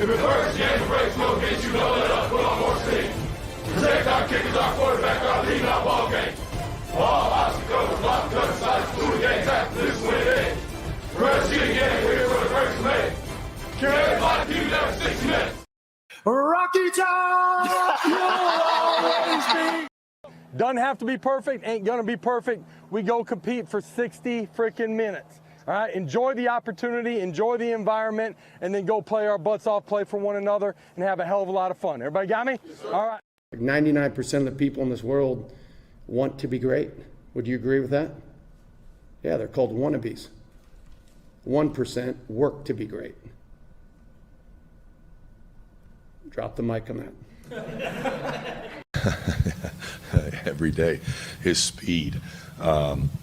If it hurts, you ain't breaks, no games, you know let us put on more speed. Protect our kickers, our quarterback, our lead, our ball game. All obstacles, block, cut, sides, through the game, tap, this win it. Press you again, we're here for the first minute. Carry like you never 6 minutes. Rocky Top, you'll always be. Doesn't have to be perfect, ain't gonna be perfect. We go compete for 60 freaking minutes. All right, enjoy the opportunity, enjoy the environment, and then go play our butts off, play for one another, and have a hell of a lot of fun. Everybody got me? Yes, all right. 99% of the people in this world want to be great. Would you agree with that? Yeah, they're called wannabes. 1% work to be great. Drop the mic on that. Every day, his speed,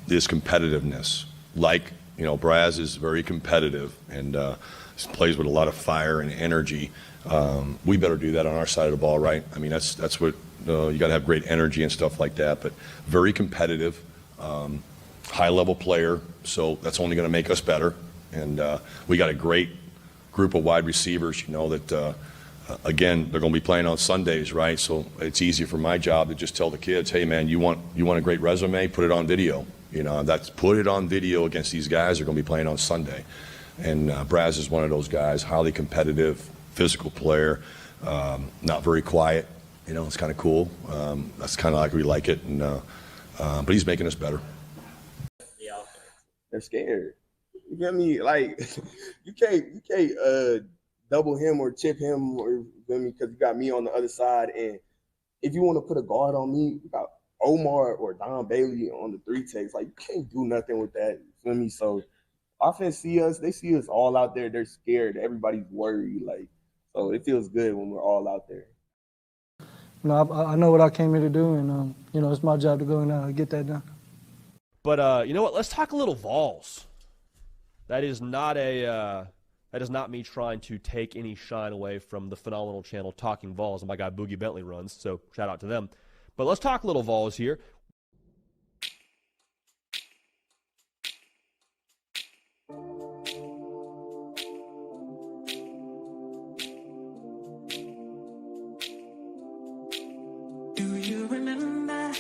his competitiveness. Like, you know, Braz is very competitive and plays with a lot of fire and energy. We better do that on our side of the ball, right? I mean, that's what you got to have, great energy and stuff like that. But very competitive, high-level player. So that's only going to make us better. And we got a great group of wide receivers, you know, that. Again, they're going to be playing on Sundays, right? So it's easy for my job to just tell the kids, hey, man, you want a great resume? Put it on video. You know, put it on video against these guys. They're going to be playing on Sunday. And Braz is one of those guys, highly competitive, physical player, not very quiet. You know, it's kind of cool. That's kind of like we like it. And but he's making us better. Yeah, they're scared. You feel me? Like you can't double him or chip him, or because you got me on the other side. And if you want to put a guard on me, you got Omar or Don Bailey on the 3 takes. Like, you can't do nothing with that. You feel me? So offense they see us all out there. They're scared. Everybody's worried. Like, so it feels good when we're all out there. You know, I know what I came here to do, and you know, it's my job to go and get that done. But you know what? Let's talk a little Vols. That is not me trying to take any shine away from the phenomenal channel Talkin VAWLS, and my guy Boogie Bentley runs, so shout out to them. But let's talk a little Vols here. Do you remember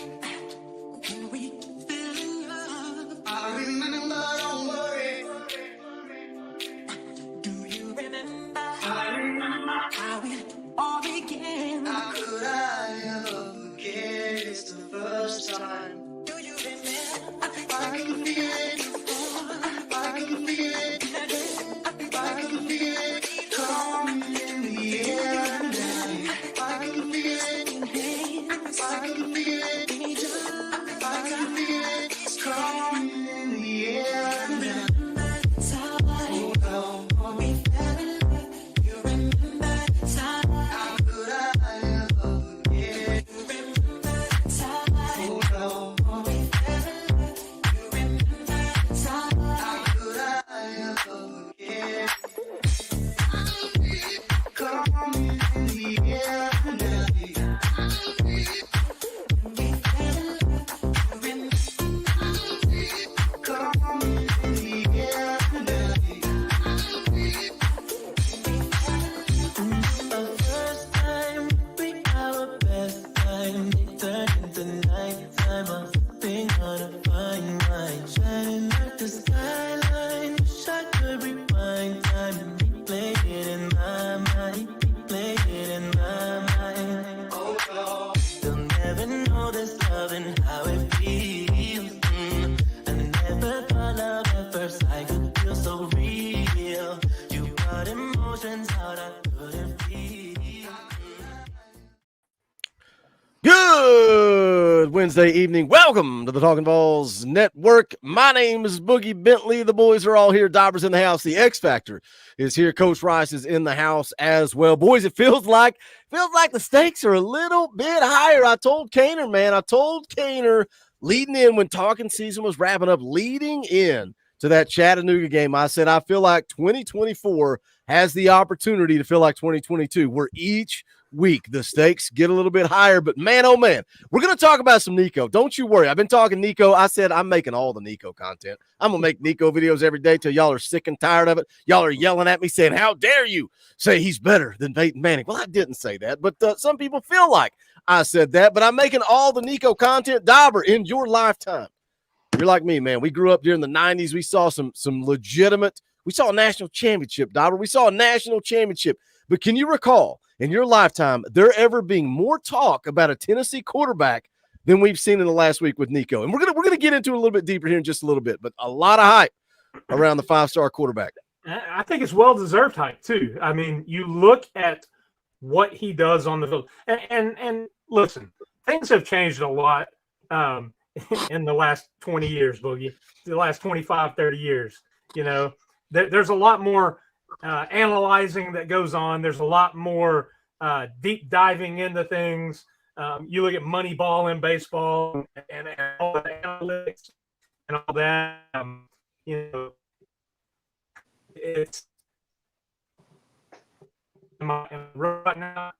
when we fell in love? I remember, don't worry. Do you remember? I remember how it all began. How could I ever forget? It's the first time. Do you remember? I can feel it. I can feel it. I can feel it coming in the air tonight. I can feel it in hands. I can feel it in each other. I can feel it coming in the air tonight. Good Wednesday evening. Welcome to the Talkin VAWLS Network. My name is Boogie Bentley. The boys are all here. Dobber's in the house. The X Factor is here. Coach Rice is in the house as well. Boys, it feels like the stakes are a little bit higher. I told Kaner leading in when Talkin season was wrapping up, leading in to that Chattanooga game. I said I feel like 2024 has the opportunity to feel like 2022, where each week, the stakes get a little bit higher. But man, oh man, we're going to talk about some Nico. Don't you worry. I've been talking Nico. I said I'm making all the Nico content. I'm going to make Nico videos every day till y'all are sick and tired of it. Y'all are yelling at me saying, how dare you say he's better than Peyton Manning? Well, I didn't say that, but some people feel like I said that. But I'm making all the Nico content, Dauber, in your lifetime. You're like me, man. We grew up during the 90s. We saw some legitimate – we saw a national championship, Dauber. We saw a national championship. But can you recall in your lifetime there ever being more talk about a Tennessee quarterback than we've seen in the last week with Nico? And we're gonna get into it a little bit deeper here in just a little bit, but a lot of hype around the 5-star quarterback. I think it's well-deserved hype too. I mean, you look at what he does on the field, and listen, things have changed a lot in the last 20 years, Boogie, the last 25, 30 years. You know, there's a lot more analyzing that goes on. There's a lot more deep diving into things. You look at Moneyball in baseball and all the analytics and all that. You know, it's right now.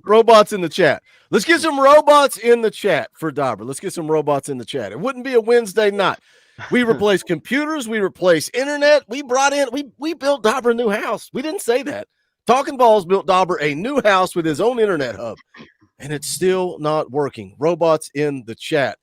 Robots in the chat. Let's get some robots in the chat for Dauber. Let's get some robots in the chat. It wouldn't be a Wednesday night. We replaced computers. We replaced internet. We built Dauber a new house. We didn't say that. Talkin VAWLS built Dauber a new house with his own internet hub, and it's still not working. Robots in the chat.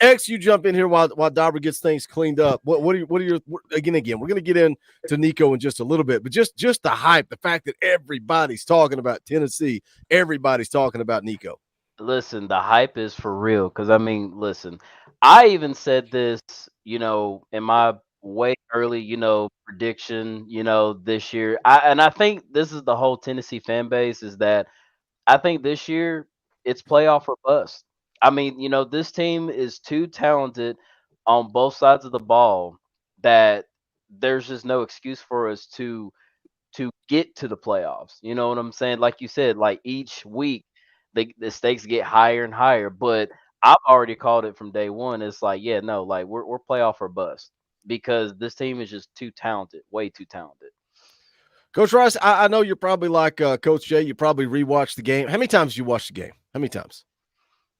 X, you jump in here while Dauber gets things cleaned up. What are your again? We're going to get into Nico in just a little bit, but just the hype, the fact that everybody's talking about Tennessee, everybody's talking about Nico. Listen, the hype is for real. Because I mean, listen, I even said this, you know, in my way early, you know, prediction, you know, this year. I think this is the whole Tennessee fan base is that I think this year it's playoff or bust. I mean, you know, this team is too talented on both sides of the ball that there's just no excuse for us to get to the playoffs. You know what I'm saying? Like you said, like each week the stakes get higher and higher. But I've already called it from day one. It's like, yeah, no, like we're playoff or bust because this team is just too talented, way too talented. Coach Rice, I know you're probably like Coach Jay. You probably rewatched the game. How many times did you watch the game? How many times?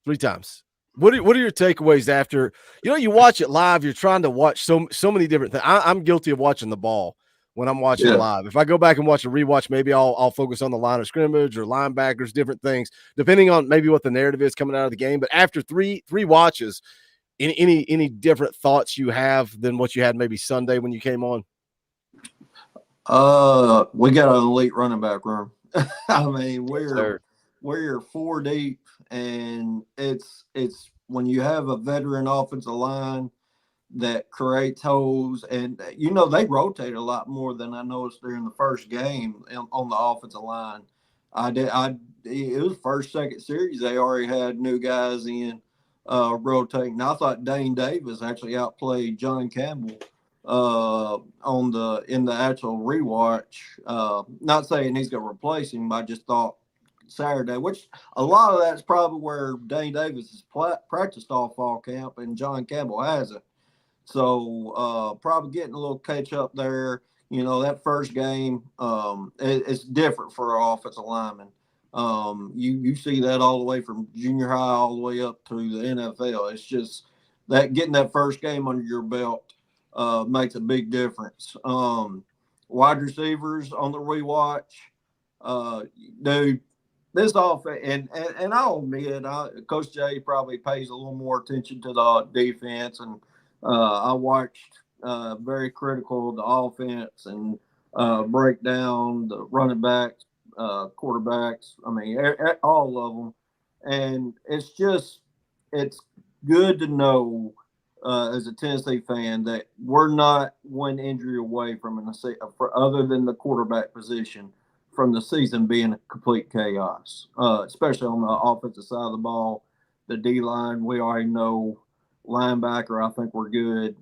3 times. What are your takeaways after? You know, you watch it live. You're trying to watch so many different things. I'm guilty of watching the ball when I'm watching live. If I go back and watch a rewatch, maybe I'll focus on the line of scrimmage or linebackers, different things, depending on maybe what the narrative is coming out of the game. But after three watches, any different thoughts you have than what you had maybe Sunday when you came on? We got an elite running back room. I mean, we're 4 deep, and it's when you have a veteran offensive line that creates holes, and you know they rotate a lot more than I noticed during the first game on the offensive line. It was first, second series they already had new guys in rotating. I thought Dane Davis actually outplayed John Campbell in the actual rewatch. Not saying he's going to replace him, I just thought Saturday, which a lot of that's probably where Dane Davis has practiced all fall camp and John Campbell hasn't. So probably getting a little catch up there. You know, that first game, it's different for our offensive linemen. You see that all the way from junior high all the way up to the NFL. It's just that getting that first game under your belt makes a big difference. Wide receivers on the rewatch, dude, this offense, and I'll admit, Coach Jay probably pays a little more attention to the defense, and I watched very critical of the offense and break down the running backs, quarterbacks. I mean, all of them, and it's good to know. As a Tennessee fan, that we're not one injury away from other than the quarterback position, from the season being a complete chaos, especially on the offensive side of the ball. The D-line, we already know. Linebacker, I think we're good.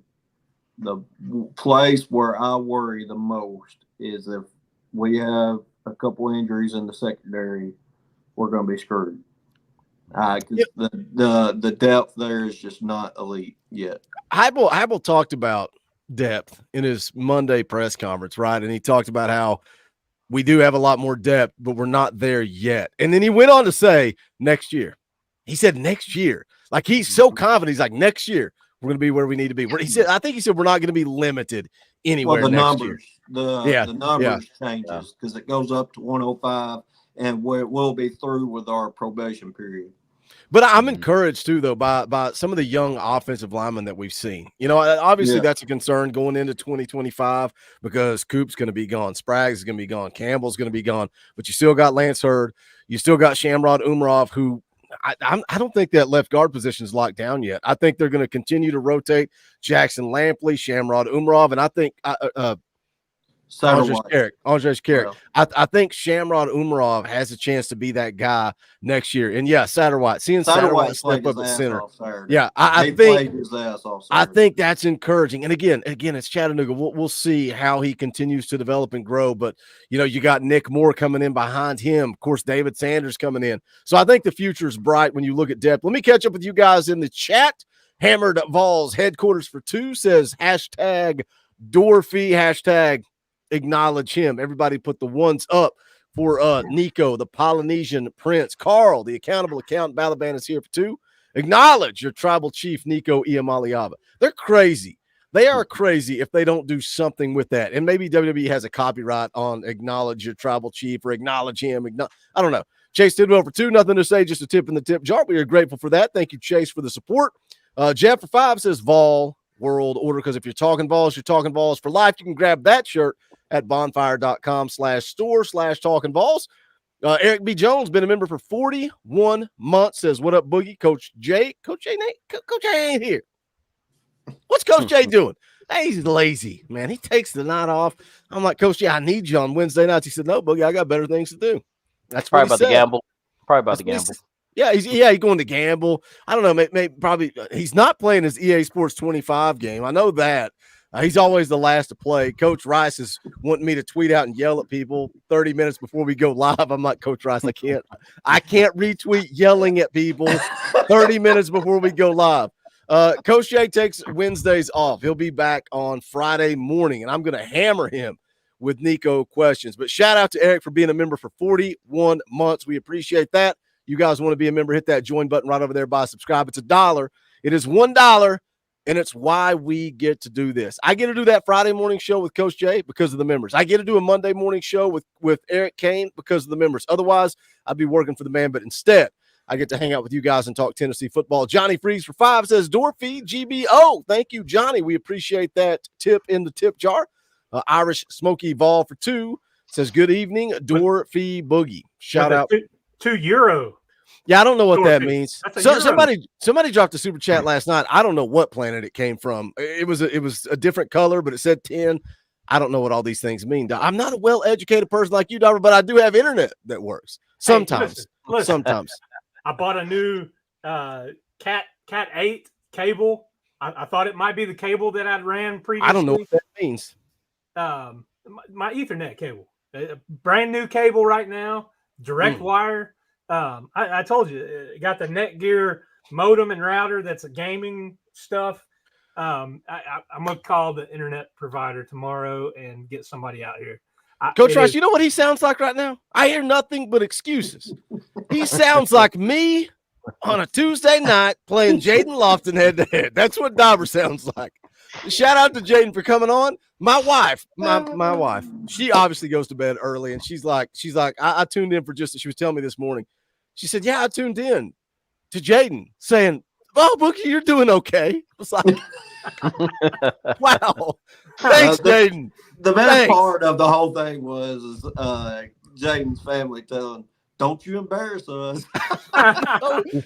The place where I worry the most is if we have a couple injuries in the secondary, we're going to be screwed. Because the depth there is just not elite yet. Heibel talked about depth in his Monday press conference, right? And he talked about how we do have a lot more depth, but we're not there yet. And then he went on to say next year. He said next year. Like he's so confident. He's like, next year we're going to be where we need to be. He said, I think he said we're not going to be limited anywhere Well, the next numbers, year. the numbers changes because it goes up to 105, and we'll be through with our probation period. But I'm encouraged too, though, by some of the young offensive linemen that we've seen. You know, obviously that's a concern going into 2025 because Coop's going to be gone, Spraggs is going to be gone, Campbell's going to be gone, but you still got Lance Hurd, you still got Shamrod Umarov, who I don't think that left guard position is locked down yet. I think they're going to continue to rotate Jackson Lampley, Shamrod Umarov, and I think Andres Carrick. I think Shamrod Umarov has a chance to be that guy next year. And yeah, Satterwhite, seeing Satterwhite step up at center. Yeah, I think that's encouraging. And again, it's Chattanooga. We'll see how he continues to develop and grow. But you know, you got Nick Moore coming in behind him. Of course, David Sanders coming in. So I think the future is bright when you look at depth. Let me catch up with you guys in the chat. Hammered Vols headquarters for 2 says hashtag Dorfy, hashtag acknowledge him. Everybody put the ones up for Nico, the Polynesian Prince. Carl, the accountable accountant, Balaban is here for 2. Acknowledge your tribal chief, Nico Iamaleava. They're crazy. They are crazy if they don't do something with that. And maybe WWE has a copyright on acknowledge your tribal chief or acknowledge him. I don't know. Chase did well for 2. Nothing to say, just a tip in the tip jar. We are grateful for that. Thank you, Chase, for the support. Jeff for 5 says Vol World Order, because if you're talking Vols, you're talking Vols for life. You can grab that shirt at bonfire.com/store/talking Vols. Eric B. Jones, been a member for 41 months, says, what up, Boogie? Coach J. Coach J ain't here. What's Coach J doing? Hey, he's lazy, man. He takes the night off. I'm like, Coach J, I need you on Wednesday nights. He said, no, Boogie, I got better things to do. That's probably about the gamble. Probably about the gamble. Yeah, he's going to gamble. I don't know. Maybe probably he's not playing his EA Sports 25 game. I know that. He's always the last to play. Coach Rice is wanting me to tweet out and yell at people 30 minutes before we go live. I'm like, Coach Rice, I can't retweet yelling at people 30 minutes before we go live. Coach Jay takes Wednesdays off. He'll be back on Friday morning, and I'm going to hammer him with Nico questions. But shout out to Eric for being a member for 41 months. We appreciate that. You guys want to be a member, hit that join button right over there by subscribe. It's $1. It is $1, and it's why we get to do this. I get to do that Friday morning show with Coach Jay because of the members. I get to do a Monday morning show with Eric Kane because of the members. Otherwise, I'd be working for the man, but instead, I get to hang out with you guys and talk Tennessee football. Johnny Freeze for 5 says, Dorfy GBO. Thank you, Johnny. We appreciate that tip in the tip jar. Irish Smoky Vol for 2 says, good evening, Dorfy Boogie. Shout out. €2. Yeah, I don't know what Dorfy. That means. So somebody dropped a super chat last night. I don't know what planet it came from. It was a different color, but it said 10. I don't know what all these things mean. I'm not a well-educated person like you, Dobber, but I do have internet that works. Sometimes. Hey, listen. Sometimes. I bought a new Cat 8 cable. I thought it might be the cable that I'd ran previously. I don't know what that means. My Ethernet cable. A brand new cable right now. Direct wire. I told you, it got the Netgear modem and router. That's a gaming stuff. I'm going to call the internet provider tomorrow and get somebody out here. Coach Rice, you know what he sounds like right now? I hear nothing but excuses. He sounds like me on a Tuesday night playing Jaden Lofton head-to-head. That's what Dauber sounds like. Shout out to Jaden for coming on. My wife, she obviously goes to bed early, and she's like, I tuned in for she was telling me this morning. She said, yeah, I tuned in to Jaden saying, oh, Bookie, you're doing okay. I was like, wow. Thanks, Jaden. The best part of the whole thing was Jaden's family telling, don't you embarrass us.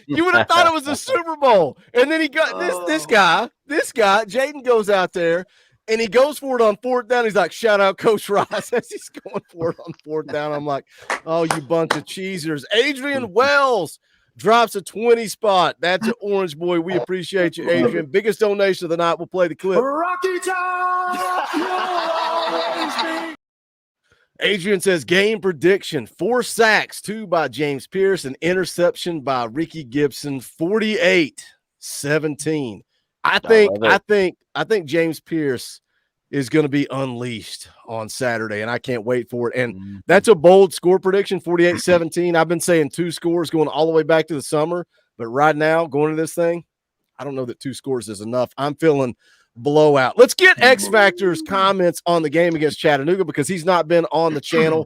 You would have thought it was a Super Bowl. And then he got this guy, Jaden goes out there and he goes for it on 4th down. He's like, shout out Coach Rice as he's going for it on 4th down. I'm like, oh, you bunch of cheesers. Adrian Wells drops a 20 spot. That's an orange boy. We appreciate you, Adrian. Biggest donation of the night. We'll play the clip. Rocky Top! Adrian says, game prediction, 4 sacks, 2 by James Pierce, an interception by Ricky Gibson, 48-17. I think James Pierce is going to be unleashed on Saturday, and I can't wait for it. And that's a bold score prediction, 48-17. I've been saying 2 scores going all the way back to the summer, but right now, going to this thing, I don't know that 2 scores is enough. I'm feeling blowout. Let's get X Factor's comments on the game against Chattanooga because he's not been on the channel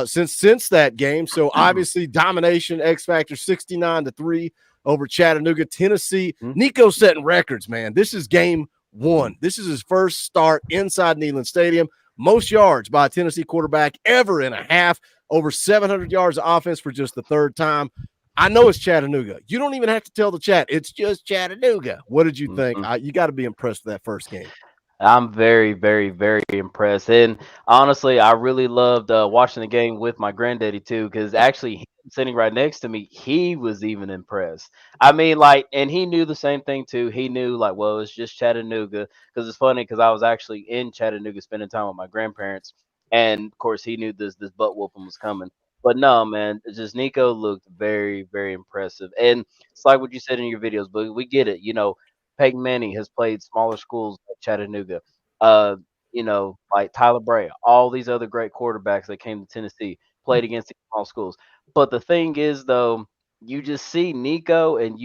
since that game. So obviously domination, X Factor 69-3 over Chattanooga. Tennessee, Nico setting records, man. This is game 1. This is his first start inside Neyland Stadium. Most yards by a Tennessee quarterback ever in a half. Over 700 yards of offense for just the 3rd time. I know it's Chattanooga. You don't even have to tell the chat. It's just Chattanooga. What did you think? You got to be impressed with that first game. I'm very, very, very impressed. And honestly, I really loved watching the game with my granddaddy too, because actually him sitting right next to me, he was even impressed. I mean, like, and he knew the same thing too. He knew like, well, it's just Chattanooga. Because it's funny because I was actually in Chattanooga spending time with my grandparents, and of course he knew this butt whooping was coming. But no, man, it's just Nico looked very, very impressive. And it's like what you said in your videos, but we get it. You know, Peyton Manning has played smaller schools like Chattanooga. You know, like Tyler Bray, all these other great quarterbacks that came to Tennessee played against these small schools. But the thing is, though, you just see Nico, and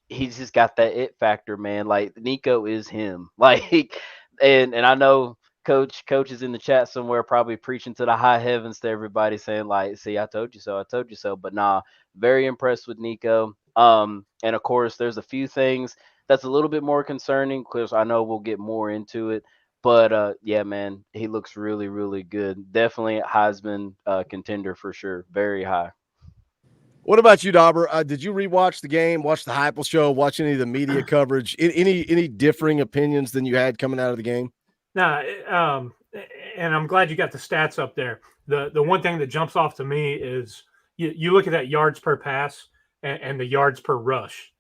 he's just got that it factor, man. Like Nico is him. Like, and I know Coach is in the chat somewhere, probably preaching to the high heavens to everybody, saying like, "See, I told you so. I told you so." But nah, very impressed with Nico. And of course, there's a few things that's a little bit more concerning because I know we'll get more into it. But yeah, man, he looks really, really good. Definitely a Heisman contender for sure. Very high. What about you, Dauber? Did you rewatch the game, watch the Heupel show, watch any of the media coverage? Any differing opinions than you had coming out of the game? No, and I'm glad you got the stats up there. The one thing that jumps off to me is you look at that yards per pass and the yards per rush.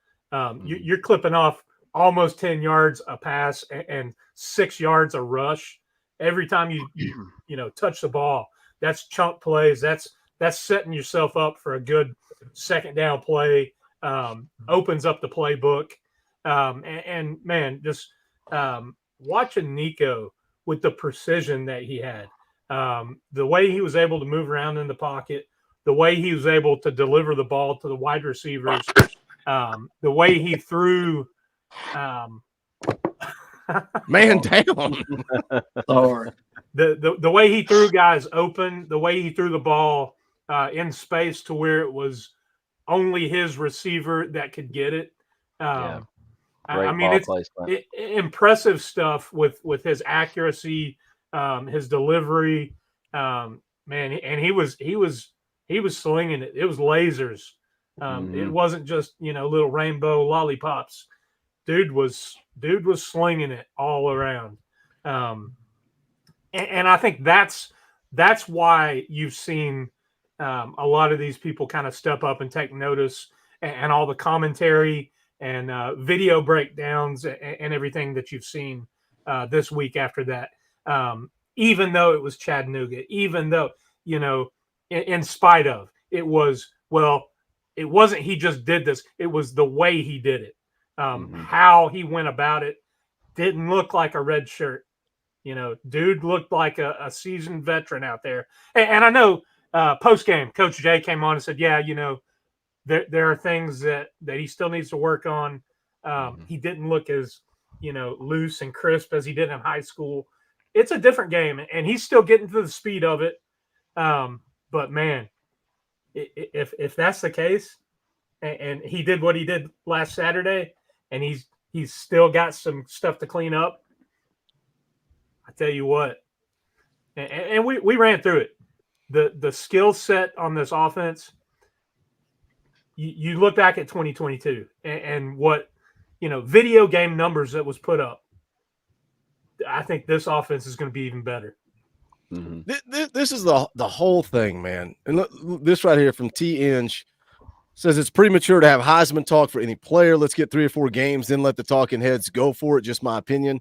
You're clipping off almost 10 yards a pass and 6 yards a rush every time you know touch the ball. That's chunk plays. That's setting yourself up for a good second down play. Opens up the playbook. And man, just watching Nico with the precision that he had, the way he was able to move around in the pocket, the way he was able to deliver the ball to the wide receivers, the way he threw man down. Sorry. The way he threw guys open, the way he threw the ball in space to where it was only his receiver that could get it. Yeah. I mean, it's impressive stuff with his accuracy, his delivery, man. And he was slinging it. It was lasers. It wasn't just little rainbow lollipops. Dude was slinging it all around. And I think that's why you've seen a lot of these people kind of step up and take notice, and all the commentary and video breakdowns and everything that you've seen this week after that. Even though it was Chattanooga, even though, in spite of, it wasn't he just did this. It was the way he did it. How he went about it didn't look like a red shirt. Dude looked like a seasoned veteran out there. And I know post-game, Coach Jay came on and said, yeah, there are things that he still needs to work on. He didn't look as, loose and crisp as he did in high school. It's a different game, and he's still getting to the speed of it. But, man, if that's the case, and he did what he did last Saturday, and he's still got some stuff to clean up, I tell you what, and we ran through it. The skill set on this offense, you look back at 2022 and what, video game numbers that was put up. I think this offense is going to be even better. This is the whole thing, man. And look, this right here from T-Inch says it's premature to have Heisman talk for any player. Let's get 3 or 4 games, then let the talking heads go for it. Just my opinion.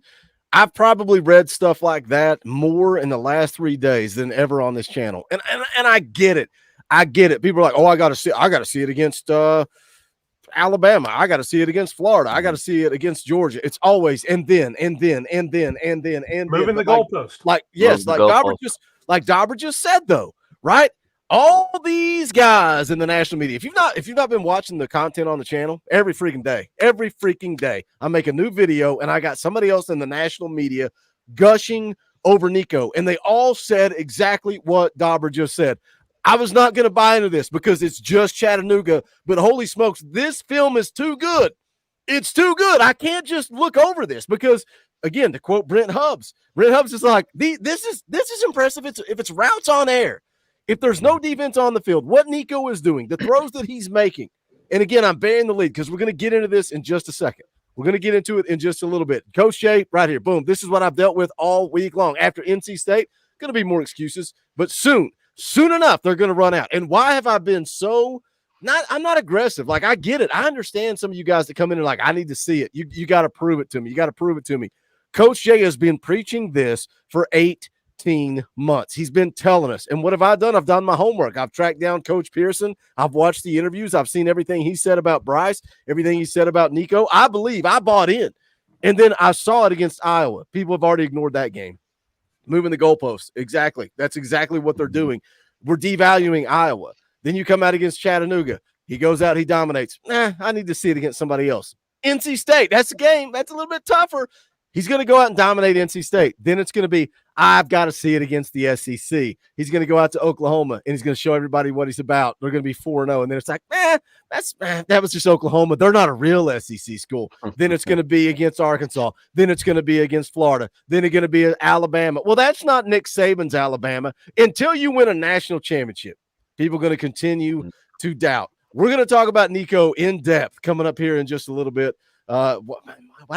I've probably read stuff like that more in the last 3 days than ever on this channel. And I get it. I get it. People are like, oh, I gotta see it against Alabama. I got to see it against Florida. I got to see it against Georgia. It's always and then. Moving the Like, goalpost. Yes, like Dauber just said though, right? All these guys in the national media. If you've not been watching the content on the channel every freaking day, I make a new video and I got somebody else in the national media gushing over Nico, and they all said exactly what Dauber just said. I was not going to buy into this because it's just Chattanooga, but holy smokes, this film is too good. It's too good. I can't just look over this because, again, to quote Brent Hubbs is like, this is impressive. If it's routes on air, if there's no defense on the field, what Nico is doing, the throws that he's making. And again, I'm bearing the lead because we're going to get into this in just a second. We're going to get into it in just a little bit. Coach Jay, right here, boom. This is what I've dealt with all week long. After NC State, going to be more excuses, but soon enough, they're going to run out. And why have I been so I'm not aggressive. Like, I get it. I understand some of you guys that come in and like, I need to see it. You got to prove it to me. You got to prove it to me. Coach Jay has been preaching this for 18 months. He's been telling us. And what have I done? I've done my homework. I've tracked down Coach Pearson. I've watched the interviews. I've seen everything he said about Bryce, everything he said about Nico. I bought in. And then I saw it against Iowa. People have already ignored that game. Moving the goalposts. Exactly. That's exactly what they're doing. We're devaluing Iowa. Then you come out against Chattanooga. He goes out, he dominates. I need to see it against somebody else. NC State, that's a game. That's a little bit tougher. He's going to go out and dominate NC State. Then it's going to be, I've got to see it against the SEC. He's going to go out to Oklahoma, and he's going to show everybody what he's about. They're going to be 4-0. And then it's like, that was just Oklahoma. They're not a real SEC school. Then it's going to be against Arkansas. Then it's going to be against Florida. Then it's going to be Alabama. Well, that's not Nick Saban's Alabama. Until you win a national championship, people are going to continue to doubt. We're going to talk about Nico in depth coming up here in just a little bit. Why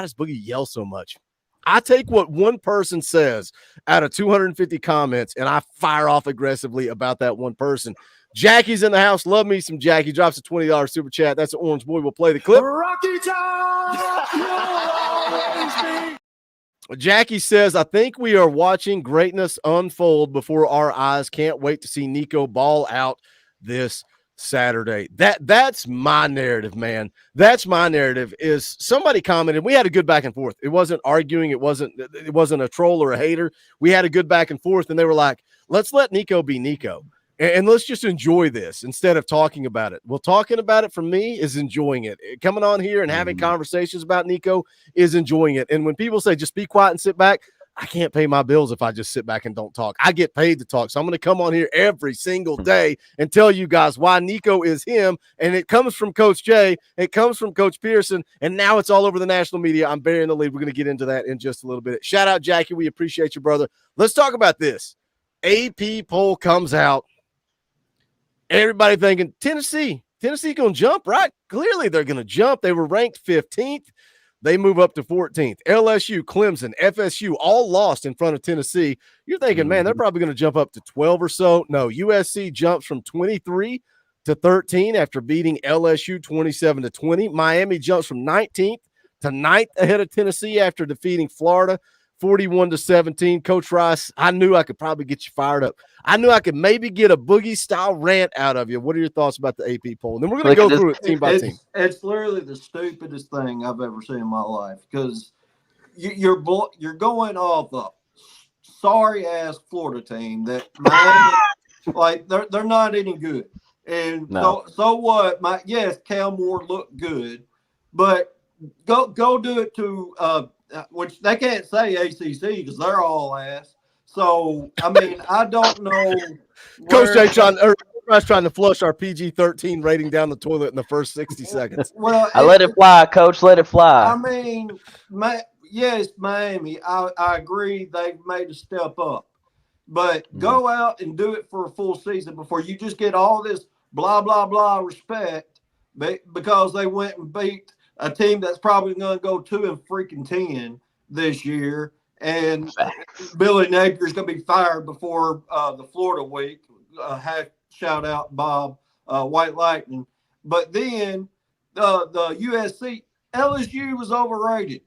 does Boogie yell so much? I take what one person says out of 250 comments, and I fire off aggressively about that one person. Jackie's in the house. Love me some Jackie. Drops a $20 super chat. That's an Orange Boy. We'll play the clip. Rocky Top! Jackie says, I think we are watching greatness unfold before our eyes. Can't wait to see Nico ball out this Saturday. That's my narrative, man. That's my narrative. Is somebody commented, we had a good back and forth. It wasn't arguing. It wasn't a troll or a hater. We had a good back and forth, and they were like, let's let Nico be Nico. And let's just enjoy this instead of talking about it. Well, talking about it for me is enjoying it. Coming on here and having conversations about Nico is enjoying it. And when people say just be quiet and sit back, I can't pay my bills if I just sit back and don't talk. I get paid to talk. So I'm going to come on here every single day and tell you guys why Nico is him. And it comes from Coach Jay. It comes from Coach Pearson. And now it's all over the national media. I'm bearing the lead. We're going to get into that in just a little bit. Shout out, Jackie. We appreciate you, brother. Let's talk about this. AP poll comes out. Everybody thinking Tennessee going to jump, right? Clearly they're going to jump. They were ranked 15th. They move up to 14th. LSU, Clemson, FSU, all lost in front of Tennessee. You're thinking, man, they're probably going to jump up to 12 or so. No, USC jumps from 23 to 13 after beating LSU 27-20. Miami jumps from 19th to 9th ahead of Tennessee after defeating Florida 41-17. Coach Rice, I knew I could probably get you fired up. I knew I could maybe get a Boogie-style rant out of you. What are your thoughts about the AP poll? And then we're going to go through it team by team. It's literally the stupidest thing I've ever seen in my life because you're going off a sorry-ass Florida team that like they're not any good. And so what? Yes, Cal Moore looked good, but go do it to which they can't say ACC because they're all ass. So, I mean, I don't know. Coach Jay trying to flush our PG-13 rating down the toilet in the first 60 seconds. Well, I let it fly, Coach. Let it fly. I mean, yes, Miami, I agree. They've made a step up. But go out and do it for a full season before you just get all this blah, blah, blah respect because they went and beat a team that's probably going to go 2-10 this year. And Billy Napier's going to be fired before the Florida week. Shout out Bob White Lightning. But then the USC, LSU was overrated.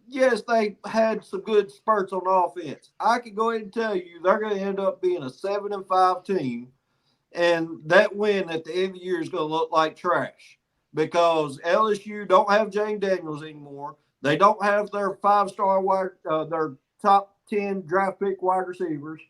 Yes, they had some good spurts on offense. I can go ahead and tell you they're going to end up being a 7-5 team. And that win at the end of the year is going to look like trash because LSU don't have Jane Daniels anymore. They don't have their 5-star their top 10 draft pick wide receivers,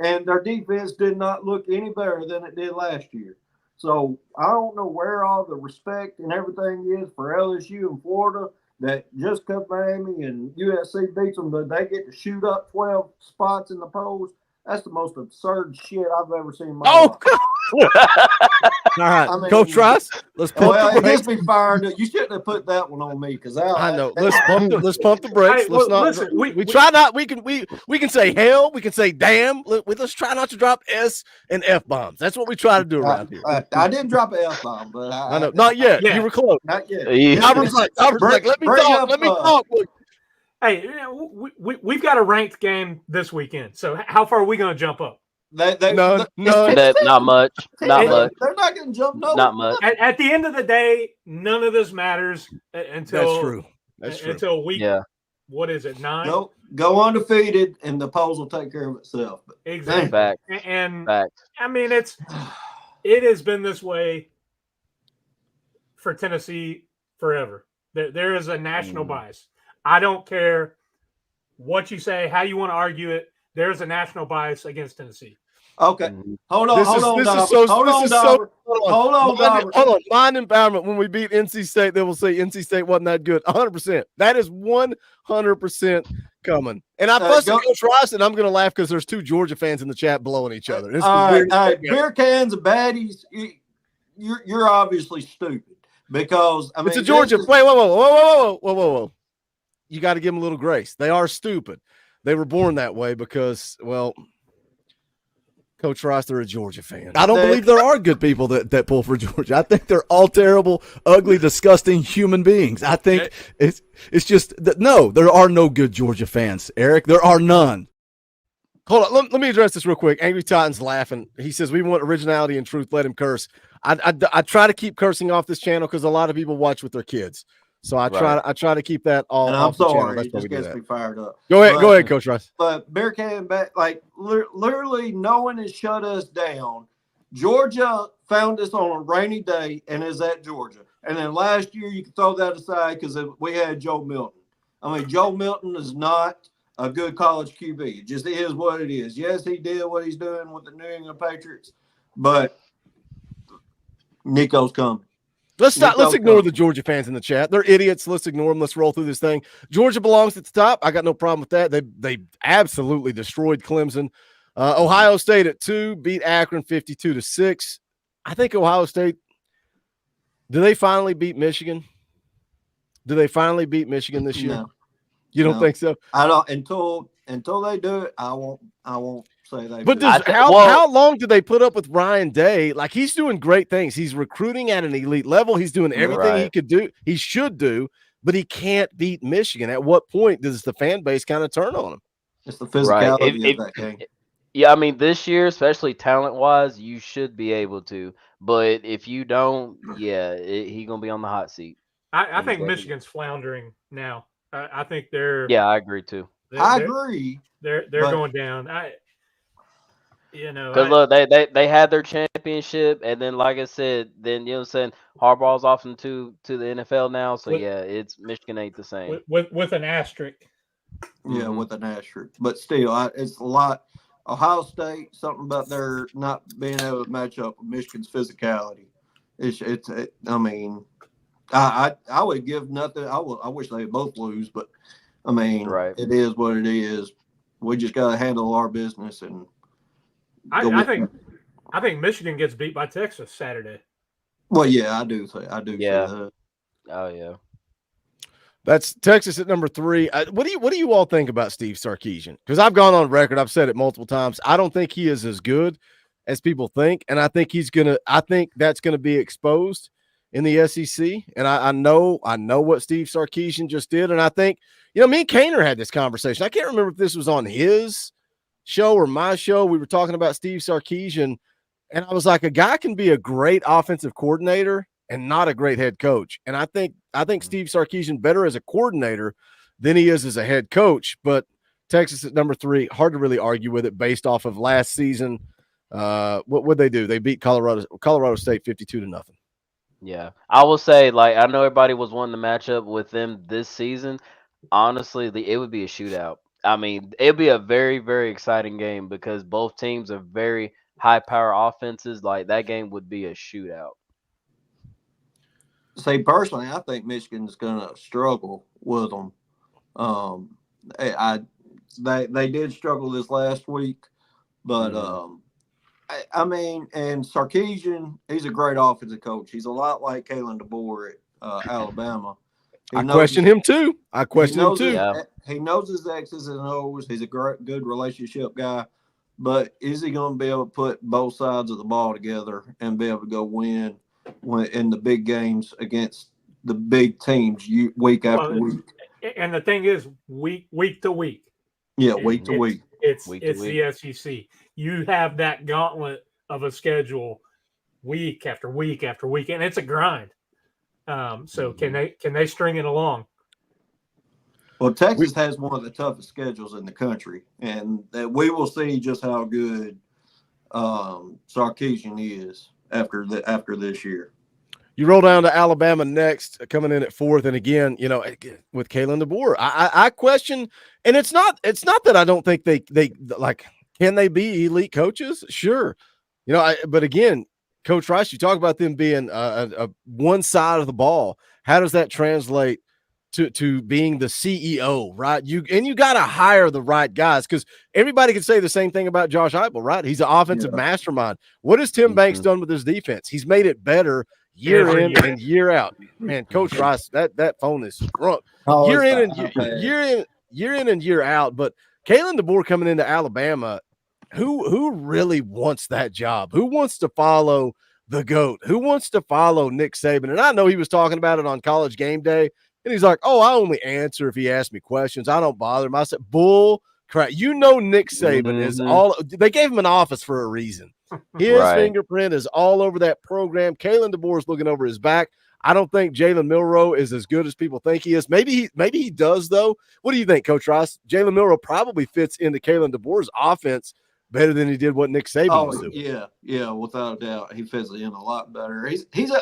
and their defense did not look any better than it did last year. So I don't know where all the respect and everything is for LSU and Florida, that just because Miami and USC beats them, but they get to shoot up 12 spots in the polls. That's the most absurd shit I've ever seen in my life. All right, I mean, Coach Rice, let's pump the it brakes. gets me fired. You shouldn't have put that one on me because I know. Let's pump the brakes. Hey, Let's not. listen, we try not. We can say hell. We can say damn. Let's try not to drop S and F bombs. That's what we try to do around here. I didn't drop an F bomb, but I know. Not yet. Yeah. You were close. Not yet. Robert's like, let me talk. Let me talk. Hey, we've got a ranked game this weekend. So how far are we going to jump up? Not much. Not much. They're not going to jump. No, not much. At the end of the day, none of this matters until That's true. That's true. Until week. Yeah. What is it? 9. Go undefeated, and the polls will take care of itself. Exactly. Fact. And Fact. I mean, it has been this way for Tennessee forever. There is a national bias. I don't care what you say, how you want to argue it. There's a national bias against Tennessee. Okay. Hold on. Hold on. Mind empowerment. When we beat NC State, they will say NC State wasn't that good. 100%. That is 100% coming. And I fussed at Coach Rice, and I'm going to laugh because there's 2 Georgia fans in the chat blowing each other. This all weird. right. Beer cans and baddies, you're obviously stupid because, I mean. It's a Georgia. Wait, whoa. You got to give them a little grace. They are stupid. They were born that way because, well, Coach Rice, they're a Georgia fan. I don't believe there are good people that pull for Georgia. I think they're all terrible, ugly, disgusting human beings. I think it's just that no, there are no good Georgia fans, Eric. There are none. Hold on. Let me address this real quick. Angry Titan's laughing. He says, we want originality and truth. Let him curse. I try to keep cursing off this channel because a lot of people watch with their kids. So I try to keep that all. And off I'm the channel. sorry, That's it why just we do gets that. me fired up. Go ahead, Coach Rice. But Bear Can back, like literally, no one has shut us down. Georgia found us on a rainy day and is at Georgia. And then last year, you can throw that aside because we had Joe Milton. I mean, Joe Milton is not a good college QB. It just is what it is. Yes, he did what he's doing with the New England Patriots, but Nico's coming. Let's ignore the Georgia fans in the chat. They're idiots. Let's ignore them. Let's roll through this thing. Georgia belongs at the top. I got no problem with that. They absolutely destroyed Clemson. Ohio State at 2 beat Akron 52-6. I think Ohio State. Do they finally beat Michigan? Do they finally beat Michigan this year? No. You don't think so? I don't until they do it. I won't say they. But how long did they put up with Ryan Day? Like, he's doing great things. He's recruiting at an elite level. He's doing everything he could do. He should do, but he can't beat Michigan. At what point does the fan base kind of turn on him? It's the physicality of that game. Yeah, I mean, this year, especially talent-wise, you should be able to. But if you don't, he's going to be on the hot seat. I think Michigan's floundering now. I think they're. Yeah, I agree too. I agree. They're going down. Because look, they had their championship, and then like I said, then Harbaugh's off into the NFL now. So it's Michigan ain't the same. With an asterisk. Yeah, with an asterisk, but still, it's a lot. Ohio State, something about their not being able to match up with Michigan's physicality. I mean, I would give nothing. I wish they both lose, but I mean, it is what it is. We just got to handle our business, and I think Michigan gets beat by Texas Saturday. Well, yeah, I do say that. Oh yeah. That's Texas at number 3. What do you all think about Steve Sarkisian? Because I've gone on record, I've said it multiple times. I don't think he is as good as people think, and I think that's gonna be exposed in the SEC. And I know what Steve Sarkisian just did, and I think me and Kaner had this conversation. I can't remember if this was on his show or my show. We were talking about Steve Sarkisian, and I was like, a guy can be a great offensive coordinator and not a great head coach. And I think Steve Sarkisian better as a coordinator than he is as a head coach. But Texas at number 3, hard to really argue with it based off of last season. What would they do? They beat Colorado State 52-0. Yeah, I will say, like, I know everybody was wanting to match up with them this season. Honestly, it would be a shootout. I mean, it'd be a very, very exciting game because both teams are very high power offenses. Like that game would be a shootout. See, personally, I think Michigan's going to struggle with them. Um, I they did struggle this last week, but I mean, and Sarkisian, he's a great offensive coach. He's a lot like Kalen DeBoer at Alabama. I question him too. Yeah. He knows his X's and O's. He's a good relationship guy. But is he going to be able to put both sides of the ball together and be able to go win in the big games against the big teams week after week? And the thing is, week to week. Yeah, week to week. It's Week to the SEC. You have that gauntlet of a schedule week after week after week, and it's a grind. So can they string it along? Well, Texas has one of the toughest schedules in the country, and we will see just how good Sarkisian is after this year. You roll down to Alabama next, coming in at 4th, and again, with Kalen DeBoer, I question, and it's not that I don't think they like, can they be elite coaches? Sure, but again, Coach Rice, you talk about them being a one side of the ball. How does that translate to being the CEO, right? You got to hire the right guys, because everybody can say the same thing about Josh Heupel, right? He's an offensive mastermind. What has Tim Banks done with his defense? He's made it better year in and year out. Man, Coach Rice, that phone is drunk. Year in and year out. But Kalen DeBoer coming into Alabama, who really wants that job? Who wants to follow the GOAT? Who wants to follow Nick Saban? And I know he was talking about it on College Game Day, and he's like, "Oh, I only answer if he asks me questions. I don't bother him." I said, "Bull crap! Nick Saban is all." They gave him an office for a reason. His fingerprint is all over that program. Kalen DeBoer is looking over his back. I don't think Jalen Milroe is as good as people think he is. Maybe he does, though. What do you think, Coach Rice? Jalen Milroe probably fits into Kalen DeBoer's offense better than he did what Nick Saban was doing. Yeah, without a doubt, he fits in a lot better.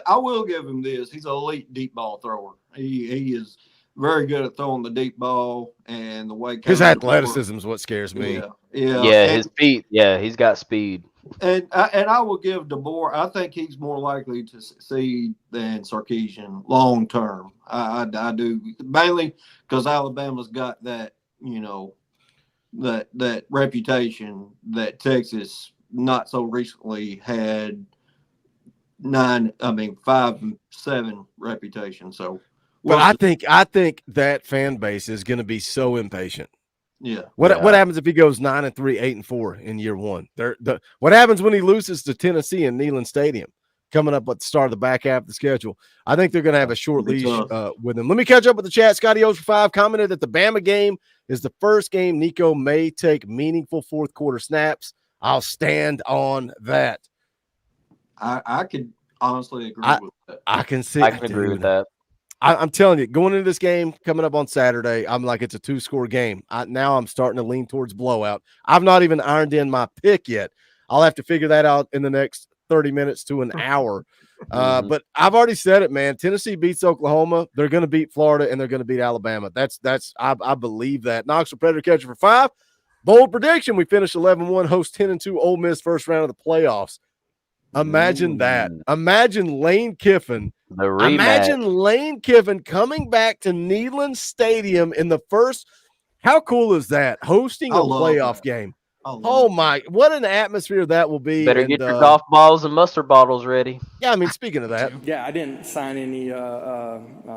I will give him this. He's an elite deep ball thrower. He is very good at throwing the deep ball, and the way his athleticism is what scares me. Yeah, his feet. Yeah, he's got speed. And I will give DeBoer. I think he's more likely to succeed than Sarkisian long term. I do, mainly because Alabama's got that that reputation that Texas not so recently had 5 and 7 reputation. So, but I think that fan base is going to be so impatient. Yeah. What happens if he goes 9-3, 8-4 in year one? What happens when he loses to Tennessee in Neyland Stadium coming up at the start of the back half of the schedule? I think they're going to have a short leash with him. Let me catch up with the chat. Scotty O's for 5 commented that the Bama game is the first game Nico may take meaningful fourth quarter snaps. I'll stand on that. I could honestly agree with that. I can agree with that. I'm telling you, going into this game coming up on Saturday, I'm like, it's a 2-score game. Now I'm starting to lean towards blowout. I've not even ironed in my pick yet. I'll have to figure that out in the next 30 minutes to an hour. But I've already said it, man. Tennessee beats Oklahoma. They're going to beat Florida, and they're going to beat Alabama. I believe that. Knoxville Predator catcher for 5. Bold prediction. We finished 11-1, host 10-2 Ole Miss first round of the playoffs. Imagine that. Imagine Lane Kiffin. Imagine Lane Kiffin coming back to Neyland Stadium in the first. How cool is that? Hosting a playoff game. Oh my! What an atmosphere that will be. Better get your golf balls and mustard bottles ready. Yeah, I mean, speaking of that. Yeah, I didn't sign any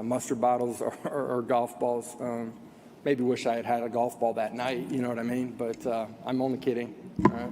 mustard bottles or golf balls. Maybe wish I had a golf ball that night. You know what I mean? But I'm only kidding. All right.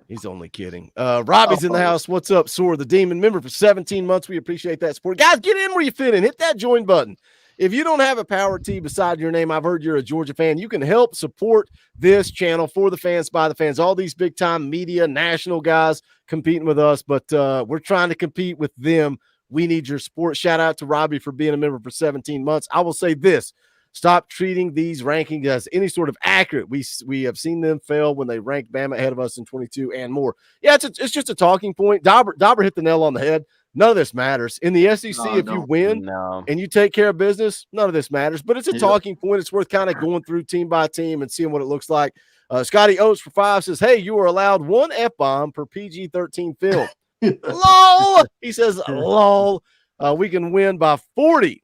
He's only kidding. Robbie's in the house. What's up, Soar the Demon? Member for 17 months. We appreciate that support. Guys, get in where you fit in. Hit that join button. If you don't have a Power T beside your name, I've heard you're a Georgia fan. You can help support this channel for the fans, by the fans. All these big-time media, national guys competing with us, but we're trying to compete with them. We need your support. Shout out to Robbie for being a member for 17 months. I will say this. Stop treating these rankings as any sort of accurate. We have seen them fail when they ranked Bama ahead of us in 22 and more. Yeah, it's just a talking point. Dauber hit the nail on the head. None of this matters. In the SEC, if you win and you take care of business, none of this matters. But it's a talking point. It's worth kind of going through team by team and seeing what it looks like. Scotty Oates for 5 says, hey, you are allowed 1 F-bomb per PG-13 film. LOL. He says, LOL. We can win by 40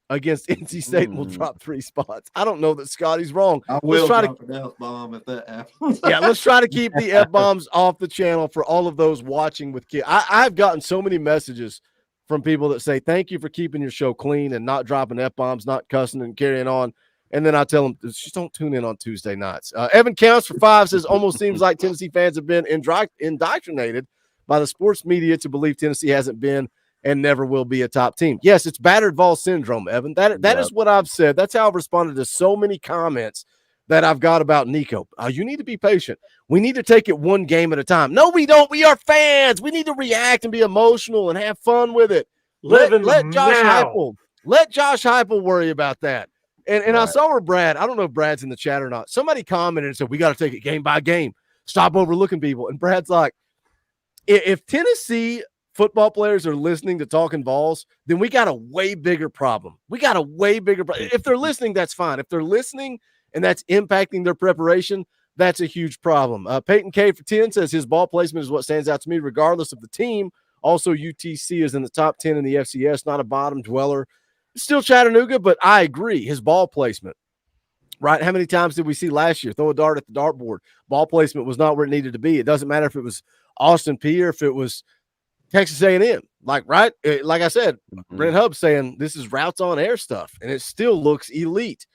against NC State and we'll drop 3 spots. I don't know that Scotty's wrong. I will drop an F-bomb if that happens. Yeah, let's try to keep the F-bombs off the channel for all of those watching with kids. I've gotten so many messages from people that say, thank you for keeping your show clean and not dropping F-bombs, not cussing and carrying on. And then I tell them, just don't tune in on Tuesday nights. Evan Counts for 5 says, almost seems like Tennessee fans have been indoctrinated by the sports media to believe Tennessee hasn't been and never will be a top team. Yes, it's battered Vol syndrome, Evan. That is what I've said. That's how I've responded to so many comments that I've got about Nico. You need to be patient. We need to take it one game at a time. No, we don't. We are fans. We need to react and be emotional and have fun with it. Let Josh Heupel worry about that. And I saw where Brad, I don't know if Brad's in the chat or not. Somebody commented and said, we got to take it game by game. Stop overlooking people. And Brad's like, if Tennessee football players are listening to Talkin VAWLS, then we got a way bigger problem. If they're listening, that's fine. If they're listening and that's impacting their preparation, that's a huge problem. Peyton K for 10 says his ball placement is what stands out to me, regardless of the team. Also, UTC is in the top 10 in the FCS, not a bottom dweller. Still Chattanooga, but I agree. His ball placement, right? How many times did we see last year? Throw a dart at the dartboard. Ball placement was not where it needed to be. It doesn't matter if it was Austin Peay or if it was Texas A&M. Like I said, Brent Hubb's saying this is routes on air stuff, and it still looks elite.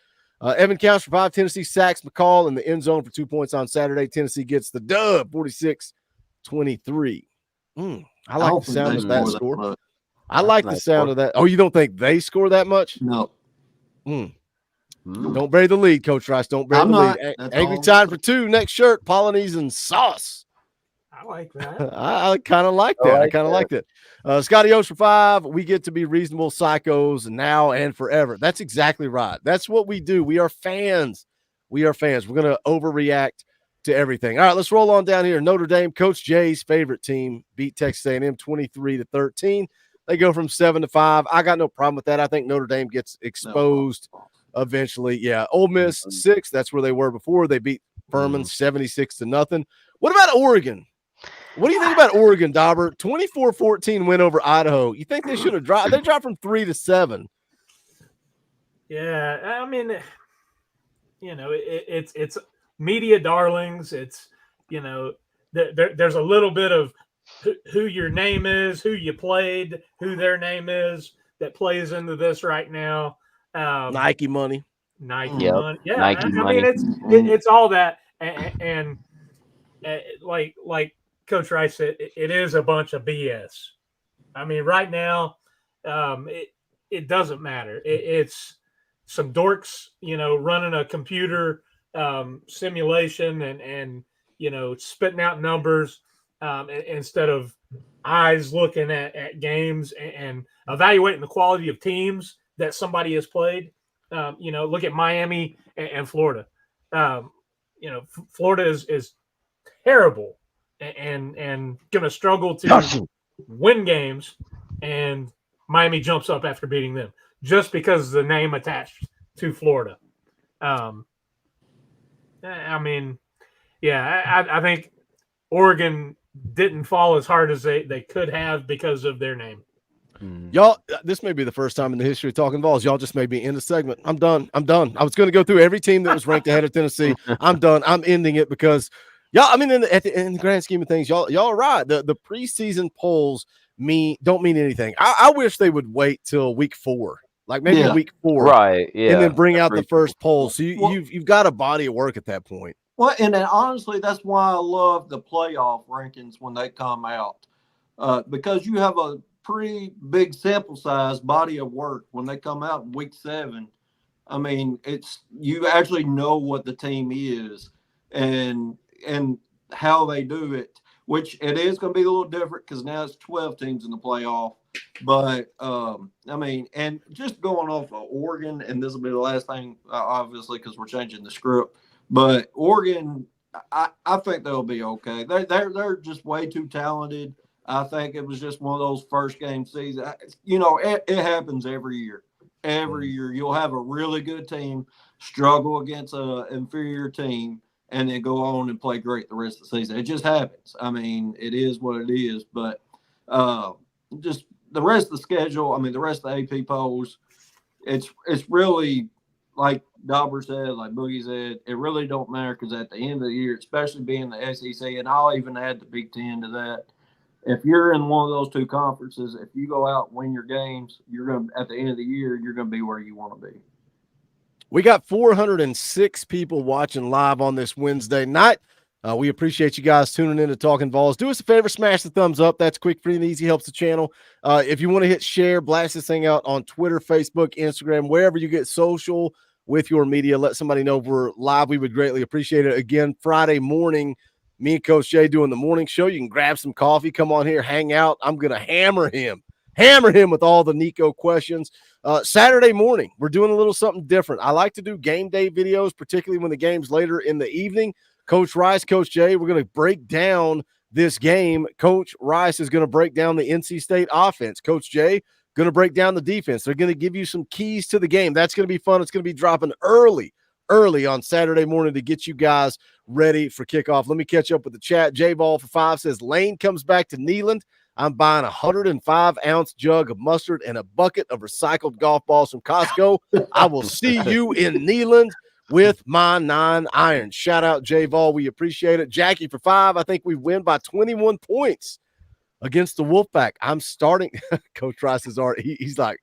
Evan Counts for 5. Tennessee sacks McCall in the end zone for 2 points on Saturday. Tennessee gets the dub, 46-23. I like the sound of that score. I like the sound of that. Oh, you don't think they score that much? No. Don't bury the lead, Coach Rice. Don't bury the lead. Angry Tide for 2. Next shirt, Polynesian sauce. I like that. I kind of like that. I kind of like that. Scotty Oates for 5. We get to be reasonable psychos now and forever. That's exactly right. That's what we do. We are fans. We're going to overreact to everything. All right, let's roll on down here. Notre Dame, Coach Jay's favorite team, beat Texas A&M 23-13. They go from 7-5. I got no problem with that. I think Notre Dame gets exposed eventually. Yeah, Ole Miss 6. That's where they were before. They beat Furman 76-0. What about Oregon? What do you think about Oregon, Dauber? 24-14 win over Idaho. You think they should have dropped? They dropped from 3-7. Yeah, I mean, it's media darlings. It's there's a little bit of who your name is, who you played, who their name is that plays into this right now. Nike money. Money. Yeah, Nike money. mean, it's all that, and like Coach Rice said, it is a bunch of BS. I mean, right now, it doesn't matter. It's some dorks, running a computer simulation and spitting out numbers instead of eyes looking at games and evaluating the quality of teams that somebody has played. Look at Miami and Florida. Florida is terrible and going to struggle to win games, and Miami jumps up after beating them just because of the name attached to Florida. I think Oregon didn't fall as hard as they could have because of their name. Y'all, this may be the first time in the history of Talkin VAWLS. Y'all just made me end the segment. I'm done. I was going to go through every team that was ranked ahead of Tennessee. I'm done. I'm ending it because y'all, I mean, in the grand scheme of things, y'all are right. The preseason polls don't mean anything. I wish they would wait till week 4, like maybe week 4, right? Yeah, and then bring out the first poll. So you've got a body of work at that point. Well, and then honestly, that's why I love the playoff rankings when they come out, because you have a pretty big sample size body of work when they come out in week 7. I mean, you actually know what the team is and how they do it, which it is going to be a little different because now it's 12 teams in the playoff. But I mean, and just going off of Oregon, and this will be the last thing, obviously, because we're changing the script. But Oregon, I think they'll be okay. They're just way too talented. I think it was just one of those first game seasons. You know, it happens every year. Every year, you'll have a really good team struggle against an inferior team, and then go on and play great the rest of the season. It just happens. I mean, it is what it is. But just the rest of the schedule, I mean, the rest of the AP polls, it's really like Dauber said, like Boogie said, it really don't matter because at the end of the year, especially being the SEC, and I'll even add the Big Ten to that. If you're in one of those two conferences, if you go out and win your games, you're going to, at the end of the year, you're going to be where you want to be. We got 406 people watching live on this Wednesday night. We appreciate you guys tuning in to Talkin Vols. Do us a favor, smash the thumbs up. That's quick, free, and easy. Helps the channel. If you want to hit share, blast this thing out on Twitter, Facebook, Instagram, wherever you get social with your media. Let somebody know we're live. We would greatly appreciate it. Again, Friday morning, me and Coach Jay doing the morning show. You can grab some coffee, come on here, hang out. I'm going to hammer him with all the Nico questions. Saturday morning, we're doing a little something different. I like to do game day videos, particularly when the game's later in the evening. Coach Rice, Coach Jay, we're going to break down this game. Coach Rice is going to break down the NC State offense. Coach Jay going to break down the defense. They're going to give you some keys to the game. That's going to be fun. It's going to be dropping early on Saturday morning to get you guys ready for kickoff. Let me catch up with the chat. J-Ball for 5 says, Lane comes back to Neyland. I'm buying a 105-ounce jug of mustard and a bucket of recycled golf balls from Costco. I will see you in Neyland with my 9 iron. Shout out J-Vol. We appreciate it. Jackie for 5. I think we win by 21 points against the Wolfpack. I'm starting. Coach Rice is already, he's like,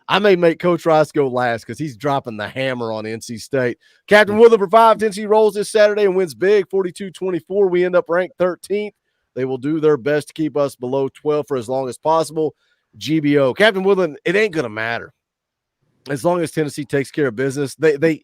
I may make Coach Rice go last because he's dropping the hammer on NC State. Captain Woodland for 5. Tennessee rolls this Saturday and wins big, 42-24. We end up ranked 13th. They will do their best to keep us below 12 for as long as possible. GBO. Captain Woodland, it ain't going to matter. As long as Tennessee takes care of business, they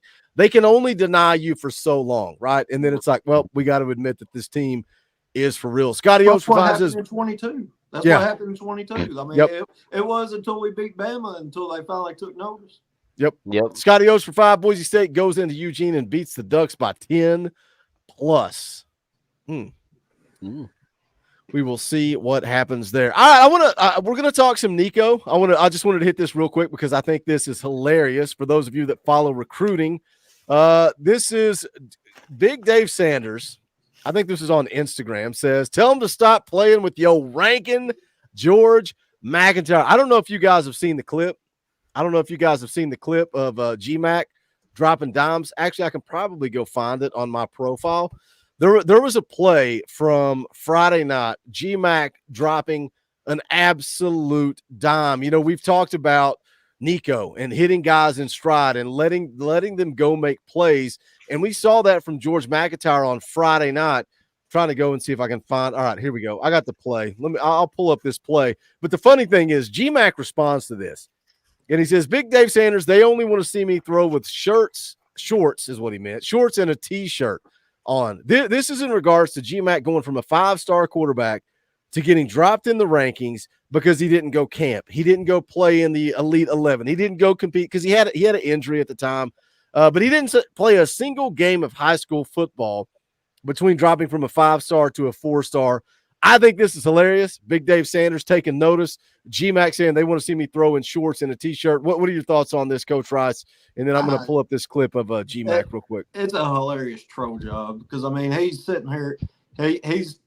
can only deny you for so long, right? And then it's like, well, we got to admit that this team is for real. Scotty Oates provides us in 22. That's what happened in 22. I mean, it was until we beat Bama until they finally took notice. Yep. Scotty Oates for 5. Boise State goes into Eugene and beats the Ducks by 10 plus. We will see what happens there. All right, we're gonna talk some Nico. I just wanted to hit this real quick because I think this is hilarious for those of you that follow recruiting. This is Big Dave Sanders. I think this is on Instagram. Says, tell him to stop playing with yo Rankin George McIntyre. I don't know if you guys have seen the clip. of GMAC dropping dimes. Actually, I can probably go find it on my profile. There was a play from Friday night, GMAC dropping an absolute dime. You know, we've talked about Nico and hitting guys in stride and letting them go make plays. And we saw that from George McIntyre on Friday night. Trying to go and see if I can find. All right, here we go. I got the play. I'll pull up this play. But the funny thing is GMAC responds to this. And he says, Big Dave Sanders, they only want to see me throw with shorts is what he meant. Shorts and a T-shirt on. This is in regards to GMAC going from a 5-star quarterback to getting dropped in the rankings because he didn't go camp. He didn't go play in the Elite 11. He didn't go compete because he had an injury at the time. But he didn't play a single game of high school football between dropping from a 5-star to a 4-star. I think this is hilarious. Big Dave Sanders taking notice. GMAC saying they want to see me throw in shorts and a T-shirt. What are your thoughts on this, Coach Rice? And then I'm going to pull up this clip of GMAC real quick. It's a hilarious troll job because, I mean, he's sitting here. He's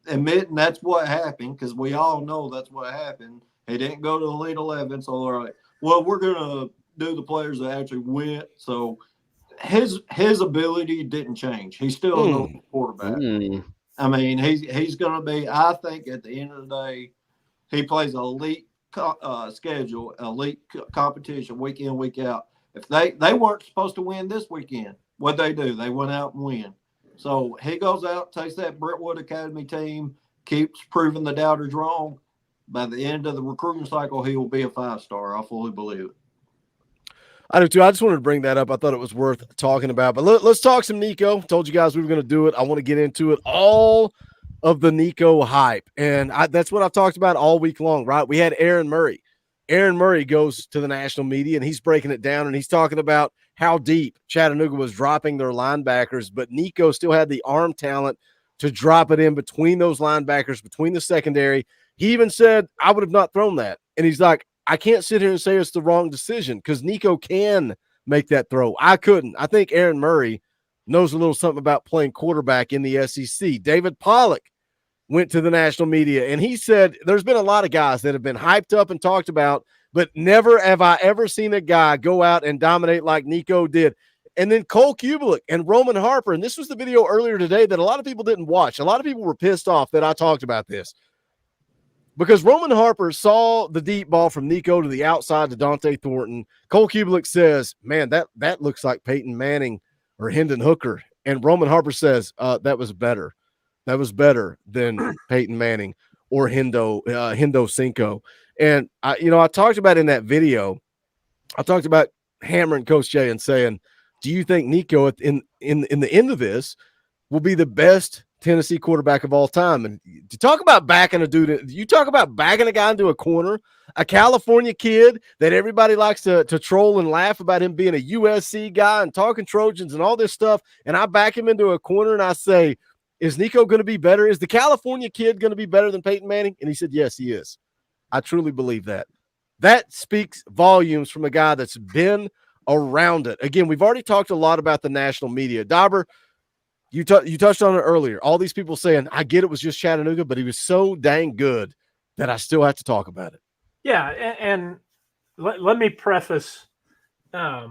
admitting that's what happened because we all know that's what happened. He didn't go to the Elite 11, so all right. Well, we're going to do the players that actually went. So his ability didn't change. He's still a no quarterback. I mean, he's going to be. I think at the end of the day, he plays an elite schedule, elite competition week in, week out. If they weren't supposed to win this weekend, what'd they do? They went out and win. So he goes out, takes that Brentwood Academy team, keeps proving the doubters wrong. By the end of the recruiting cycle, he will be a 5-star. I fully believe it. I do too. I just wanted to bring that up. I thought it was worth talking about. But let's talk some Nico. Told you guys we were going to do it. I want to get into it all of the Nico hype. And that's what I've talked about all week long, right? We had Aaron Murray. Aaron Murray goes to the national media and he's breaking it down and he's talking about how deep Chattanooga was dropping their linebackers, but Nico still had the arm talent to drop it in between those linebackers, between the secondary. He even said, I would have not thrown that. And he's like, I can't sit here and say it's the wrong decision because Nico can make that throw. I couldn't. I think Aaron Murray knows a little something about playing quarterback in the SEC. David Pollock went to the national media, and he said there's been a lot of guys that have been hyped up and talked about, but never have I ever seen a guy go out and dominate like Nico did. And then Cole Kubelik and Roman Harper, and this was the video earlier today that a lot of people didn't watch. A lot of people were pissed off that I talked about this because Roman Harper saw the deep ball from Nico to the outside to Dante Thornton. Cole Kubelik says, man, that looks like Peyton Manning or Hendon Hooker. And Roman Harper says, that was better. That was better than Peyton Manning or Hendo Cinco. And I talked about in that video, I talked about hammering Coach Jay and saying, do you think Nico in the end of this will be the best Tennessee quarterback of all time? And to talk about backing a dude, you talk about backing a guy into a corner, a California kid that everybody likes to troll and laugh about him being a USC guy and talking Trojans and all this stuff. And I back him into a corner and I say, is Nico going to be better? Is the California kid going to be better than Peyton Manning? And he said, yes, he is. I truly believe that. That speaks volumes from a guy that's been around it. Again, we've already talked a lot about the national media. Dauber, you touched on it earlier. All these people saying, I get it was just Chattanooga, but he was so dang good that I still have to talk about it. Yeah, and let me preface, I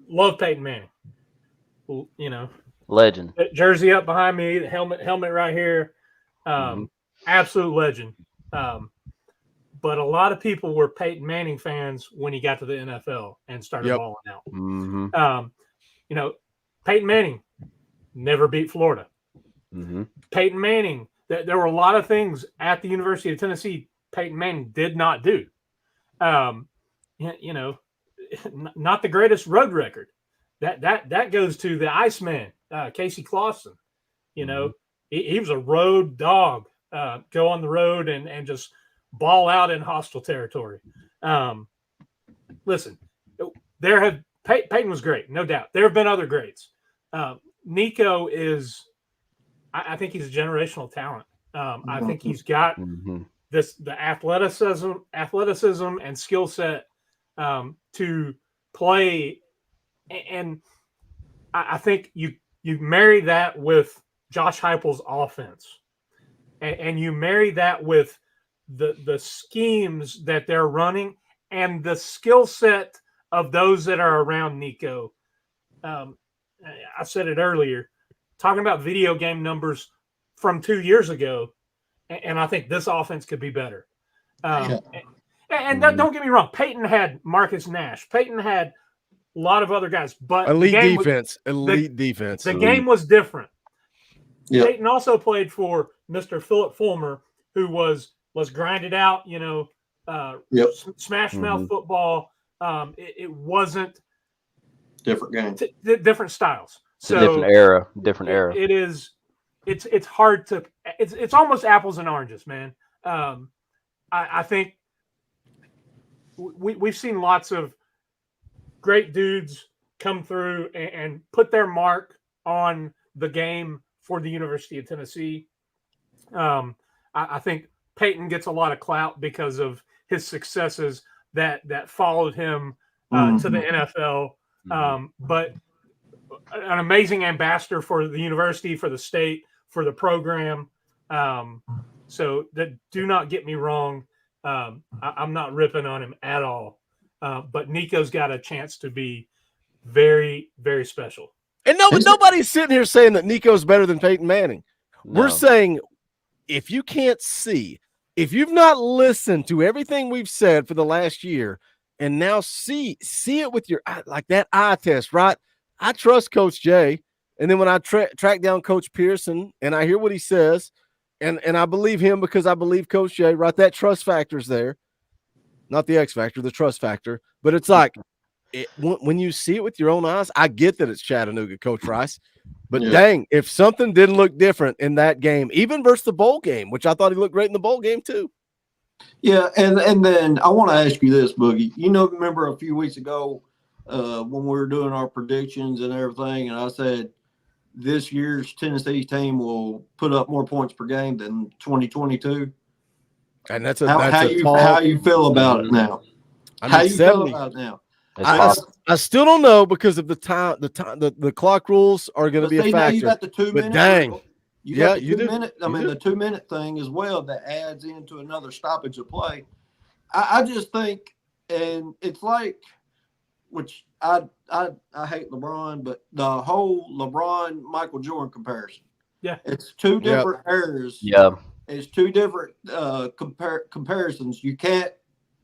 love Peyton Manning. Legend. Jersey up behind me, the helmet right here. Absolute legend. But a lot of people were Peyton Manning fans when he got to the NFL and started balling out. Peyton Manning never beat Florida. Peyton Manning, there were a lot of things at the University of Tennessee Peyton Manning did not do. Not the greatest road record. That goes to the Iceman, Casey Clausen. He was a road dog. Go on the road and just ball out in hostile territory. Listen, Peyton was great, no doubt. There have been other greats. Nico is, I think he's a generational talent. I think he's got the athleticism and skill set to play. And I think you marry that with Josh Heupel's offense, and you marry that with the schemes that they're running and the skill set of those that are around Nico. I said it earlier, talking about video game numbers from 2 years ago, and I think this offense could be better. And don't get me wrong, Peyton had Marcus Nash. Peyton had a lot of other guys, but elite defense. The game was different. Yep. Peyton also played for Mr. Philip Fulmer, who was grinded out, smash mouth football. It wasn't different game, different styles. So different era. It is. It's hard to. It's almost apples and oranges, man. I think we've seen lots of great dudes come through and put their mark on the game for the University of Tennessee. I think Peyton gets a lot of clout because of his successes that followed him to the NFL. But an amazing ambassador for the university, for the state, for the program. So do not get me wrong. I'm not ripping on him at all. But Nico's got a chance to be very, very special. And nobody's sitting here saying that Nico's better than Peyton Manning. No. We're saying if you can't see, if you've not listened to everything we've said for the last year, and now see it with your like that eye test, right? I trust Coach Jay, and then when I track down Coach Pearson and I hear what he says, and I believe him because I believe Coach Jay, right? That trust factor's there, not the X factor, the trust factor. But it's like when you see it with your own eyes, I get that it's Chattanooga, Coach Rice. But dang, if something didn't look different in that game, even versus the bowl game, which I thought he looked great in the bowl game too. Yeah, and then I want to ask you this, Boogie. You know, remember a few weeks ago when we were doing our predictions and everything, and I said this year's Tennessee team will put up more points per game than 2022. And that's how you feel about it now? How you feel about it now? I still don't know because of the time. The clock rules are going to be a factor. Now you got the 2 minute. But dang, you got the 2 minute. I mean, the 2 minute thing as well that adds into another stoppage of play. I just think, and it's like, which I hate LeBron, but the whole LeBron Michael Jordan comparison. Yeah, it's two different eras. Yeah, it's two different comparisons. You can't,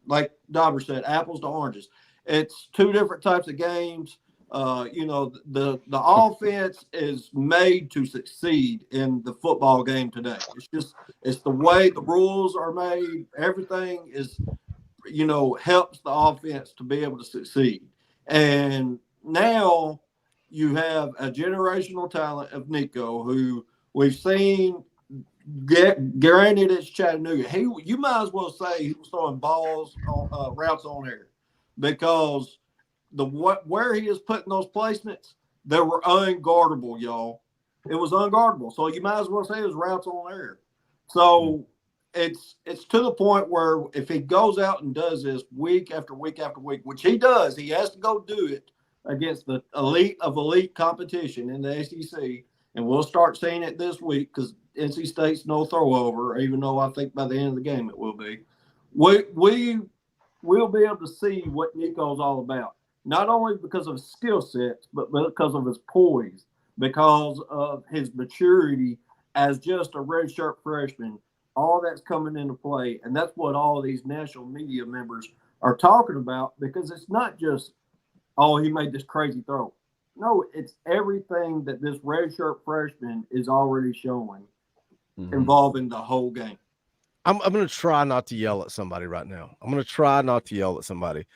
like Dauber said, apples to oranges. It's two different types of games. You know, the offense is made to succeed in the football game today. It's the way the rules are made. Everything is, you know, helps the offense to be able to succeed. And now you have a generational talent of Nico, who we've seen. Granted, it's Chattanooga. You might as well say he was throwing balls on routes on air, because where he is putting those placements, they were unguardable, y'all. It was unguardable. So you might as well say it was routes on air. So it's to the point where if he goes out and does this week after week after week, which he does, he has to go do it against the elite of elite competition in the SEC. And we'll start seeing it this week because NC State's no throwover, even though I think by the end of the game it will be. We'll be able to see what Nico's all about, not only because of his skill sets, but because of his poise, because of his maturity as just a redshirt freshman. All that's coming into play, and that's what all these national media members are talking about, because it's not just, oh, he made this crazy throw. No, it's everything that this redshirt freshman is already showing involving the whole game. I'm going to try not to yell at somebody right now. I'm going to try not to yell at somebody.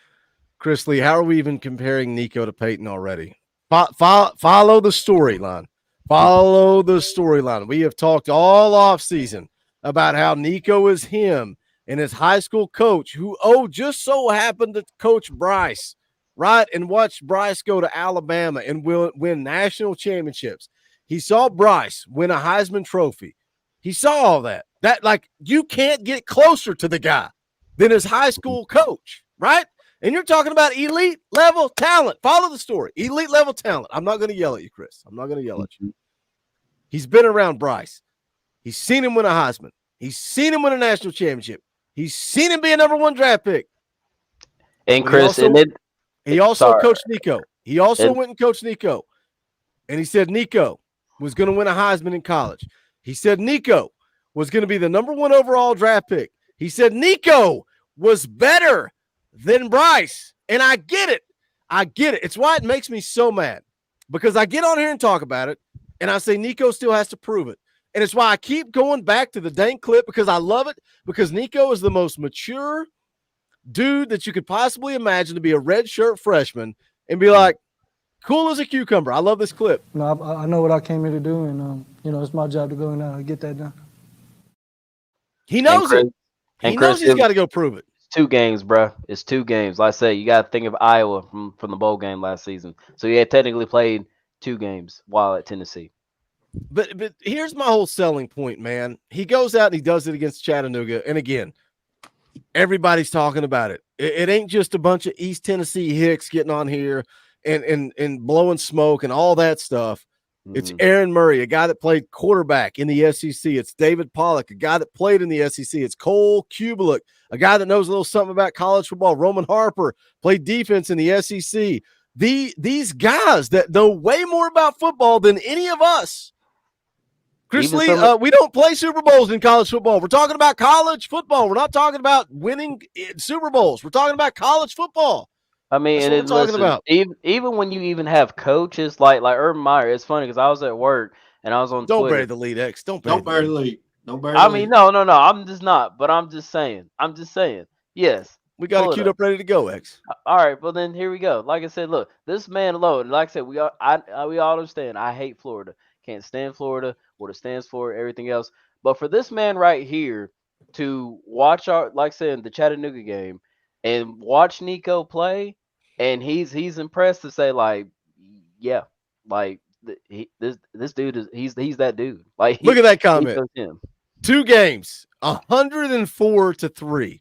Chris Lee, how are we even comparing Nico to Peyton already? Follow the storyline. Follow the storyline. We have talked all offseason about how Nico is him and his high school coach who, just so happened to coach Bryce, right? And watch Bryce go to Alabama and win national championships. He saw Bryce win a Heisman Trophy. He saw all that. Like, you can't get closer to the guy than his high school coach, right? And you're talking about elite level talent. Follow the story. Elite level talent. I'm not going to yell at you, Chris. I'm not going to yell at you. He's been around Bryce. He's seen him win a Heisman. He's seen him win a national championship. He's seen him be a number 1 draft pick. And Chris, he also coached Nico. He also went and coached Nico. And he said Nico was going to win a Heisman in college. He said Nico was going to be the number 1 overall draft pick. He said Nico was better than Bryce. And I get it. I get it. It's why it makes me so mad, because I get on here and talk about it, and I say Nico still has to prove it. And it's why I keep going back to the dang clip, because I love it, because Nico is the most mature dude that you could possibly imagine to be a redshirt freshman and be like, cool as a cucumber. I love this clip. No, I know what I came here to do, and it's my job to go and get that done. He knows it. He knows he's got to go prove it. It's 2 games, bro. It's 2 games. Like I said, you got to think of Iowa from the bowl game last season. So he had technically played 2 games while at Tennessee. But here's my whole selling point, man. He goes out and he does it against Chattanooga, and again, everybody's talking about it. It ain't just a bunch of East Tennessee hicks getting on here and blowing smoke and all that stuff. It's Aaron Murray, a guy that played quarterback in the SEC. It's David Pollock, a guy that played in the SEC. It's Cole Kubelik, a guy that knows a little something about college football. Roman Harper played defense in the SEC. These guys that know way more about football than any of us. Chris Lee, we don't play Super Bowls in college football. We're talking about college football. We're not talking about winning Super Bowls. We're talking about college football. I mean, that's what we're talking about. Even when you even have coaches like Urban Meyer, it's funny because I was at work and I was on Don't Twitter. bury the lead, X. Don't bury the lead. Don't bury I the mean, lead. no. I'm just not. But I'm just saying. Yes, We got it queued up, ready to go, X. All right, well then here we go. Like I said, look, this man alone. Like I said, we all understand. I hate Florida. Can't stand Florida. What it stands for, everything else. But for this man right here to watch like I said, the Chattanooga game and watch Nico play, and he's impressed to say like, yeah, like this dude is he's that dude. Like look at that comment. Him. 2 games, 104-3.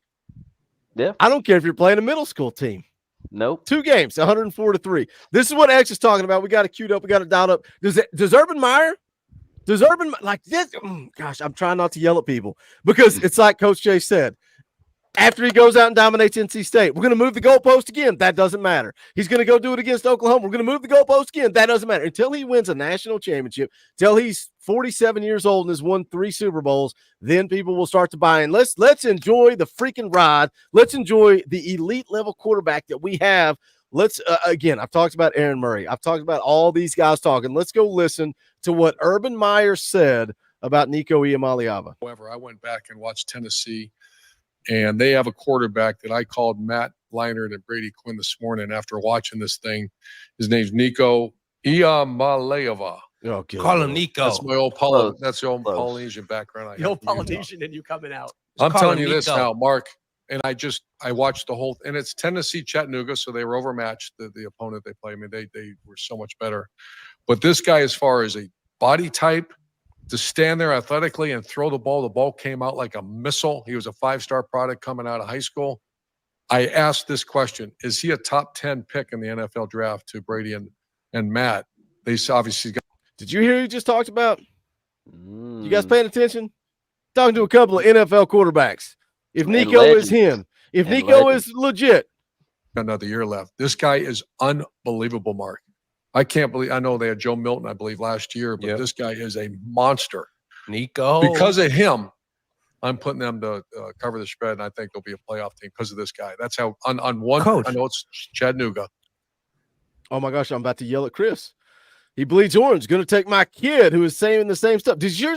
Yeah. I don't care if you're playing a middle school team. Nope. 2 games, 104-3. This is what X is talking about. We got it queued up. We got it dialed up. Does Urban Meyer, like this? Gosh, I'm trying not to yell at people because it's like Coach Jay said. After he goes out and dominates NC State, we're going to move the goalpost again. That doesn't matter. He's going to go do it against Oklahoma. We're going to move the goalpost again. That doesn't matter. Until he wins a national championship, till he's 47 years old and has won 3 Super Bowls, then people will start to buy in. Let's enjoy the freaking ride. Let's enjoy the elite level quarterback that we have. Let's again, I've talked about Aaron Murray. I've talked about all these guys talking. Let's go listen to what Urban Meyer said about Nico Iamaleava. However, I went back and watched Tennessee, and they have a quarterback that I called Matt Leinart and Brady Quinn this morning after watching this thing. His name's Nico Iamaleava. Okay. Call him Nico. That's my old that's the old Polynesian background. The old Polynesian and you coming out. I'm telling you this now, Mark, and I watched the whole, and it's Tennessee Chattanooga, so they were overmatched, the opponent they played. I mean, they were so much better. But this guy, as far as a body type, to stand there athletically and throw the ball came out like a missile. He was a 5-star product coming out of high school. I asked this question: is he a top 10 pick in the NFL draft to Brady and Matt? They obviously got. Did you hear who just talked about? You guys paying attention? Talking to a couple of NFL quarterbacks. If Nico is him, if Nico is legit. Another year left. This guy is unbelievable, Mark. I can't believe. I know they had Joe Milton, I believe, last year, but this guy is a monster. Nico. Because of him, I'm putting them to cover the spread, and I think they'll be a playoff team because of this guy. That's how on one. Coach. I know it's Chattanooga. Oh my gosh, I'm about to yell at Chris. He bleeds orange. Going to take my kid who is saying the same stuff. Does your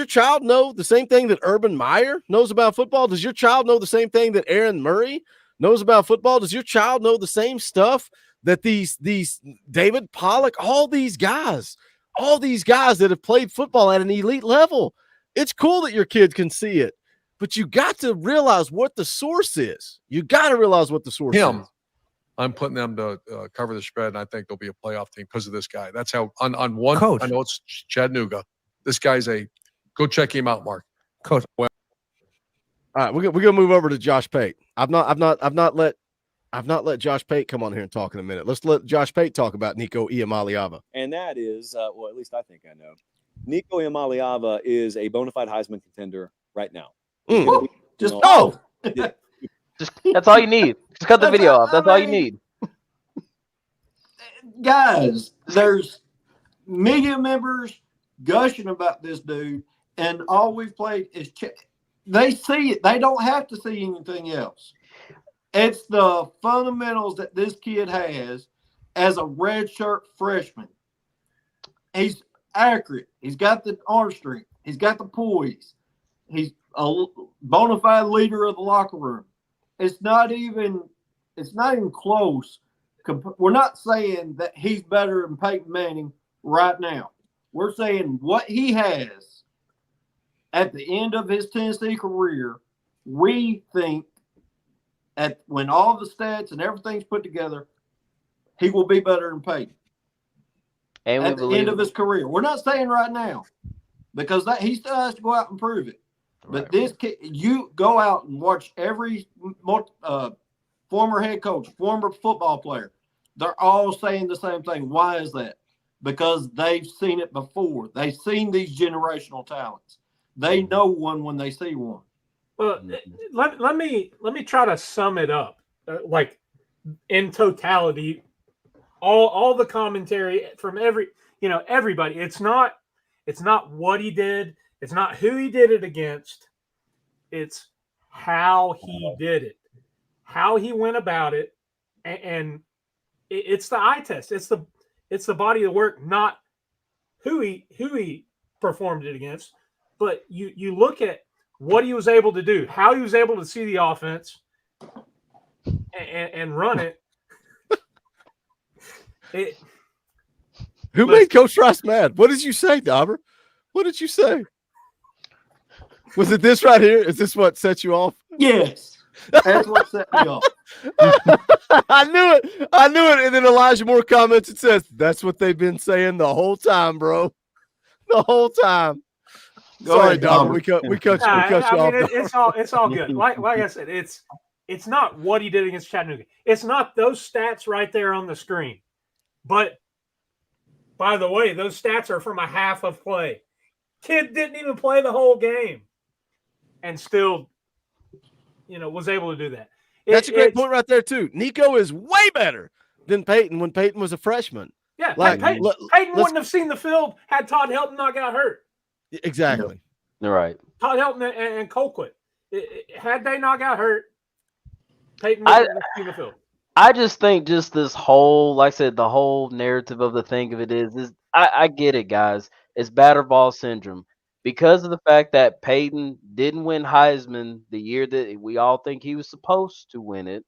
child know the same thing that Urban Meyer knows about football? Does your child know the same thing that Aaron Murray knows about football? Does your child know the same stuff that these David Pollock, all these guys that have played football at an elite level? It's cool that your kid can see it, but you got to realize what the source is. You got to realize what the source is. I'm putting them to cover the spread, and I think they'll be a playoff team because of this guy. That's how on one. Coach. I know it's Chattanooga. This guy's go check him out, Mark. Coach. All right, we're gonna move over to Josh Pate. I've not let Josh Pate come on here and talk in a minute. Let's let Josh Pate talk about Nico Iamaleava. And that is, well, at least I think I know. Nico Iamaleava is a bona fide Heisman contender right now. That's all you need. Just cut the video off. That's all you need. Guys, there's media members gushing about this dude, and all we've played is they see it. They don't have to see anything else. It's the fundamentals that this kid has as a redshirt freshman. He's accurate. He's got the arm strength. He's got the poise. He's a bona fide leader of the locker room. It's not even close. We're not saying that he's better than Peyton Manning right now. We're saying what he has at the end of his Tennessee career, we think when all the stats and everything's put together, he will be better than Peyton. And at the end of his career. We're not saying right now because he still has to go out and prove it. But this kid, you go out and watch every former head coach, former football player. They're all saying the same thing. Why is that? Because they've seen it before. They've seen these generational talents. They know one when they see one. Well, let me try to sum it up, like in totality, all the commentary from everybody. It's not what he did. It's not who he did it against. It's how he did it, how he went about it, and it's the eye test. It's the body of work, not who he performed it against. But you look at what he was able to do, how he was able to see the offense, and run it. Who made Coach Rice mad? What did you say, Dauber? What did you say? Was it this right here? Is this what set you off? Yes. That's what set me off. I knew it. I knew it. And then Elijah Moore comments and says, that's what they've been saying the whole time, bro. The whole time. Sorry, Dauber. We cut you off. It's all good. Like I said, it's not what he did against Chattanooga. It's not those stats right there on the screen. But by the way, those stats are from a half of play. Kid didn't even play the whole game, and still, was able to do that. That's a great point right there too. Nico is way better than Peyton when Peyton was a freshman. Yeah, Like, Peyton wouldn't have seen the field had Todd Helton not got hurt. Exactly. You're right. Todd Helton and Colquitt. Had they not got hurt, Peyton wouldn't have seen the field. I just think just this whole, like I said, the whole narrative of the thing of it is I get it, guys. It's batter ball syndrome. Because of the fact that Peyton didn't win Heisman the year that we all think he was supposed to win it,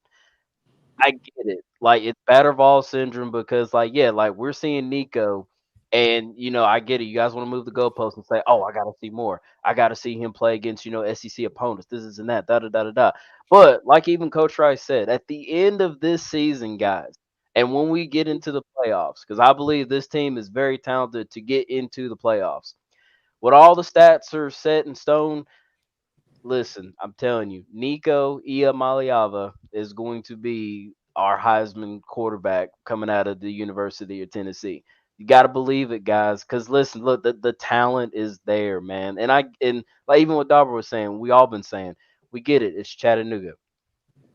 I get it. Like, it's batter ball syndrome because, we're seeing Nico, and, I get it. You guys want to move the goalposts and say, oh, I got to see more. I got to see him play against, SEC opponents. This is and that, da-da-da-da-da. But like even Coach Rice said, at the end of this season, guys, and when we get into the playoffs, because I believe this team is very talented to get into the playoffs, when all the stats are set in stone, listen, I'm telling you, Nico Iamaleava is going to be our Heisman quarterback coming out of the University of Tennessee. You got to believe it, guys, because listen, look, the talent is there, man. And like even what Dauber was saying, we all been saying, we get it. It's Chattanooga.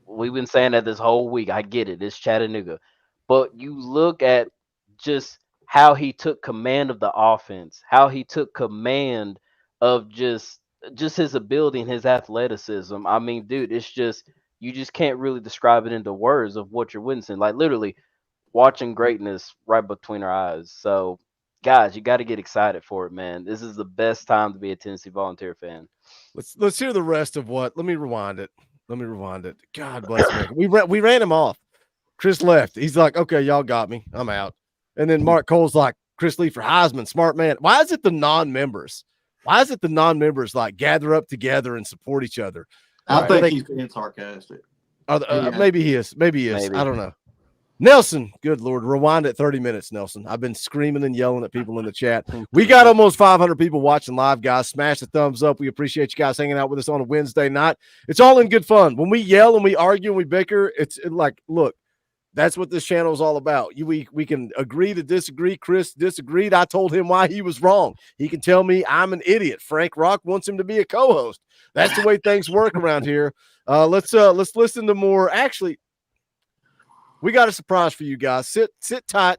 We've been saying that this whole week. I get it. It's Chattanooga. But you look at just how he took command of the offense, how he took command of just his ability and his athleticism. I mean, dude, it's just you just can't really describe it into words of what you're witnessing. Like literally watching greatness right between our eyes. So, guys, you got to get excited for it, man. This is the best time to be a Tennessee Volunteer fan. Let's hear the rest of what. Let me rewind it. God bless me. We ran him off. Chris left. He's like, okay, y'all got me. I'm out. And then Mark Cole's like, Chris Lee for Heisman, smart man. Why is it the non-members? Like gather up together and support each other? I think he's being sarcastic. Maybe he is. Maybe. I don't know. Nelson, good Lord, rewind at 30 minutes, Nelson. I've been screaming and yelling at people in the chat. We got almost 500 people watching live, guys. Smash the thumbs up. We appreciate you guys hanging out with us on a Wednesday night. It's all in good fun. When we yell and we argue and we bicker, it's like, look, that's what this channel is all about. We can agree to disagree. Chris disagreed. I told him why he was wrong. He can tell me I'm an idiot. Frank Rock wants him to be a co-host. That's the way things work around here. Let's listen to more. Actually, we got a surprise for you guys. Sit tight.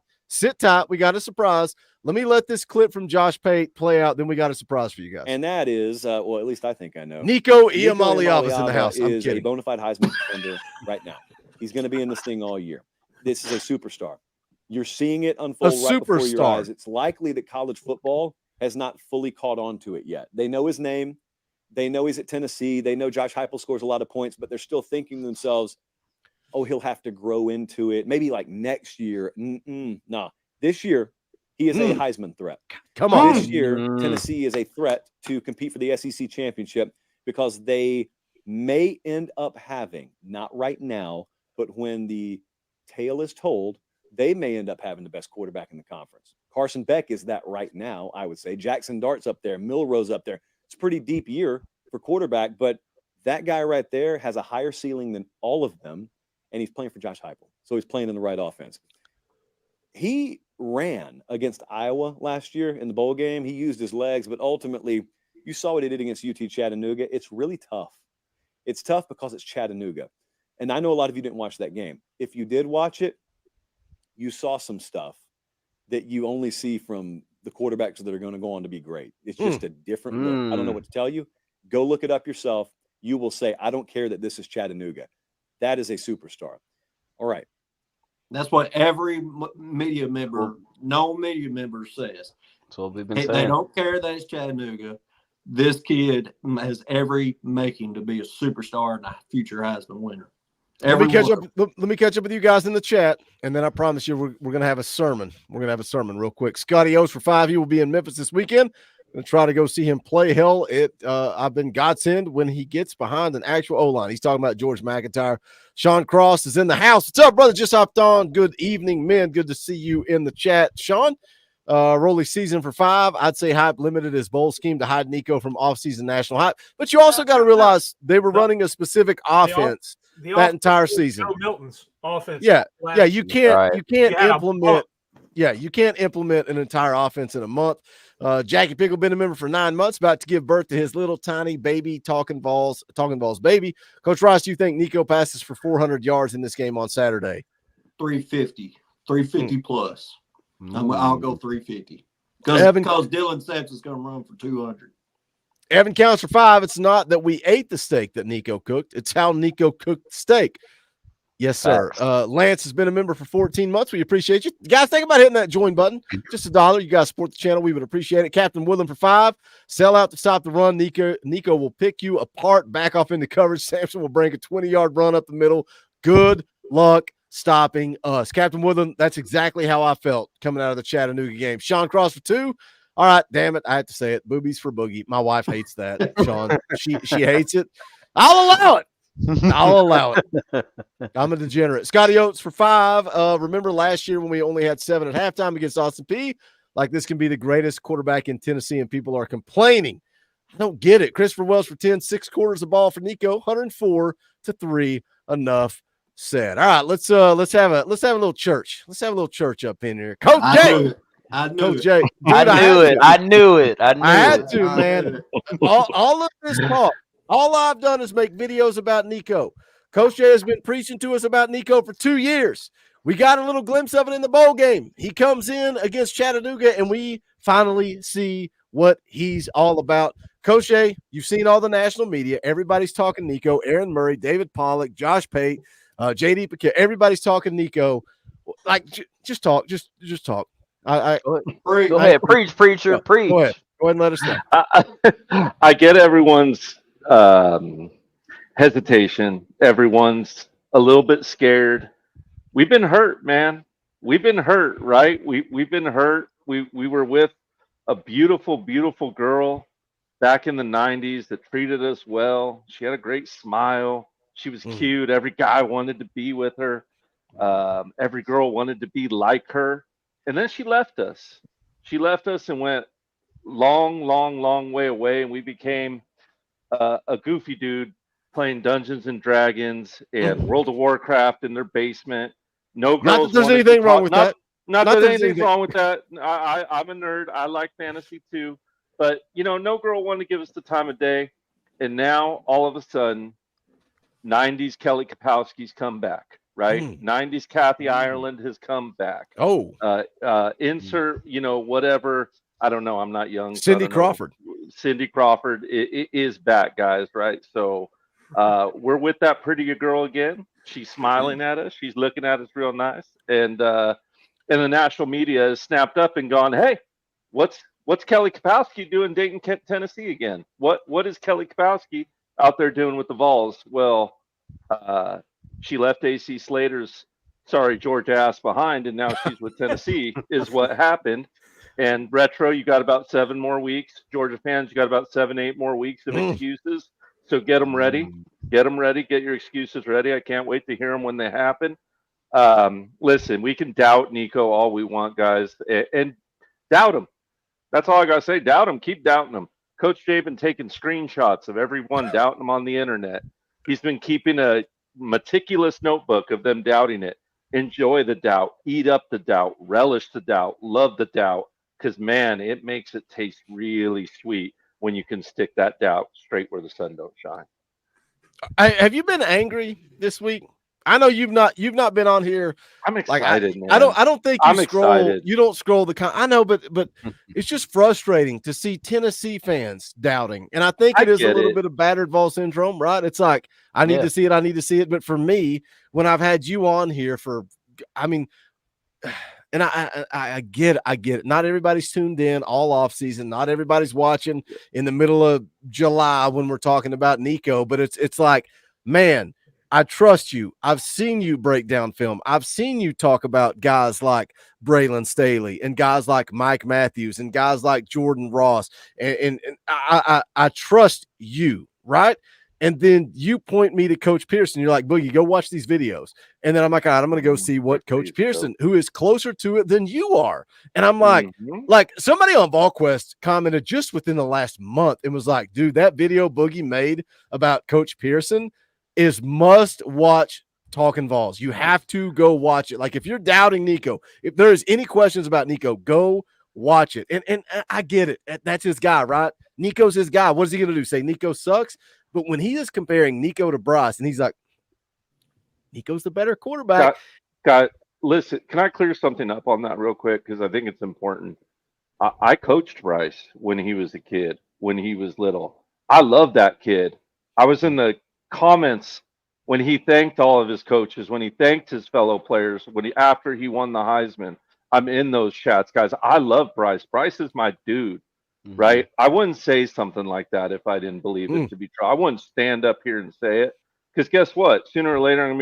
We got a surprise. Let me let this clip from Josh Pate play out. Then we got a surprise for you guys. And that is, well, at least I think I know. Nico Iamaleava is in the house. I'm is kidding. a bona fide Heisman contender right now. He's going to be in this thing all year. This is a superstar. You're seeing it unfold right before your eyes. It's likely that college football has not fully caught on to it yet. They know his name. They know he's at Tennessee. They know Josh Heupel scores a lot of points, but they're still thinking to themselves, oh, he'll have to grow into it. Maybe like next year. Nah. This year, he is a Heisman threat. Come on. This year, Tennessee is a threat to compete for the SEC championship because they may end up having, not right now, but when the tale is told, they may end up having the best quarterback in the conference. Carson Beck is that right now, I would say. Jackson Dart's up there. Milrose up there. It's a pretty deep year for quarterback, but that guy right there has a higher ceiling than all of them, and he's playing for Josh Heupel. So he's playing in the right offense. He ran against Iowa last year in the bowl game. He used his legs, but ultimately, you saw what he did against UT Chattanooga. It's really tough. It's tough because it's Chattanooga. And I know a lot of you didn't watch that game. If you did watch it, you saw some stuff that you only see from the quarterbacks that are going to go on to be great. It's just a different look. I don't know what to tell you. Go look it up yourself. You will say, I don't care that this is Chattanooga. That is a superstar. All right. That's what every media member, no media member says. That's what we've been saying. They don't care that it's Chattanooga. This kid has every making to be a superstar and a future Heisman winner. Let me catch up. Let me catch up with you guys in the chat, and then I promise you we're gonna have a sermon. We're gonna have a sermon real quick. Scotty O's for 5. He will be in Memphis this weekend. I'm gonna try to go see him play. Hell, I've been godsend when he gets behind an actual O-line. He's talking about George McIntyre. Sean Cross is in the house. What's up, brother? Just hopped on. Good evening, men. Good to see you in the chat, Sean. Rolly season for 5. I'd say hype limited his bowl scheme to hide Nico from offseason national hype. But you also got to realize they were running a specific offense that entire season. Joe Milton's offense. Yeah. You can't implement. Yeah, you can't implement an entire offense in a month. Jackie Pickle been a member for 9 months, about to give birth to his little tiny baby, Talkin VAWLS baby. Coach Rice, do you think Nico passes for 400 yards in this game on Saturday? 350 plus. I'll go 350 because Dylan Saps is going to run for 200. Evan counts for 5. It's not that we ate the steak that Nico cooked. It's how Nico cooked the steak. Yes, sir. Lance has been a member for 14 months. We appreciate you. Guys, think about hitting that join button. Just $1. You guys support the channel. We would appreciate it. Captain Woodland for 5. Sell out to stop the run. Nico will pick you apart, back off into coverage. Sampson will bring a 20-yard run up the middle. Good luck stopping us. Captain Woodland, that's exactly how I felt coming out of the Chattanooga game. Sean Cross for 2. All right, damn it. I have to say it. Boobies for Boogie. My wife hates that, Sean. She hates it. I'll allow it. I'll allow it. I'm a degenerate. Scotty Oates for 5. Remember last year when we only had 7 at halftime against Austin P? Like this can be the greatest quarterback in Tennessee, and people are complaining. I don't get it. Christopher Wells for 10. 6 quarters of ball for Nico. 104-3. Enough said. All right, let's have a little church. Let's have a little church up in here. Coach Jay. I knew Coach it. Jay. Dude, I knew it. I had to, man. All of this talk. All I've done is make videos about Nico. Coach Jay has been preaching to us about Nico for 2 years. We got a little glimpse of it in the bowl game. He comes in against Chattanooga, and we finally see what he's all about. Coach Jay, you've seen all the national media. Everybody's talking Nico. Aaron Murray, David Pollock, Josh Pate, JD Piquet. Everybody's talking Nico. Like, just talk. Just talk. Go ahead. Preach, preacher. Preach. Go ahead and let us know. I get everyone's hesitation. Everyone's a little bit scared. We've been hurt, man. We've been hurt, right? We've been hurt. We were with a beautiful, beautiful girl back in the 90s that treated us well. She had a great smile. She was cute. Every guy wanted to be with her. Every girl wanted to be like her. And then she left us. She left us and went long way away, and we became a goofy dude playing Dungeons and Dragons and World of Warcraft in their basement. No girls. Not that there's anything wrong with that. Not that anything's wrong with that. I'm a nerd. I like fantasy too. But, no girl wanted to give us the time of day. And now, all of a sudden, 90s Kelly Kapowski's come back, right? 90s Kathy Ireland has come back. Insert, whatever. I don't know. I'm not young. Cindy Crawford. Cindy Crawford is back, guys, right? So we're with that prettier girl again. She's smiling at us. She's looking at us real nice. And the national media has snapped up and gone, hey, what's Kelly Kapowski doing Dayton, Tennessee again? What is Kelly Kapowski out there doing with the Vols? Well, she left AC Slater's Georgia ass behind, and now she's with Tennessee is what happened. And Retro, you got about 7 more weeks. Georgia fans, you got about 7-8 more weeks of excuses. So get them ready. Get them ready. Get your excuses ready. I can't wait to hear them when they happen. Listen, we can doubt Nico all we want, guys, and doubt him. That's all I got to say. Doubt him. Keep doubting him. Coach Jay been taking screenshots of everyone doubting him on the internet. He's been keeping a meticulous notebook of them doubting it. Enjoy the doubt. Eat up the doubt. Relish the doubt. Love the doubt. Because, man, it makes it taste really sweet when you can stick that doubt straight where the sun don't shine. Have you been angry this week? I know you've not been on here. I'm excited, man. I don't think you scroll. Excited. You don't scroll I know, but it's just frustrating to see Tennessee fans doubting. And I think it is a little bit of battered Vol syndrome, right? It's like, I need to see it. I need to see it. But for me, when I've had you on here and I get it. Not everybody's tuned in all off season. Not everybody's watching in the middle of July when we're talking about Nico, but it's like, man, I trust you. I've seen you break down film. I've seen you talk about guys like Braylon Staley and guys like Mike Matthews and guys like Jordan Ross. And I trust you, right? And then you point me to Coach Pearson. You're like, Boogie, go watch these videos. And then I'm like, all right, I'm going to go see what Coach Pearson, who is closer to it than you are. And I'm like somebody on VolQuest commented just within the last month and was like, dude, that video Boogie made about Coach Pearson is must watch Talkin VAWLS. You have to go watch it. Like if you're doubting Nico, if there's any questions about Nico, go watch it. And I get it. That's his guy, right? Nico's his guy. What is he going to do? Say Nico sucks? But when he is comparing Nico to Bryce and he's like, Nico's the better quarterback. God, listen, can I clear something up on that real quick? Because I think it's important. I coached Bryce when he was a kid, when he was little. I love that kid. I was in the comments when he thanked all of his coaches, when he thanked his fellow players, after he won the Heisman. I'm in those chats, guys. I love Bryce. Bryce is my dude, right? I wouldn't say something like that if I didn't believe it to be true. I wouldn't stand up here and say it, because guess what? Sooner or later, I'm gonna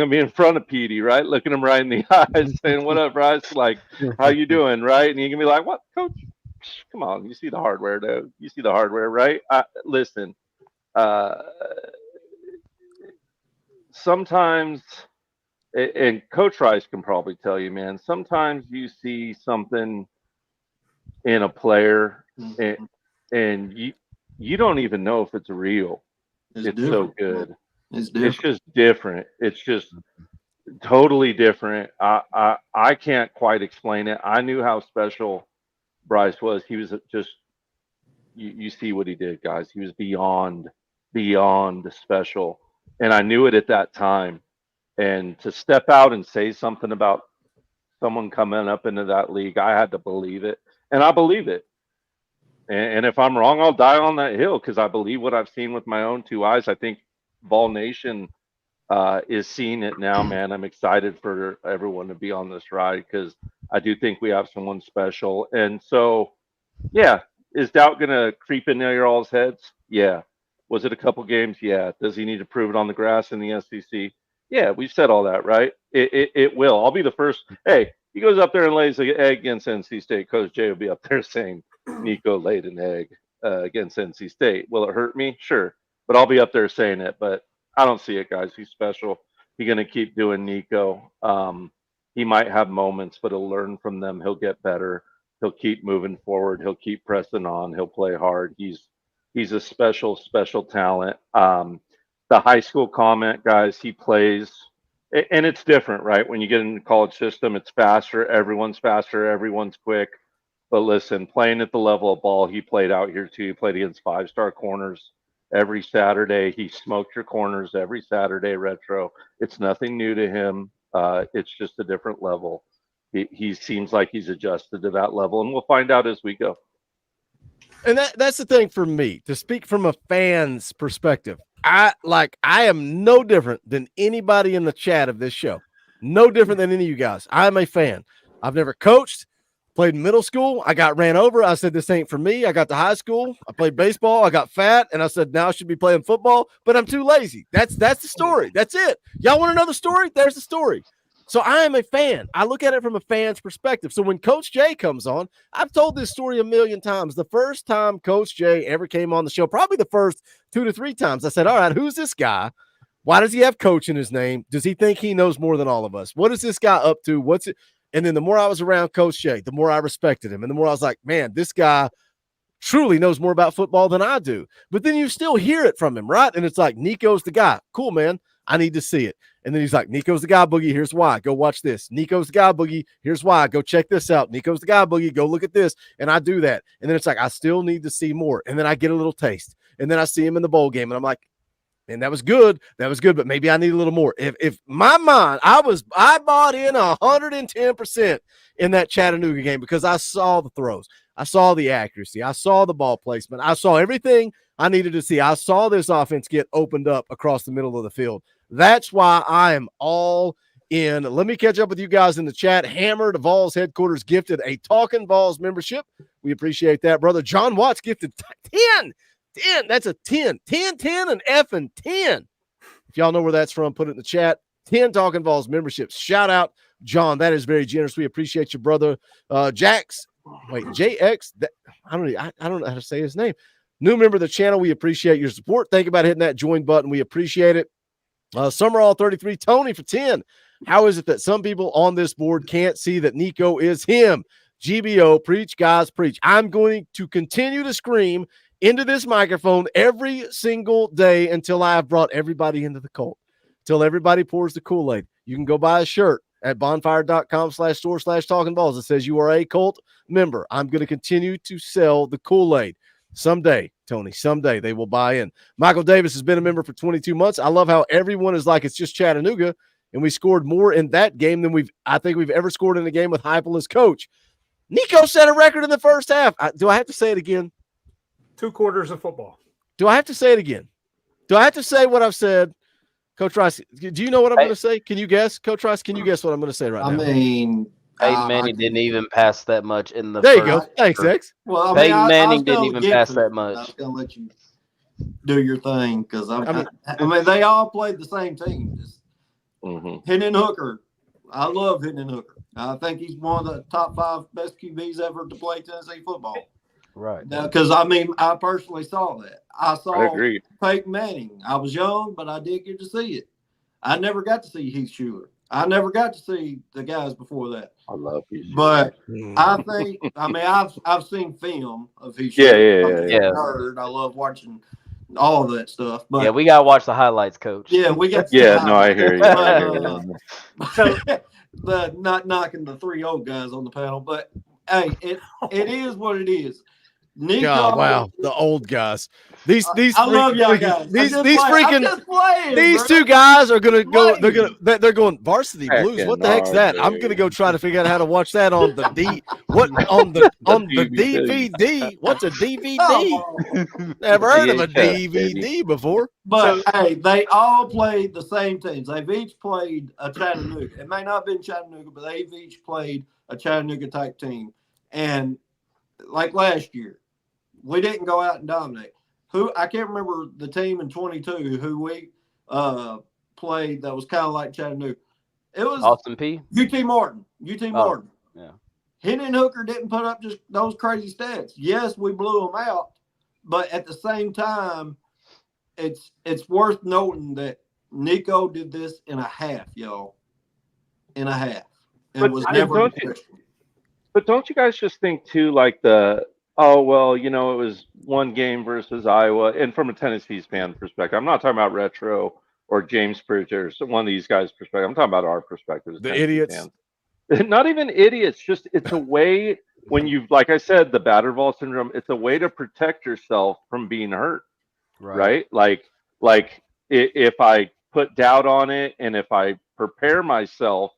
be in front of Petey, right? Looking him right in the eyes, saying, "What up, Bryce? Like, how you doing?" Right? And he can be like, "What, coach? Come on, you see the hardware, though. You see the hardware, right?" Listen. Sometimes, and Coach Rice can probably tell you, man, sometimes you see something in a player and you don't even know if it's real. It's so good. It's just different. It's just totally different. I can't quite explain it. I knew how special Bryce was. He was just, you see what he did, guys. He was beyond special. And I knew it at that time. And to step out and say something about someone coming up into that league, I had to believe it. And I believe it. And if I'm wrong, I'll die on that hill, because I believe what I've seen with my own two eyes. I think Vol Nation is seeing it now, man. I'm excited for everyone to be on this ride, because I do think we have someone special. And so, yeah, is doubt going to creep into your all's heads? Yeah. Was it a couple games? Yeah. Does he need to prove it on the grass in the SEC? Yeah, we've said all that, right? It will. I'll be the first. Hey, he goes up there and lays an egg against NC State. Coach Jay will be up there saying Nico laid an egg against NC State. Will it hurt me? Sure. But I'll be up there saying it. But I don't see it, guys. He's special. He's going to keep doing Nico. He might have moments, but he'll learn from them. He'll get better. He'll keep moving forward. He'll keep pressing on. He'll play hard. He's a special talent. The high school comment, guys, he plays, and it's different, right? When you get in the college system, it's faster. Everyone's quick. But listen, playing at the level of ball he played out here too. He played against 5-star corners every Saturday. He smoked your corners every Saturday, retro. It's nothing new to him. It's just a different level. He seems like he's adjusted to that level, and we'll find out as we go. And that's the thing for me, to speak from a fan's perspective. I am no different than anybody in the chat of this show. No different than any of you guys. I'm a fan. I've never coached, played in middle school. I got ran over. I said, this ain't for me. I got to high school. I played baseball. I got fat. And I said, now I should be playing football, but I'm too lazy. That's the story. That's it. Y'all want to know the story? There's the story. So I am a fan. I look at it from a fan's perspective. So when Coach Jay comes on, I've told this story a million times. The first time Coach Jay ever came on the show, probably the first 2 to 3 times, I said, all right, who's this guy? Why does he have coach in his name? Does he think he knows more than all of us? What is this guy up to? What's it? And then the more I was around Coach Jay, the more I respected him. And the more I was like, man, this guy truly knows more about football than I do. But then you still hear it from him, right? And it's like, Nico's the guy. Cool, man. I need to see it. And then he's like, Nico's the guy, Boogie. Here's why. Go watch this. Nico's the guy, Boogie. Here's why. Go check this out. Nico's the guy, Boogie. Go look at this. And I do that. And then it's like, I still need to see more. And then I get a little taste. And then I see him in the bowl game. And I'm like, man, that was good. That was good. But maybe I need a little more. If my mind, I bought in 110% in that Chattanooga game, because I saw the throws. I saw the accuracy. I saw the ball placement. I saw everything I needed to see. I saw this offense get opened up across the middle of the field. That's why I am all in. Let me catch up with you guys in the chat. Hammer to Vols headquarters gifted a Talkin Vols membership. We appreciate that, brother. John Watts gifted 10. That's a 10. 10, 10, and F and 10. If y'all know where that's from, put it in the chat. 10 Talkin VAWLS memberships. Shout out, John. That is very generous. We appreciate you, brother. JX. I don't know how to say his name. New member of the channel. We appreciate your support. Think about hitting that join button. We appreciate it. Summerall 33, Tony for 10. How is it that some people on this board can't see that Nico is him? GBO, preach, guys, preach. I'm going to continue to scream into this microphone every single day until I have brought everybody into the cult, until everybody pours the Kool-Aid. You can go buy a shirt at bonfire.com/store/Talkin VAWLS. It says you are a cult member. I'm going to continue to sell the Kool-Aid. Someday, Tony, someday they will buy in. Michael Davis has been a member for 22 months. I love how everyone is like, it's just Chattanooga, and we scored more in that game than I think we've ever scored in a game with Heupel as coach. Nico set a record in the first half. Do I have to say it again? 2 quarters of football. Do I have to say it again? Do I have to say what I've said? Coach Rice, do you know what I'm going to say? Can you guess? Coach Rice, can you guess what I'm going to say right now? I mean, Peyton Manning didn't even pass that much in the There you first go. Thanks, quarter. X. Well, I mean, Peyton I Manning was didn't gonna even get pass to that it. I was much. going to let you do your thing because I mean, they all played the same team. Just Hendon Hooker. I love Hendon Hooker. I think he's one of the top 5 best QBs ever to play Tennessee football. Right. Because, I mean, I personally saw that. I saw agree. Peyton Manning. I was young, but I did get to see it. I never got to see Heath Schuler. I never got to see the guys before that. I love Heath Schuler. But I think, I mean, I've seen film of Heath Yeah, Schuler. yeah. Nerd. I love watching all of that stuff. But Yeah, we got to watch the highlights, Coach. yeah, we got to see Yeah, no, I hear you. I hear you. so not knocking the 3 old guys on the panel, but hey, it is what it is. Nico, God, wow, the old guys. These I love y'all guys. These I'm just playing, these bro. 2 guys are gonna go. They're going varsity blues. What the heck's that? Heckin' I'm gonna go try to figure out how to watch that on the on the DVD. What's a DVD? Never heard of a DVD before. But hey, they all played the same teams. They've each played a Chattanooga. It may not have been Chattanooga, but they've each played a Chattanooga type team. And like last year, we didn't go out and dominate. I can't remember the team in 22 who we played that was kind of like Chattanooga. It was Austin P. UT Martin. Martin. Yeah. Hendon Hooker didn't put up just those crazy stats. Yes, we blew them out, but at the same time, it's worth noting that Nico did this in a half, y'all. In a half. It was never a question. But don't you guys just think too, like it was one game versus Iowa, and from a Tennessee fan perspective, I'm not talking about retro or James Bridger, or one of these guys' perspective. I'm talking about our perspective. As The Tennessee idiots. fans. Not even idiots. Just it's a way when you, like I said, the battered ball syndrome. It's a way to protect yourself from being hurt, right? Like if I put doubt on it, and if I prepare myself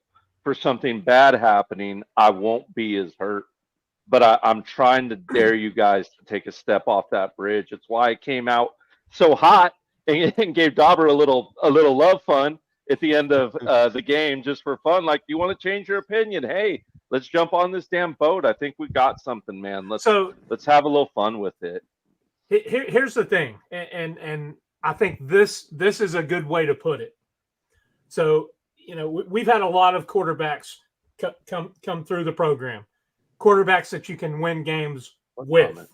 for something bad happening, I won't be as hurt. But I'm trying to dare you guys to take a step off that bridge. It's why I came out so hot and gave Dauber a little love fun at the end of the game, just for fun. Like, you want to change your opinion? Hey, let's jump on this damn boat. I think we got something, man. Let's have a little fun with it. Here's the thing, and I think this is a good way to put it. So, we've had a lot of quarterbacks come through the program. Quarterbacks that you can win games with.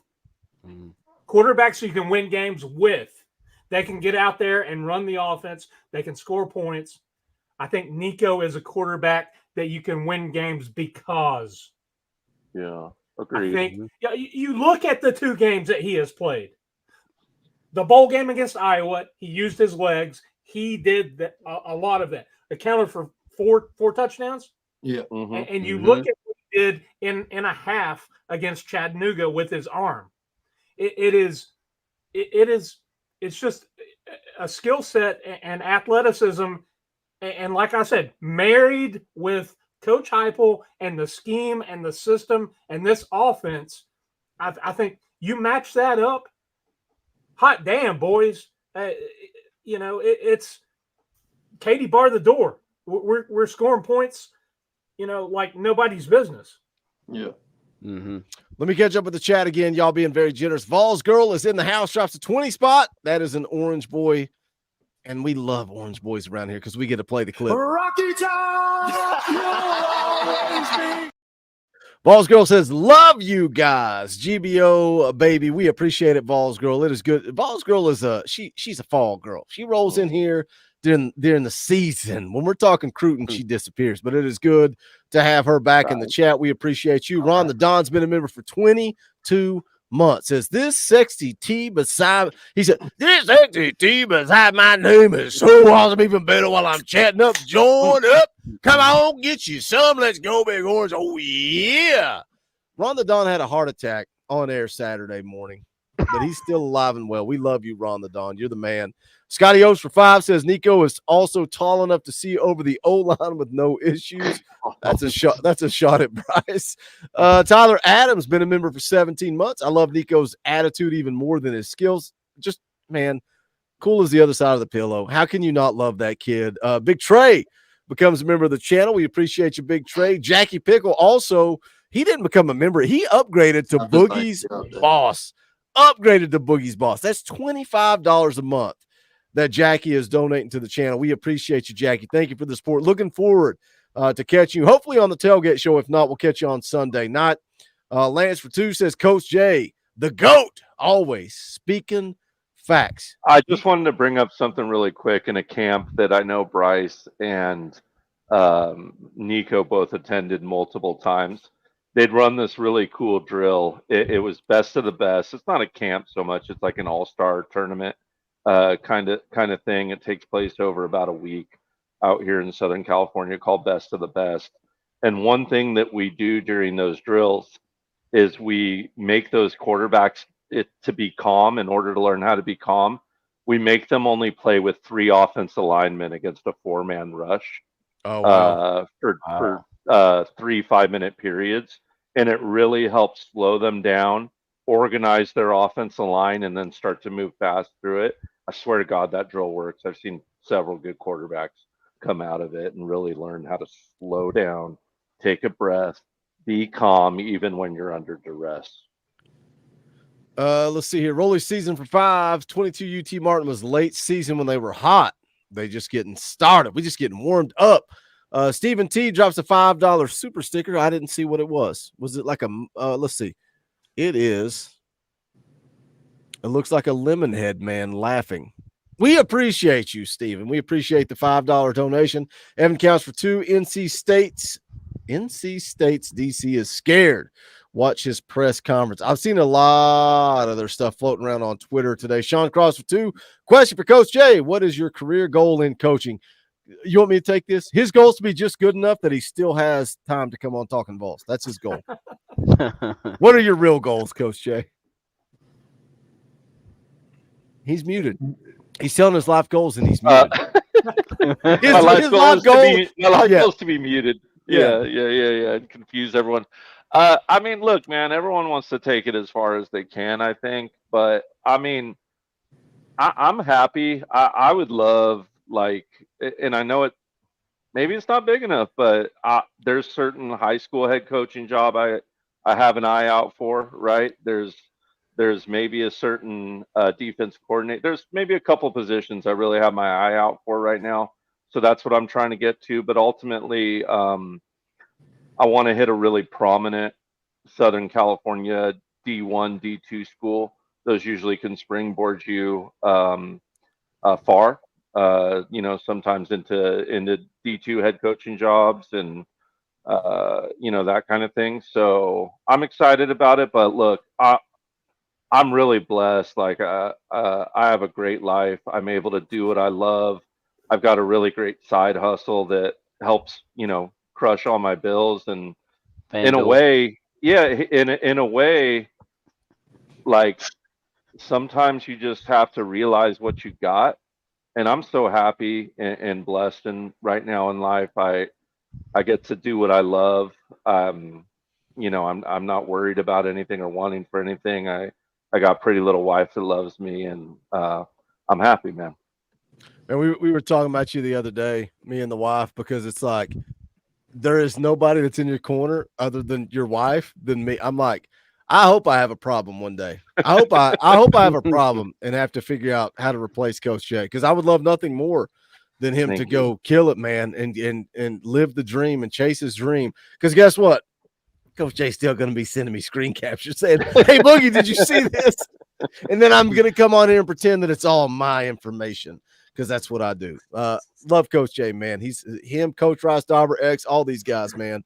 Quarterbacks you can win games with. They can get out there and run the offense. They can score points. I think Nico is a quarterback that you can win games because. Yeah, agreed. I think you look at the 2 games that he has played. The bowl game against Iowa, he used his legs. He did a lot of that. Accounted for four touchdowns. Yeah. And you look at what he did in a half against Chattanooga with his arm. It's just a skill set and athleticism. And like I said, married with Coach Heupel and the scheme and the system and this offense, I think you match that up. Hot damn, boys. It's Katie bar the door. We're scoring points, like nobody's business. Yeah. Let me catch up with the chat again. Y'all being very generous. Vols girl is in the house, drops a 20 spot. That is an Orange Boy And we love Orange Boys around here because we get to play the clip. Rocky Top, you'll always be. Vols Girl says, love you guys. GBO, baby. We appreciate it, Vols Girl. It is good. Vols Girl is she's a fall girl. She rolls in here during the season. When we're talking Cruton, she disappears. But it is good to have her back in the chat. We appreciate you. Ron the Don's been a member for 22 months. Says, this sexy tea beside, he said, this sexy tea beside my name is so awesome, even better while I'm chatting up. Join up. Come on, get you some. Let's go, Big Orange. Oh, yeah. Ron the Don had a heart attack on air Saturday morning, but he's still alive and well. We love you, Ron the Don. You're the man. Scotty O's for 5 says, Nico is also tall enough to see over the O-line with no issues. That's a shot. That's a shot at Bryce. Tyler Adams been a member for 17 months. I love Nico's attitude even more than his skills. Just, man, cool as the other side of the pillow. How can you not love that kid? Big Trey becomes a member of the channel. We appreciate you, Big Trey. Jackie Pickle also, he didn't become a member. He upgraded to Boogie's boss. Upgraded to Boogie's boss. That's $25 a month that Jackie is donating to the channel. We appreciate you, Jackie. Thank you for the support. Looking forward to catching you, hopefully on the tailgate show. If not, we'll catch you on Sunday night. Lance for 2 says, Coach Jay, the GOAT, always speaking facts. I just wanted to bring up something really quick in a camp that I know Bryce and Nico both attended multiple times. They'd run this really cool drill. It was best of the best. It's not a camp so much. It's like an all-star tournament kind of thing. It takes place over about a week out here in Southern California called Best of the Best. And one thing that we do during those drills is we make those quarterbacks to be calm. In order to learn how to be calm, we make them only play with 3 offensive linemen against a 4-man rush. Oh, wow. For 3 5-minute periods. And it really helps slow them down, organize their offensive line, and then start to move fast through it. I swear to God, that drill works. I've seen several good quarterbacks come out of it and really learn how to slow down, take a breath, be calm, even when you're under duress. Let's see here. Rolly season for 5. 22 UT Martin was late season when they were hot. They just getting started. We just getting warmed up. Stephen T drops a $5 super sticker. I didn't see what it was. Was it like a let's see. It looks like a lemon head man laughing. We appreciate you, Stephen. We appreciate the $5 donation. Evan counts for 2. NC State's DC is scared. Watch his press conference. I've seen a lot of their stuff floating around on Twitter today. Sean Cross for 2. Question for Coach Jay. What is your career goal in coaching? You want me to take this? His goal is to be just good enough that he still has time to come on Talkin VAWLS. That's his goal. What are your real goals, Coach Jay? He's muted. He's telling his life goals and he's muted. My life goal is to be muted. Yeah. And confuse everyone. I mean, look, man, everyone wants to take it as far as they can, I think. But, I mean, I'm happy. I would love, like, and I know maybe it's not big enough, but there's certain high school head coaching job I have an eye out for, right? There's maybe a certain defense coordinator. There's maybe a couple positions I really have my eye out for right now. So that's what I'm trying to get to. But ultimately, I want to hit a really prominent Southern California D1, D2 school. Those usually can springboard you far. Sometimes into D2 head coaching jobs and that kind of thing. So I'm excited about it. But look, I'm really blessed. Like I have a great life. I'm able to do what I love. I've got a really great side hustle that helps, crush all my bills. And in a way, in a way, like sometimes you just have to realize what you got. And I'm so happy and blessed. And right now in life, I get to do what I love. I'm not worried about anything or wanting for anything. I got a pretty little wife that loves me, and I'm happy, man. And we were talking about you the other day, me and the wife, because it's like there is nobody that's in your corner other than your wife than me. I'm like, I hope I have a problem one day. I hope I have a problem and have to figure out how to replace Coach Jay, because I would love nothing more than him to go kill it, man, and live the dream and chase his dream. Because guess what? Coach Jay's still going to be sending me screen captures saying, "Hey, Boogie, did you see this?" And then I'm going to come on here and pretend that it's all my information, because that's what I do. Love Coach Jay, man. He's him, Coach Rice, Dauber, X, all these guys, man.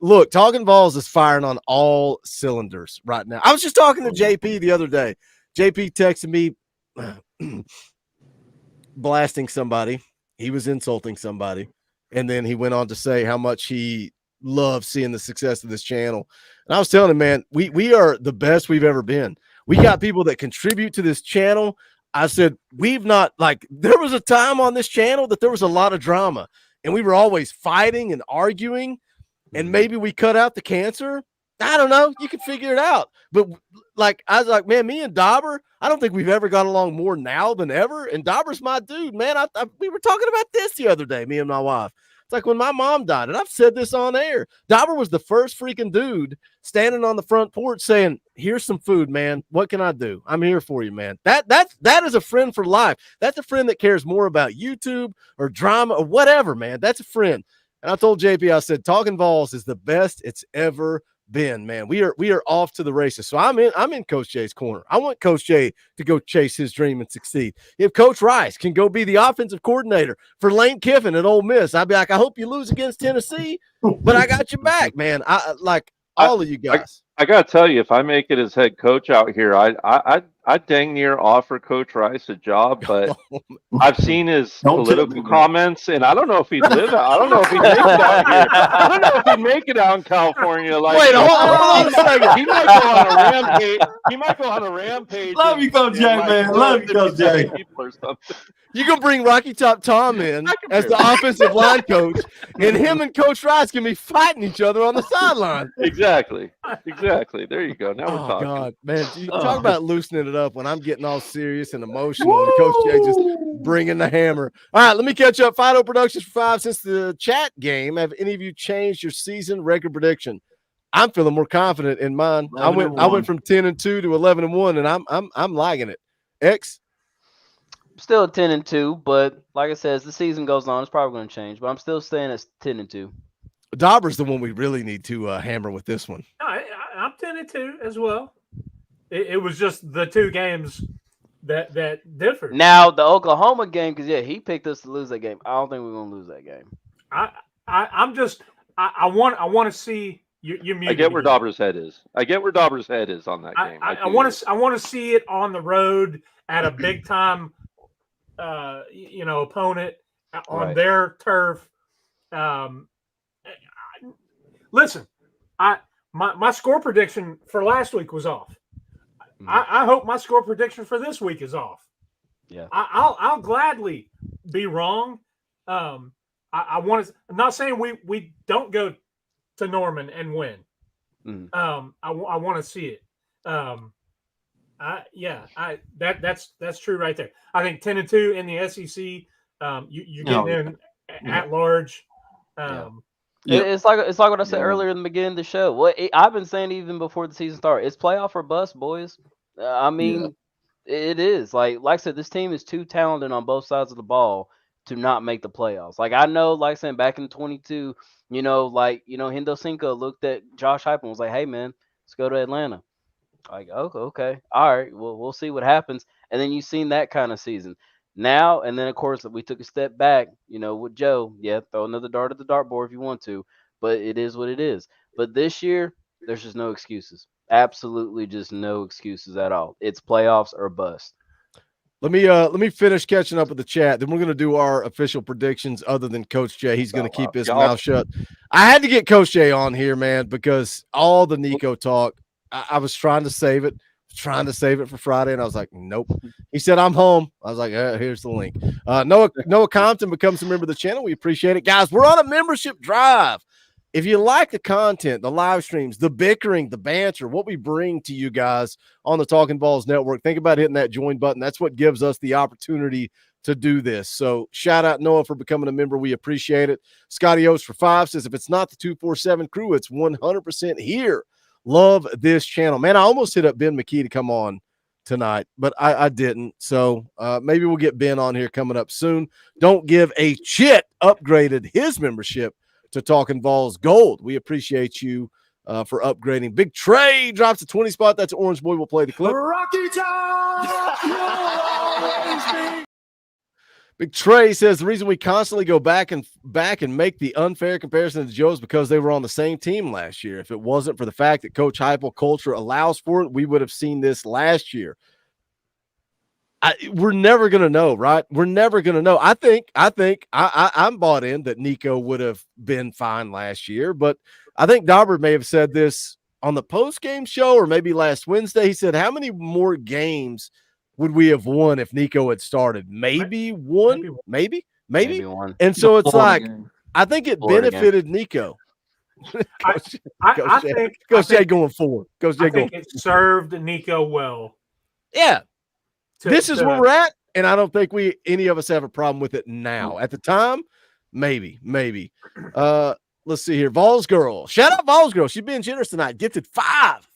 Look, Talkin VAWLS is firing on all cylinders right now. I was just talking to JP the other day. JP texted me blasting somebody. He was insulting somebody. And then he went on to say how much he loves seeing the success of this channel. And I was telling him, man, we are the best we've ever been. We got people that contribute to this channel. I said, we've not, like, there was a time on this channel that there was a lot of drama, and we were always fighting and arguing, and maybe we cut out the cancer. I don't know. You can figure it out. But, like, I was like, man, me and Dauber, I don't think we've ever got along more now than ever. And Dauber's my dude, man. We were talking about this the other day, me and my wife. It's like when my mom died, and I've said this on air. Dauber was the first freaking dude standing on the front porch saying, "Here's some food, man. What can I do? I'm here for you, man." That is a friend for life. That's a friend that cares more about YouTube or drama or whatever, man. That's a friend. And I told JP, I said, Talkin VAWLS is the best it's ever been, man. We are off to the races. So I'm in Coach Jay's corner. I want Coach Jay to go chase his dream and succeed. If Coach Rice can go be the offensive coordinator for Lane Kiffin at Ole Miss, I'd be like, I hope you lose against Tennessee, but I got your back, man. I like all of you guys. I gotta tell you, if I make it as head coach out here, I dang near offer Coach Rice a job, but I've seen his political comments, and I don't know if he'd live out. I don't know if he'd make it out here. I don't know if he'd make it out in California. Like, wait, hold on a second. He might go on a rampage. He might go on a rampage. Love you, Coach Jay, man. Love you, Coach Jay. You can bring Rocky Top Tom in as the offensive line coach, and him and Coach Rice can be fighting each other on the sideline. Exactly. There you go. Now we're talking. God, man, you talk about loosening it up when I'm getting all serious and emotional, and Coach Jay just bringing the hammer. All right, let me catch up. Fido Productions for 5 since the chat game. Have any of you changed your season record prediction? I'm feeling more confident in mine. I went from 10-2 to 11-1, and I'm liking it. X. Still 10-2, but like I said, as the season goes on, it's probably going to change. But I'm still staying at 10-2. Dauber's the one we really need to hammer with this one. I'm 10-2 as well. It was just the two games that differed. Now the Oklahoma game, because he picked us to lose that game. I don't think we're going to lose that game. I want to see you. I get where Dauber's head is. I get where Dauber's head is on that game. I want to see it on the road at a big time. Opponent on their turf. Listen, my score prediction for last week was off. I hope my score prediction for this week is off. Yeah, I'll gladly be wrong. I want to. I'm not saying we don't go to Norman and win. I want to see it. That's true right there. I think 10-2 in the SEC. You get in at large. It's like what I said earlier in the beginning of the show. I've been saying even before the season started. It's playoff or bust, boys. It is like I said. This team is too talented on both sides of the ball to not make the playoffs. Like I know, like saying back in 22, Hendo Cinco looked at Josh Heisman and was like, "Hey man, let's go to Atlanta." Like, okay, all right, well, we'll see what happens. And then you've seen that kind of season now. And then, of course, we took a step back, with Joe. Yeah, throw another dart at the dartboard if you want to, but it is what it is. But this year, there's just no excuses. Absolutely just no excuses at all. It's playoffs or bust. Let me finish catching up with the chat. Then we're going to do our official predictions other than Coach Jay. He's going to keep his mouth shut. I had to get Coach Jay on here, man, because all the Nico talk, I was trying to save it for Friday, and I was like, nope. He said, I'm home. I was like, here's the link. Noah Compton becomes a member of the channel. We appreciate it. Guys, we're on a membership drive. If you like the content, the live streams, the bickering, the banter, what we bring to you guys on the Talkin VAWLS Network, think about hitting that join button. That's what gives us the opportunity to do this. So shout out Noah for becoming a member. We appreciate it. Scotty Oates for 5 says, if it's not the 247 crew, it's 100% here. Love this channel. Man, I almost hit up Ben McKee to come on tonight, but I didn't. So maybe we'll get Ben on here coming up soon. Don't give a shit upgraded his membership to Talkin Vols Gold. We appreciate you for upgrading. Big Trey drops a 20 spot. That's Orange Boy. Will play the clip. Rocky Top! Big Trey says the reason we constantly go back and make the unfair comparison to Joe is because they were on the same team last year. If it wasn't for the fact that Coach Heupel culture allows for it, we would have seen this last year. We're never going to know, right? We're never going to know. I think I'm bought in that Nico would have been fine last year, but I think Dauber may have said this on the post-game show or maybe last Wednesday. He said, how many more games would we have won if Nico had started? Maybe one, maybe one. And so it's like, I think it Florida benefited Nico. I think going forward. I think it served Nico well. Yeah. This is where we're at, and I don't think any of us have a problem with it now. At the time, maybe. Let's see here. Vols Girl. Shout out Vols Girl. She's being generous tonight. Gifted five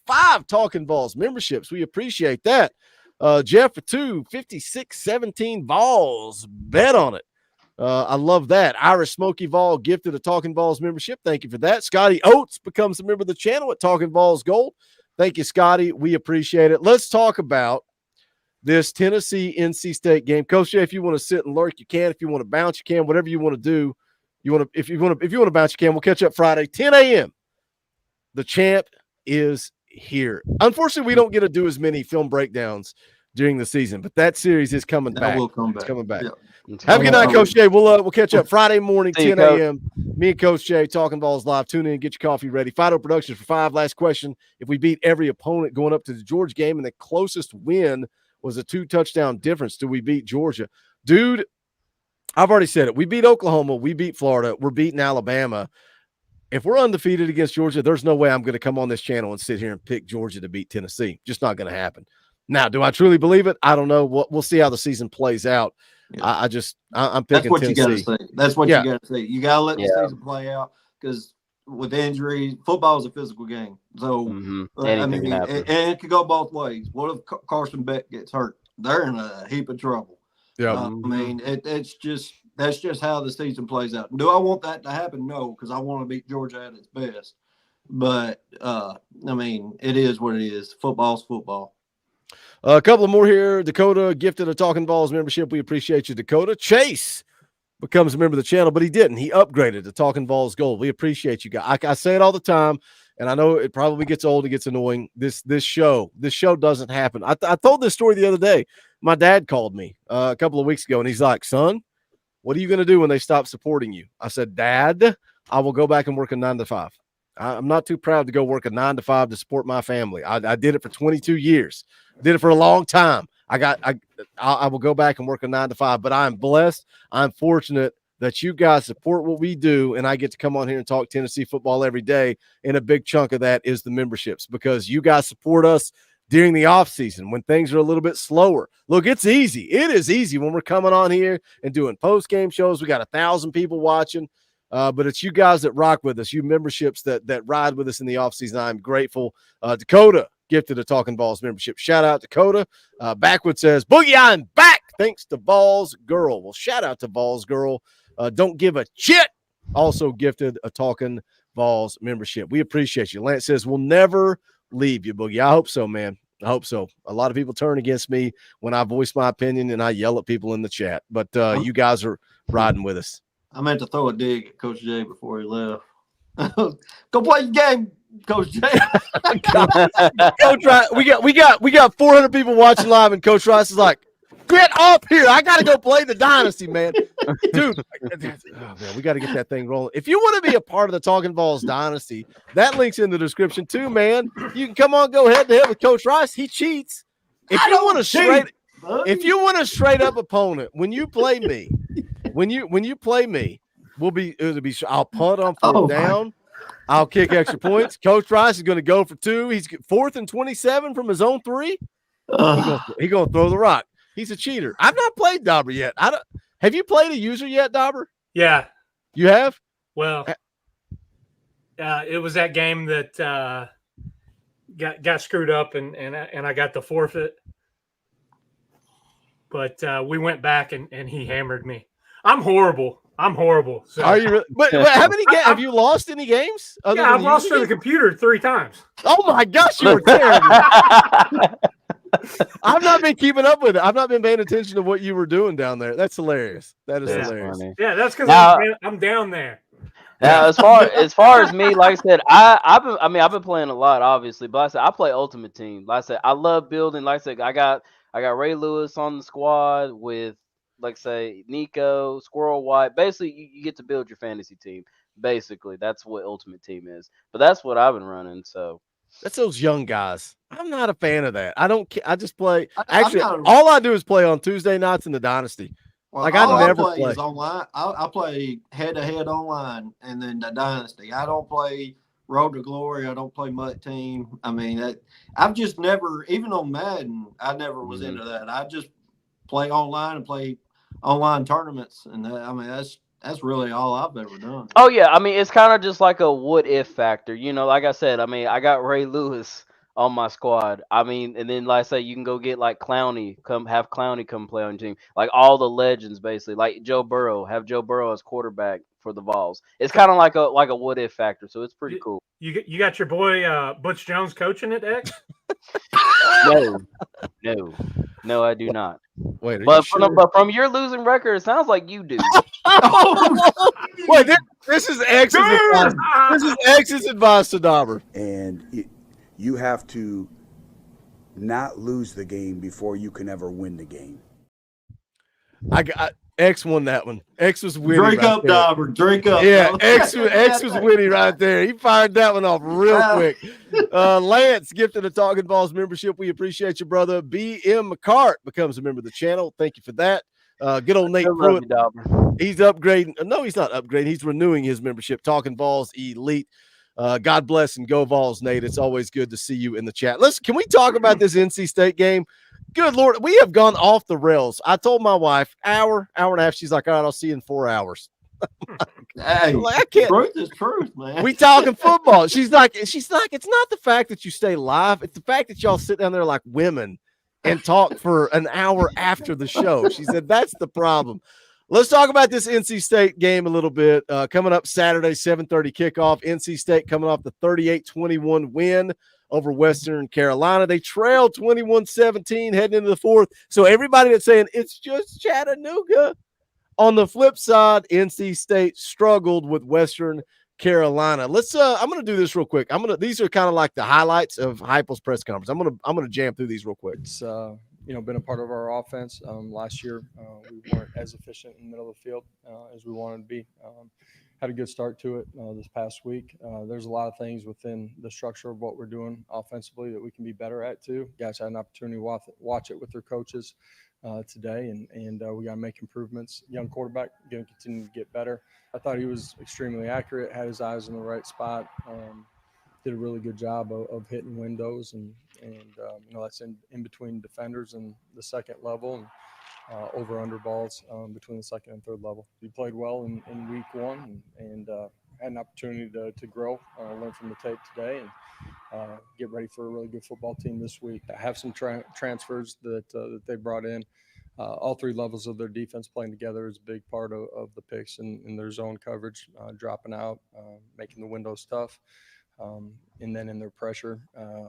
Talkin Vols memberships. We appreciate that. Jeff for 2, 56-17 Vols. Bet on it. I love that. Irish Smoky Vol gifted a Talkin Vols membership. Thank you for that. Scotty Oates becomes a member of the channel at Talkin Vols Gold. Thank you, Scotty. We appreciate it. Let's talk about this Tennessee NC State game. Coach Jay, if you want to sit and lurk, you can. If you want to bounce, you can. Whatever you want to do. If you want to bounce, you can. We'll catch up Friday, 10 a.m. The champ is here. Unfortunately, we don't get to do as many film breakdowns during the season, but that series is coming back. Will come back. It's coming back. Yeah. Have a good night, Coach Jay. We'll catch up Friday morning, See you, 10 a.m. Me and Coach Jay, Talkin Vols live. Tune in, get your coffee ready. Fido Productions for 5. Last question. If we beat every opponent going up to the Georgia game and the closest win was a 2-touchdown difference, do we beat Georgia? Dude, I've already said it. We beat Oklahoma. We beat Florida. We're beating Alabama. If we're undefeated against Georgia, there's no way I'm going to come on this channel and sit here and pick Georgia to beat Tennessee. Just not going to happen. Now, do I truly believe it? I don't know. We'll see how the season plays out. Yeah. I'm picking Tennessee. You got to say. That's what you got to say. You got to let the season play out because with injuries, football is a physical game. So, I mean, and it could go both ways. What if Carson Beck gets hurt? They're in a heap of trouble. Yeah. I mean, that's just how the season plays out. Do I want that to happen? No, because I want to beat Georgia at its best. But, I mean, it is what it is. Football's football. A couple of more here. Dakota gifted a Talkin Vols membership. We appreciate you, Dakota. Chase becomes a member of the channel, but he didn't. He upgraded to Talkin Vols Gold. We appreciate you guys. I say it all the time, and I know it probably gets old. It gets annoying. This show doesn't happen. I told this story the other day. My dad called me a couple of weeks ago, and he's like, son, what are you going to do when they stop supporting you? I said, Dad, I will go back and work a 9 to 5. I'm not too proud to go work a 9 to 5 to support my family. I did it for 22 years. Did it for a long time. I will go back and work a 9 to 5, but I'm blessed. I'm fortunate that you guys support what we do, and I get to come on here and talk Tennessee football every day. And a big chunk of that is the memberships because you guys support us during the off season when things are a little bit slower. Look, it's easy. It is easy when we're coming on here and doing post-game shows. We got 1,000 people watching. But it's you guys that rock with us, you memberships that ride with us in the offseason. I'm grateful. Dakota gifted a Talkin Vols membership. Shout out Dakota. Backwood says, Boogie, I'm back. Thanks to Vols Girl. Well, shout out to Vols Girl. Don't give a shit. Also gifted a Talkin Vols membership. We appreciate you. Lance says, we'll never leave you, Boogie. I hope so, man. I hope so. A lot of people turn against me when I voice my opinion and I yell at people in the chat. But you guys are riding with us. I meant to throw a dig at Coach Jay before he left. Go play your game, Coach Jay. Coach Rice, we got 400 people watching live, and Coach Rice is like, "Get up here! I got to go play the dynasty, man, dude." Oh man, we got to get that thing rolling. If you want to be a part of the Talkin Vols dynasty, that link's in the description too, man. You can come on, go head to head with Coach Rice. He cheats. If you want a straight up opponent, when you play me. When you play me, I'll punt on 4th down. I'll kick extra points. Coach Rice is going to go for 2. He's 4th and 27 from his own 3. He's going to throw the rock. He's a cheater. I've not played Dauber yet. Have you played a user yet, Dauber? Yeah. You have? Well, it was that game that got screwed up and I got the forfeit. But we went back and he hammered me. I'm horrible. So. Are you really? But how many games have you lost? Any games? Yeah, I've lost to the computer 3 times. Oh my gosh, you were terrible. I've not been keeping up with it. I've not been paying attention to what you were doing down there. That's hilarious. That is hilarious. Funny. Yeah, that's because I'm down there. Now, as far as me, like I said, I've been playing a lot, obviously, but like I said I play Ultimate Team. Like I said, I love building. Like I said, I got Ray Lewis on the squad with, like I say, Nico, Squirrel White. Basically, you get to build your fantasy team. Basically, that's what Ultimate Team is. But that's what I've been running. So that's those young guys. I'm not a fan of that. I don't. I just play. Actually, all I do is play on Tuesday nights in the Dynasty. Well, like all I never play is online. I play head-to-head online, and then the Dynasty. I don't play Road to Glory. I don't play Mutt Team. I mean, I've just never, even on Madden, I never was into that. I just play online and play online tournaments, and I mean that's really all I've ever done. Oh yeah, I mean it's kind of just like a what if factor, you know. Like I said, I mean I got Ray Lewis on my squad. I mean, and then like I say, you can go get like Clowney, have Clowney come play on your team, like all the legends basically, like Joe Burrow, have Joe Burrow as quarterback for the Vols. It's kind of like a what if factor, so it's pretty cool. You got your boy Butch Jones coaching it, X? No, I do not. Wait, but from your losing record, it sounds like you do. Wait, this is X's advice. This is X's advice to Dauber. And you have to not lose the game before you can ever win the game. X won that one. X was winning. Drink up, Dauber. Drink up. Yeah, X was winning right there. He fired that one off real quick. Lance gifted a Talkin VAWLS membership. We appreciate you, brother. BM McCart becomes a member of the channel. Thank you for that. Good old Nate Pruitt. He's upgrading. No, he's not upgrading. He's renewing his membership. Talkin VAWLS Elite. God bless and go Vols, Nate. It's always good to see you in the chat. Can we talk about this NC State game? Good Lord, we have gone off the rails. I told my wife, hour and a half. She's like, all right, I'll see you in 4 hours. Hey, like, I can't. Truth is truth, man. We talking football. She's like, it's not the fact that you stay live. It's the fact that y'all sit down there like women and talk for an hour after the show. She said, that's the problem. Let's talk about this NC State game a little bit. Coming up Saturday, 7:30 kickoff. NC State coming off the 38-21 win over Western Carolina. They trailed 21-17 heading into the fourth. So everybody that's saying it's just Chattanooga. On the flip side, NC State struggled with Western Carolina. Let's I'm going to do this real quick. These are kind of like the highlights of Heupel's press conference. I'm going to jam through these real quick. It's been a part of our offense. Last year, we weren't as efficient in the middle of the field as we wanted to be. Had a good start to it this past week. There's a lot of things within the structure of what we're doing offensively that we can be better at too. Guys had an opportunity to watch it with their coaches today, and we got to make improvements. Young quarterback, going to continue to get better. I thought he was extremely accurate, had his eyes in the right spot. Did a really good job of hitting windows and that's in between defenders and the second level and over under balls between the second and third level. He played well in week one and had an opportunity to grow, learn from the tape today and get ready for a really good football team this week. I have some transfers that they brought in. All three levels of their defense playing together is a big part of the picks in their zone coverage, dropping out, making the windows tough. And then in their pressure,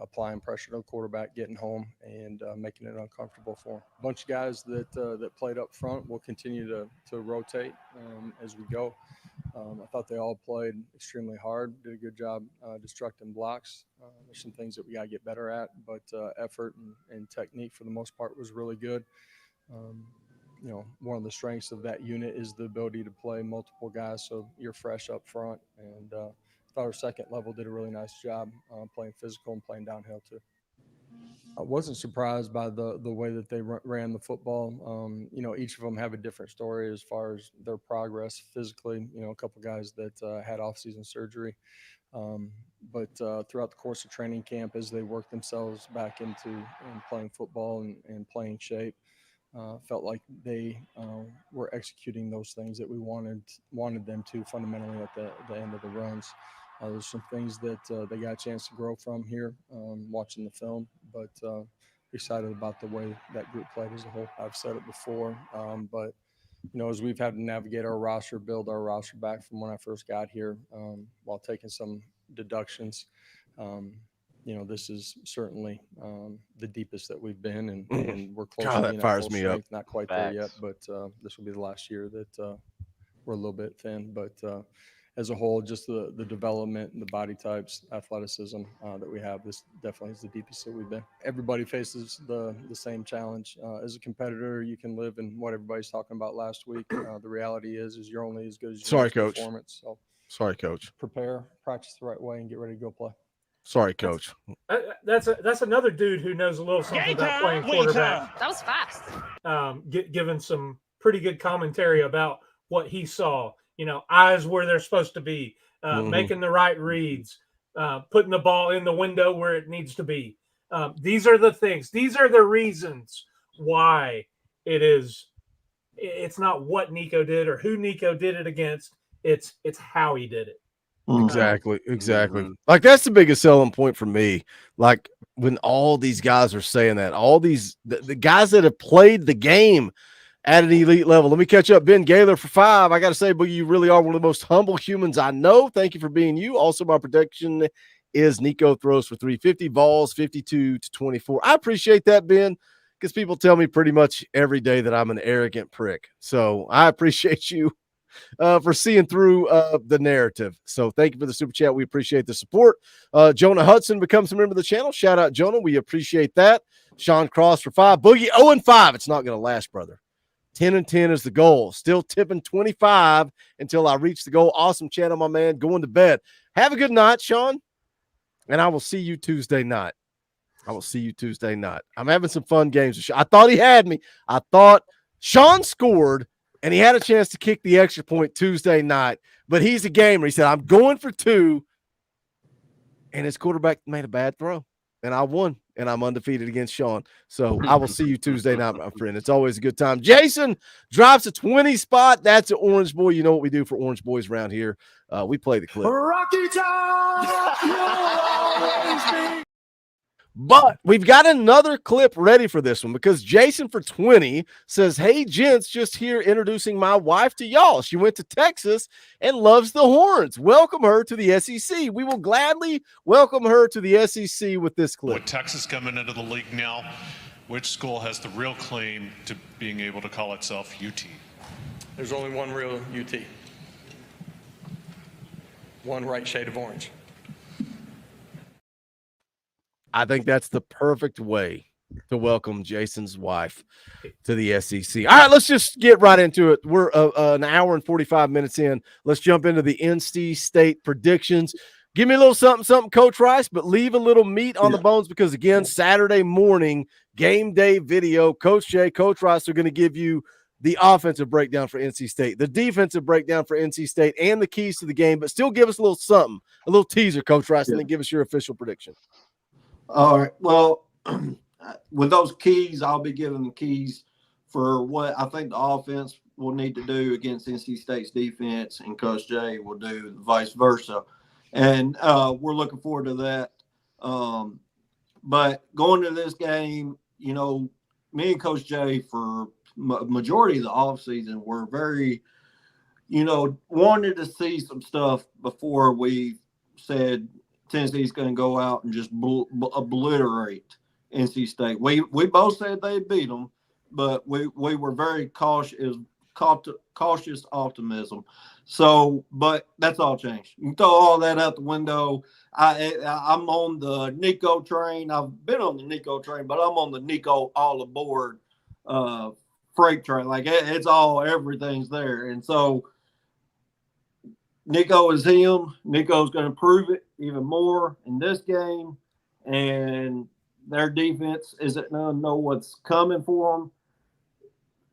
applying pressure to the quarterback, getting home, and making it uncomfortable for them. A bunch of guys that played up front will continue to rotate as we go. I thought they all played extremely hard, did a good job destructing blocks. There's some things that we got to get better at, but effort and technique for the most part was really good. One of the strengths of that unit is the ability to play multiple guys, so you're fresh up front. And I thought our second level did a really nice job playing physical and playing downhill too. I wasn't surprised by the way that they ran the football. Each of them have a different story as far as their progress physically. A couple guys that had off-season surgery. But throughout the course of training camp, as they worked themselves back into playing football and playing shape, felt like they were executing those things that we wanted them to fundamentally at the end of the runs. There's some things that they got a chance to grow from here, watching the film, but excited about the way that group played as a whole. I've said it before, but as we've had to navigate our roster, build our roster back from when I first got here, while taking some deductions, this is certainly the deepest that we've been, and we're close God, to that being at fires full me strength. up. Not quite there yet, but this will be the last year that we're a little bit thin. But as a whole, just the development and the body types, athleticism that we have, this definitely is the deepest that we've been. Everybody faces the same challenge. As a competitor, you can live in what everybody's talking about last week. The reality is you're only as good as your Sorry, next Coach. performance. So Sorry, Coach. prepare, practice the right way, and get ready to go play. Sorry, Coach. That's another dude who knows a little something about playing quarterback. That was fast. Given some pretty good commentary about what he saw. Eyes where they're supposed to be, making the right reads, putting the ball in the window where it needs to be. These are the things. These are the reasons why it's not what Nico did or who Nico did it against. It's how he did it. Exactly. Like, that's the biggest selling point for me. Like, when all these guys are saying that, all these the guys that have played the game at an elite level. Let me catch up Ben Gaylor for 5. I got to say, Boogie, you really are one of the most humble humans I know. Thank you for being you. Also, my prediction is Nico throws for 350, Vols 52-24. I appreciate that, Ben, because people tell me pretty much every day that I'm an arrogant prick. So I appreciate you for seeing through the narrative. So thank you for the super chat. We appreciate the support. Jonah Hudson becomes a member of the channel. Shout out, Jonah. We appreciate that. Sean Cross for 5. Boogie 0-5. It's not going to last, brother. 10-10 is the goal. Still tipping 25 until I reach the goal. Awesome channel, my man. Going to bed. Have a good night, Sean. And I will see you Tuesday night. I'm having some fun games. I thought he had me. I thought Sean scored, and he had a chance to kick the extra point Tuesday night. But he's a gamer. He said, I'm going for 2. And his quarterback made a bad throw. And I won, and I'm undefeated against Sean. So I will see you Tuesday night, my friend. It's always a good time. Jason drops a 20 spot. That's an Orange Boy. You know what we do for Orange Boys around here. We play the clip. Rocky Top! But we've got another clip ready for this one because Jason for 20 says, hey, gents, just here introducing my wife to y'all. She went to Texas and loves the Horns. Welcome her to the SEC. We will gladly welcome her to the SEC with this clip. With Texas coming into the league now, which school has the real claim to being able to call itself UT? There's only one real UT. One right shade of orange. I think that's the perfect way to welcome Jason's wife to the SEC. All right, let's just get right into it. We're an hour and 45 minutes in. Let's jump into the NC State predictions. Give me a little something, Coach Rice, but leave a little meat on the bones because, again, Saturday morning, game day video, Coach Jay, Coach Rice are going to give you the offensive breakdown for NC State, the defensive breakdown for NC State, and the keys to the game, but still give us a little something, a little teaser, Coach Rice, and then give us your official prediction. All right. Well, with those keys, I'll be giving the keys for what I think the offense will need to do against NC State's defense, and Coach Jay will do vice versa. And we're looking forward to that. But going to this game, me and Coach Jay for majority of the offseason were very, wanted to see some stuff before we said Tennessee's going to go out and just obliterate NC State. We both said they'd beat them, but we were very cautious optimism. So, but that's all changed. You can throw all that out the window. I'm on the Nico train. I've been on the Nico train, but I'm on the Nico all aboard freight train. Like it's all, everything's there. And so Nico is him. Nico's going to prove it even more in this game. And their defense isn't going to know what's coming for them.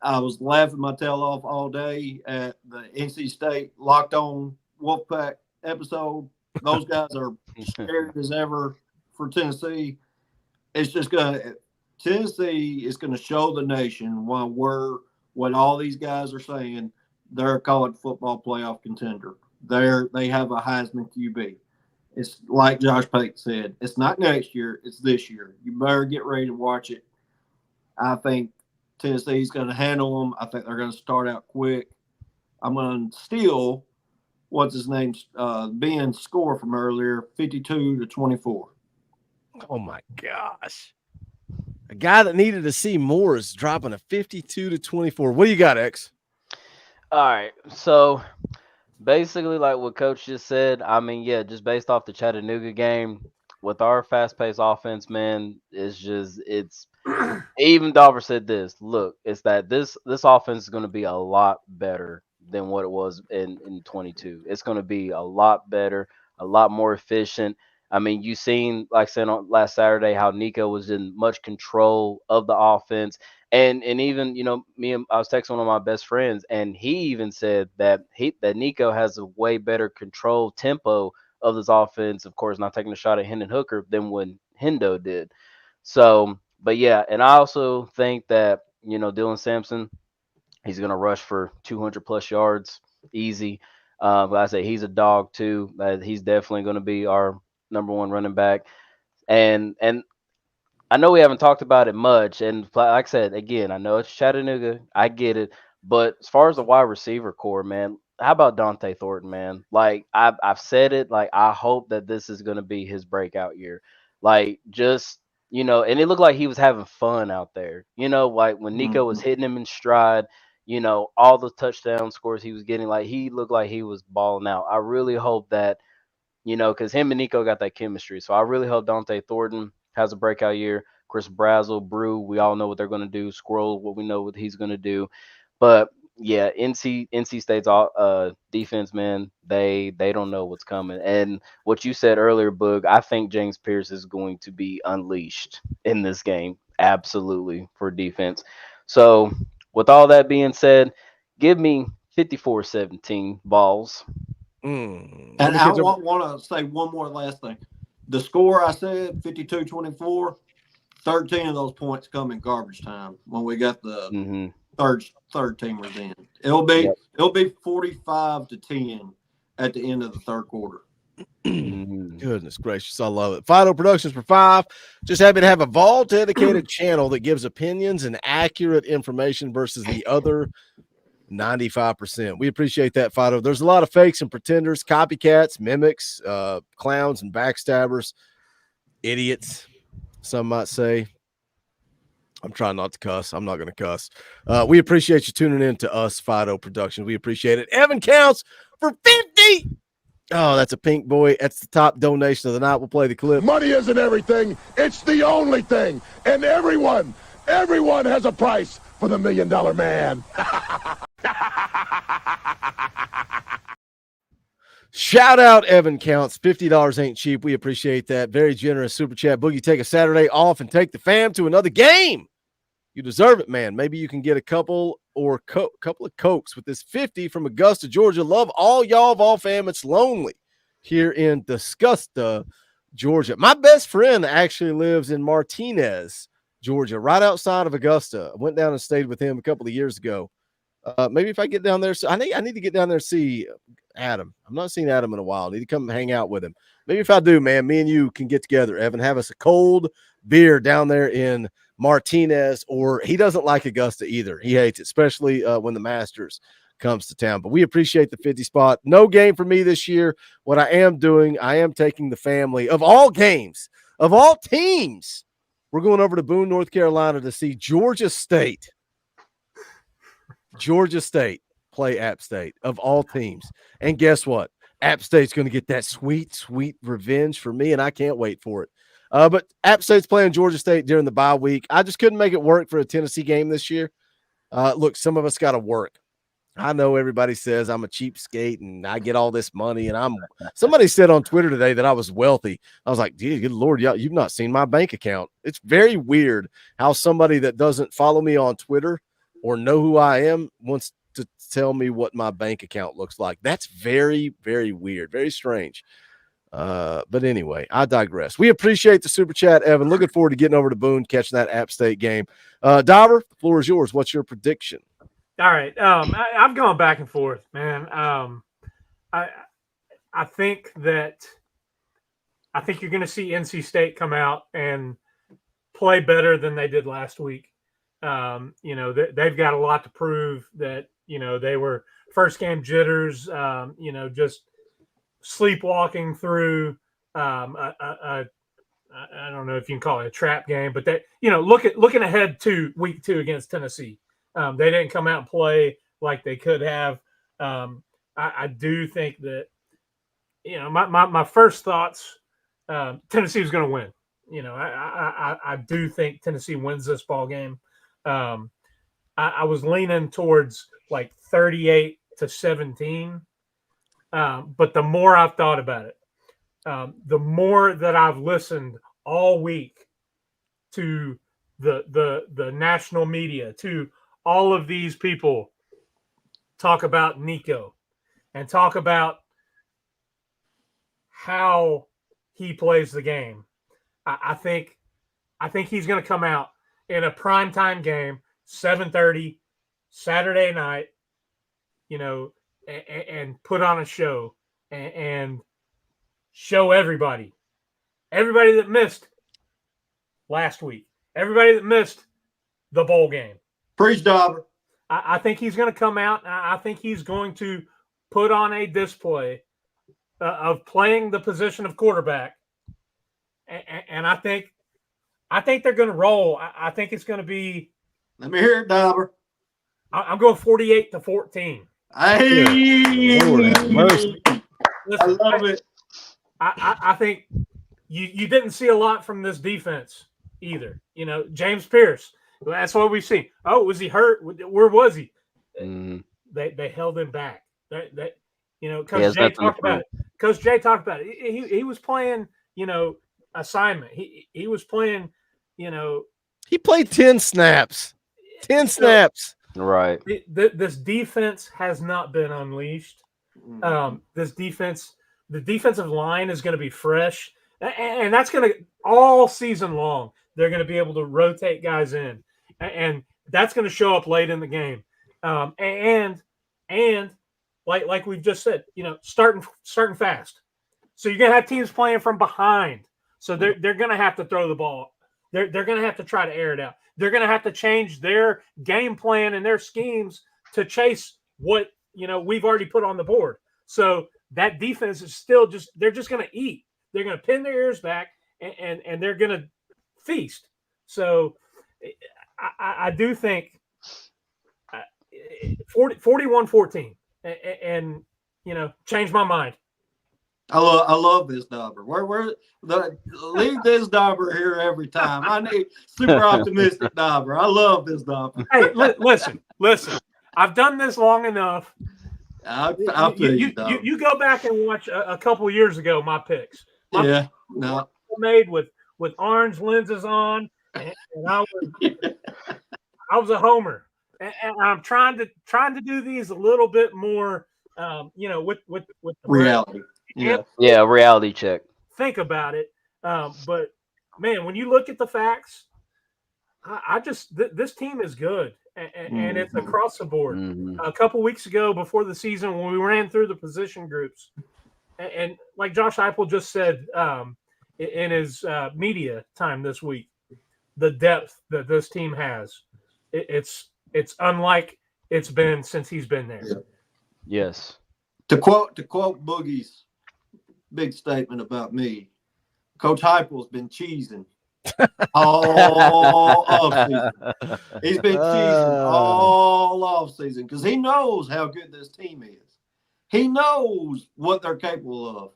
I was laughing my tail off all day at the NC State Locked On Wolfpack episode. Those guys are scared as ever for Tennessee. It's just Tennessee is going to show the nation what all these guys are saying. They're a college football playoff contender. They have a Heisman QB. It's like Josh Payton said, it's not next year, it's this year. You better get ready to watch it. I think Tennessee's going to handle them. I think they're going to start out quick. I'm going to steal what's his name, Ben's score from earlier, 52-24. Oh my gosh. A guy that needed to see more is dropping a 52-24. What do you got, X? All right. So basically, like what Coach just said, I mean, yeah, just based off the Chattanooga game, with our fast-paced offense, man, it's even Dauber said this. Look, it's that this offense is going to be a lot better than what it was in 22. It's going to be a lot better, a lot more efficient. I mean, you seen, like I said on last Saturday, how Nico was in much control of the offense, and even I was texting one of my best friends, and he even said that Nico has a way better control tempo of this offense. Of course, not taking a shot at Hendon Hooker than when Hendo did. So, but yeah, and I also think that Dylan Sampson, he's going to rush for 200 plus yards easy. But I say he's a dog too. He's definitely going to be our number one running back. And I know we haven't talked about it much. And like I said, again, I know it's Chattanooga. I get it. But as far as the wide receiver core, man, how about Dante Thornton, man? Like I've said it. Like I hope that this is going to be his breakout year. Like just and it looked like he was having fun out there. Like when Nico was hitting him in stride. All the touchdown scores he was getting, like he looked like he was balling out. I really hope that, because him and Nico got that chemistry. So I really hope Dante Thornton has a breakout year. Chris Brazzell, Brew, we all know what they're going to do. Squirrel, what we know what he's going to do. But yeah, NC State's defense, man, they don't know what's coming. And what you said earlier, Boog, I think James Pierce is going to be unleashed in this game, absolutely, for defense. So with all that being said, give me 54-17 balls. And I want to say one more last thing. The score I said, 52-24, 13 of those points come in garbage time when we got the third teamers in. It'll be 45-10 at the end of the third quarter. Goodness gracious, I love it. Fido Productions for 5. Just happy to have a Vol dedicated channel that gives opinions and accurate information versus the other 95%. We appreciate that, Fido. There's a lot of fakes and pretenders, copycats, mimics, clowns and backstabbers, idiots, some might say. I'm trying not to cuss. I'm not going to cuss. We appreciate you tuning in to us, Fido Productions. We appreciate it. Evan counts for 50. Oh, that's a pink boy. That's the top donation of the night. We'll play the clip. Money isn't everything. It's the only thing. And everyone has a price for the $1 Million Man. Shout out Evan Counts. $50 ain't cheap. We appreciate that. Very generous super chat. Boogie, take a Saturday off and take the fam to another game. You deserve it, man. Maybe you can get a couple of Cokes with this 50 from Augusta, Georgia. Love all y'all, Vol fam. It's lonely here in Augusta, Georgia. My best friend actually lives in Martinez, Georgia, right outside of Augusta. I went down and stayed with him a couple of years ago. Maybe if I get down there, I need to get down there and see Adam. I'm not seeing Adam in a while. I need to come hang out with him. Maybe if I do, man, me and you can get together, Evan, have us a cold beer down there in Martinez. Or he doesn't like Augusta either. He hates it, especially when the Masters comes to town. But we appreciate the 50 spot. No game for me this year. What I am doing, I am taking the family of all games, of all teams. We're going over to Boone, North Carolina to see Georgia State play App State of all teams. And guess what? App State's going to get that sweet, sweet revenge for me, and I can't wait for it. But App State's playing Georgia State during the bye week. I just couldn't make it work for a Tennessee game this year. Look, some of us got to work. I know everybody says I'm a cheapskate and I get all this money, and somebody said on Twitter today that I was wealthy. I was like, dude, good Lord, you've not seen my bank account. It's very weird how somebody that doesn't follow me on Twitter or know who I am wants to tell me what my bank account looks like. That's very, very weird, very strange. But anyway, I digress. We appreciate the super chat, Evan. Looking forward to getting over to Boone, catching that App State game. Dauber, the floor is yours. What's your prediction? All right. I've gone back and forth, man. I think that I think you're going to see NC State come out and play better than they did last week. You know, they've got a lot to prove. That, you know, they were first game jitters. You know, just sleepwalking through I don't know if you can call it a trap game, but that, you know, looking ahead to week 2 against Tennessee. They didn't come out and play like they could have. I do think that, you know, my first thoughts, Tennessee was going to win. You know, I do think Tennessee wins this ball game. I was leaning towards like 38-17. But the more I've thought about it, the more that I've listened all week to the national media, to all of these people talk about Nico and talk about how he plays the game. I think he's going to come out in a primetime game, 7:30 Saturday night, you know, and put on a show and show everybody that missed last week, everybody that missed the bowl game. Preach, Dauber. I think he's going to come out. I think he's going to put on a display of playing the position of quarterback, and I think they're going to roll. I think it's going to be. Let me hear it, Dauber. I'm going 48-14. Hey, Lord have mercy. Listen, I love it. I think you didn't see a lot from this defense either. You know, James Pierce. That's what we've seen. Oh, was he hurt? Where was he? They held him back. That you know, Coach Jay talked about it. Coach Jay talked about it. He was playing, you know, assignment. He was playing, you know. He played 10 snaps. 10 snaps. Right. This defense has not been unleashed. This defense, the defensive line is going to be fresh, and that's going to all season long. They're going to be able to rotate guys in, and that's going to show up late in the game. And like we've just said, you know, starting fast. So you're going to have teams playing from behind. So they're going to have to throw the ball. They're going to have to try to air it out. They're going to have to change their game plan and their schemes to chase what, you know, we've already put on the board. So that defense is still they're just going to eat. They're going to pin their ears back and they're going to feast. So I do think 41-14 and, you know, change my mind. I love this Dauber. Leave this Dauber here every time. I need super optimistic Dauber. I love this Dauber. Hey, listen. I've done this long enough. I'll tell you go back and watch a couple of years ago my picks. My no. Made with orange lenses on, and I was a homer, and I'm trying to do these a little bit more, you know, with the reality. Yeah, reality check. Think about it, but man, when you look at the facts, I just this team is good, and it's across the board. A couple weeks ago, before the season, when we ran through the position groups, and like Josh Heupel just said in his media time this week, the depth that this team has, it's unlike it's been since he's been there. Yes. To quote Boogie's big statement about me, Coach Heupel's been cheesing all offseason. He's been cheesing all offseason because he knows how good this team is. He knows what they're capable of.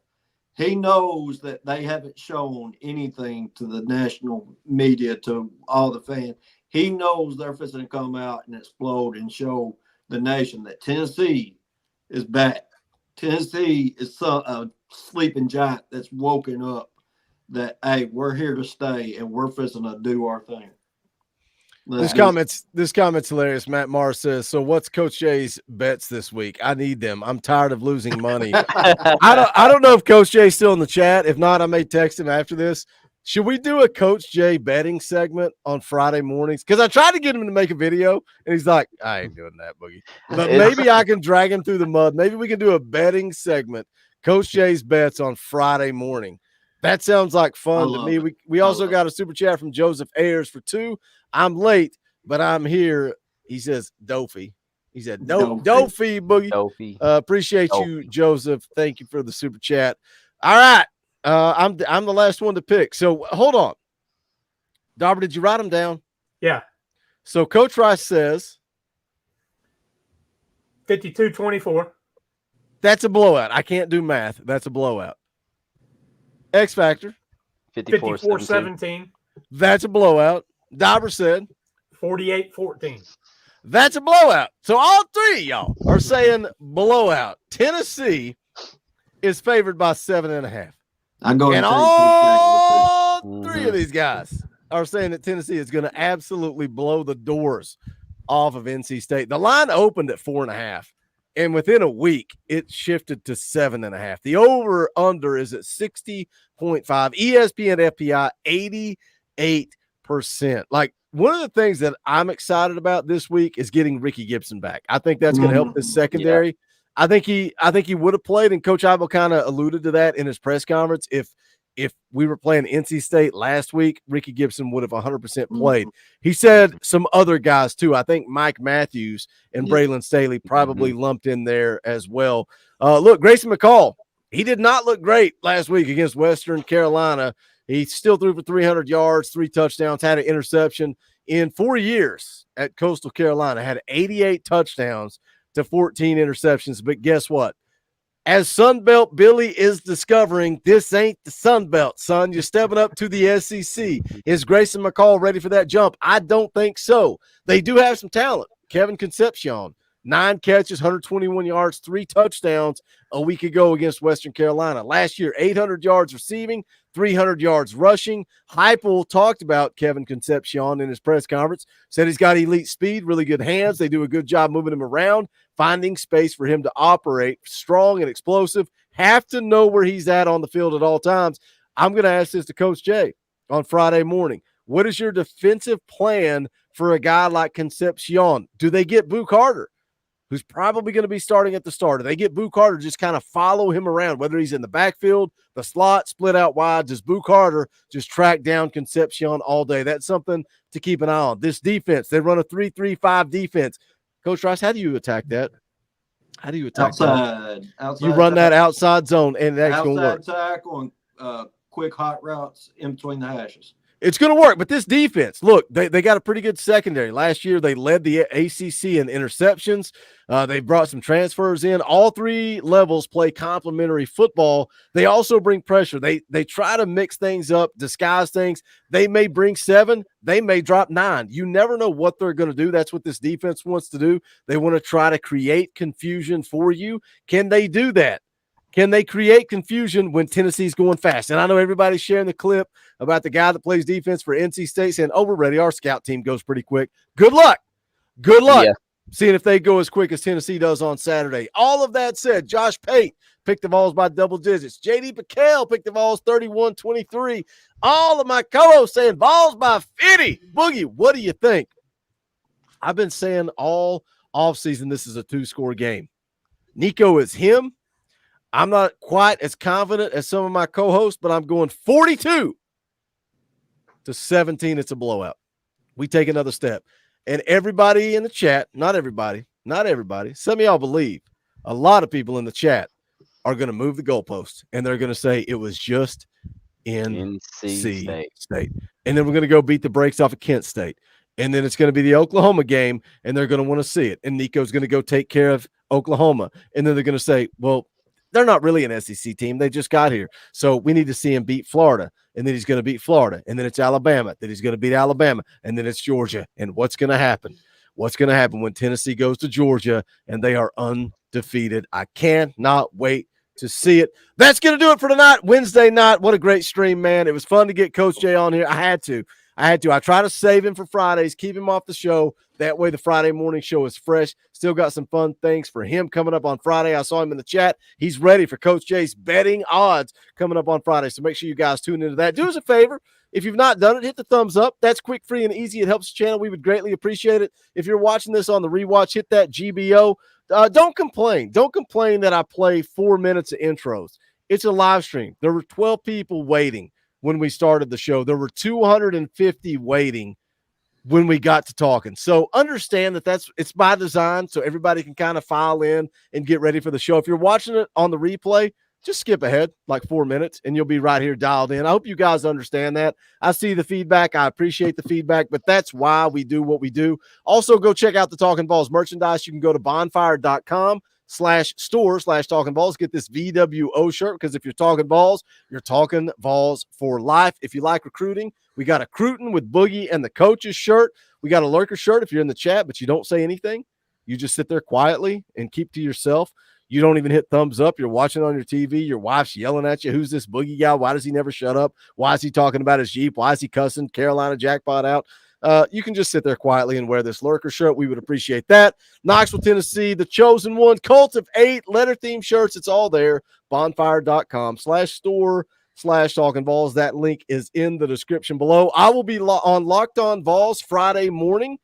He knows that they haven't shown anything to the national media, to all the fans. He knows they're fixing to come out and explode and show the nation that Tennessee is back. Tennessee is a sleeping giant that's woken up, that, hey, we're here to stay and we're fixing to do our thing. This comment's hilarious. Matt Marr says, so what's Coach Jay's bets this week? I need them. I'm tired of losing money. I don't know if Coach Jay's still in the chat. If not, I may text him after this. Should we do a Coach Jay betting segment on Friday mornings? Because I tried to get him to make a video, and he's like, I ain't doing that, Boogie. But maybe I can drag him through the mud. Maybe we can do a betting segment, Coach Jay's bets on Friday morning. That sounds like I fun to love me. it. We I also love got a super chat from Joseph Ayers for 2. I'm late, but I'm here. He says, Dopey. He said, Dopey, Boogie. Dopey. Appreciate you, Joseph. Thank you for the super chat. All right. I'm the last one to pick. So hold on. Darby, did you write them down? Yeah. So Coach Rice says 52-24. that's a blowout. I can't do math. That's a blowout. X Factor. 54-17. That's a blowout. Dauber said 48-14. that's a blowout. So all 3 of y'all are saying blowout. Tennessee is favored by 7.5. I'm going and to all 3 of these guys are saying that Tennessee is going to absolutely blow the doors off of NC State. The line opened at 4.5, and within a week, it shifted to 7.5. The over-under is at 60.5. ESPN FPI, 88%. Like, one of the things that I'm excited about this week is getting Ricky Gibson back. I think that's going to help this secondary. Yeah. I think he would have played, and Coach Ibo kind of alluded to that in his press conference. If we were playing NC State last week, Ricky Gibson would have 100% played. He said some other guys too. I think Mike Matthews and Braylon Staley probably lumped in there as well. Look, Grayson McCall, he did not look great last week against Western Carolina. He still threw for 300 yards, 3 touchdowns, had an interception. In 4 years at Coastal Carolina, had 88 touchdowns to 14 interceptions. But guess what? As Sunbelt Billy is discovering, this ain't the Sunbelt, son. You're stepping up to the SEC. Is Grayson McCall ready for that jump? I don't think so. They do have some talent. Kevin Concepcion, 9 catches, 121 yards, 3 touchdowns a week ago against Western Carolina. Last year, 800 yards receiving, 300 yards rushing. Heupel talked about Kevin Concepcion in his press conference, said he's got elite speed, really good hands. They do a good job moving him around, finding space for him to operate, strong and explosive, have to know where he's at on the field at all times. I'm going to ask this to Coach Jay on Friday morning. What is your defensive plan for a guy like Concepcion? Do they get Boo Carter, who's probably going to be starting at the start? Do they get Boo Carter, just kind of follow him around, whether he's in the backfield, the slot, split out wide? Does Boo Carter just track down Concepcion all day? That's something to keep an eye on. This defense, they run a 3-3-5 defense. Coach Rice, how do you attack that? How do you attack that? Outside you run that tackle. outside zone, and that's going to work. Outside tackle and quick hot routes in between the hashes. It's going to work, but this defense, look, they got a pretty good secondary. Last year, they led the ACC in interceptions. They brought some transfers in. All 3 levels play complementary football. They also bring pressure. They try to mix things up, disguise things. They may bring 7. They may drop 9. You never know what they're going to do. That's what this defense wants to do. They want to try to create confusion for you. Can they do that? Can they create confusion when Tennessee's going fast? And I know everybody's sharing the clip about the guy that plays defense for NC State saying, oh, we're ready. Our scout team goes pretty quick. Good luck. Good luck. Yeah. Seeing if they go as quick as Tennessee does on Saturday. All of that said, Josh Pate picked the Vols by double digits. J.D. Piquel picked the Vols 31-23. All of my co-hosts saying Vols by 50. Boogie, what do you think? I've been saying all offseason this is a 2-score game. Nico is him. I'm not quite as confident as some of my co-hosts, but I'm going 42-17. It's a blowout. We take another step. And everybody in the chat, not everybody, some of y'all believe, a lot of people in the chat are going to move the goalpost, and they're going to say it was just NC State. And then we're going to go beat the brakes off of Kent State. And then it's going to be the Oklahoma game, and they're going to want to see it. And Nico's going to go take care of Oklahoma. And then they're going to say, well, they're not really an SEC team. They just got here. So we need to see him beat Florida. And then he's going to beat Florida. And then it's Alabama. Then he's going to beat Alabama. And then it's Georgia. And what's going to happen? What's going to happen when Tennessee goes to Georgia and they are undefeated? I cannot wait to see it. That's going to do it for tonight, Wednesday night. What a great stream, man. It was fun to get Coach Jay on here. I had to. I try to save him for Fridays, keep him off the show. That way the Friday morning show is fresh. Still got some fun things for him coming up on Friday. I saw him in the chat. He's ready for Coach Jay's betting odds coming up on Friday. So make sure you guys tune into that. Do us a favor. If you've not done it, hit the thumbs up. That's quick, free, and easy. It helps the channel. We would greatly appreciate it. If you're watching this on the rewatch, hit that GBO. Don't complain. Don't complain that I play 4 minutes of intros. It's a live stream. There were 12 people waiting when we started the show. There were 250 waiting when we got to talking. So understand that it's by design so everybody can kind of file in and get ready for the show. If you're watching it on the replay, just skip ahead like 4 minutes and you'll be right here dialed in. I hope you guys understand that. I see the feedback. I appreciate the feedback, but that's why we do what we do. Also, go check out the Talkin Balls merchandise. You can go to bonfire.com/store/Talkin Balls. Get this VWO shirt, because if you're talking balls, you're talking balls for life. If you like recruiting, we got a Crutin with Boogie and the coaches shirt. We got a Lurker shirt if you're in the chat, but you don't say anything. You just sit there quietly and keep to yourself. You don't even hit thumbs up. You're watching on your TV. Your wife's yelling at you. Who's this Boogie guy? Why does he never shut up? Why is he talking about his Jeep? Why is he cussing Carolina Jackpot out? You can just sit there quietly and wear this Lurker shirt. We would appreciate that. Knoxville, Tennessee, the chosen one, Cult of 8, letter theme shirts. It's all there. Bonfire.com/store/Talkin Balls. That link is in the description below. I will be on Locked On Vols Friday morning.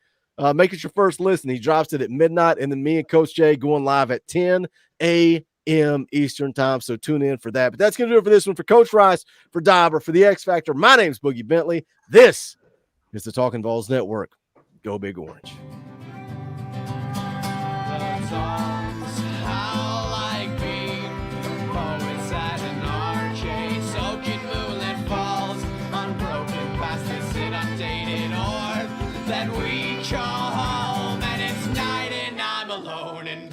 Make it your first listen. He drops it at midnight, and then me and Coach Jay going live at 10 a.m. Eastern time. So tune in for that. But that's going to do it for this one. For Coach Rice, for Dauber, for the X Factor, my name's Boogie Bentley. This is the Talkin Balls Network. Go Big Orange. That we call home, and it's night and I'm alone and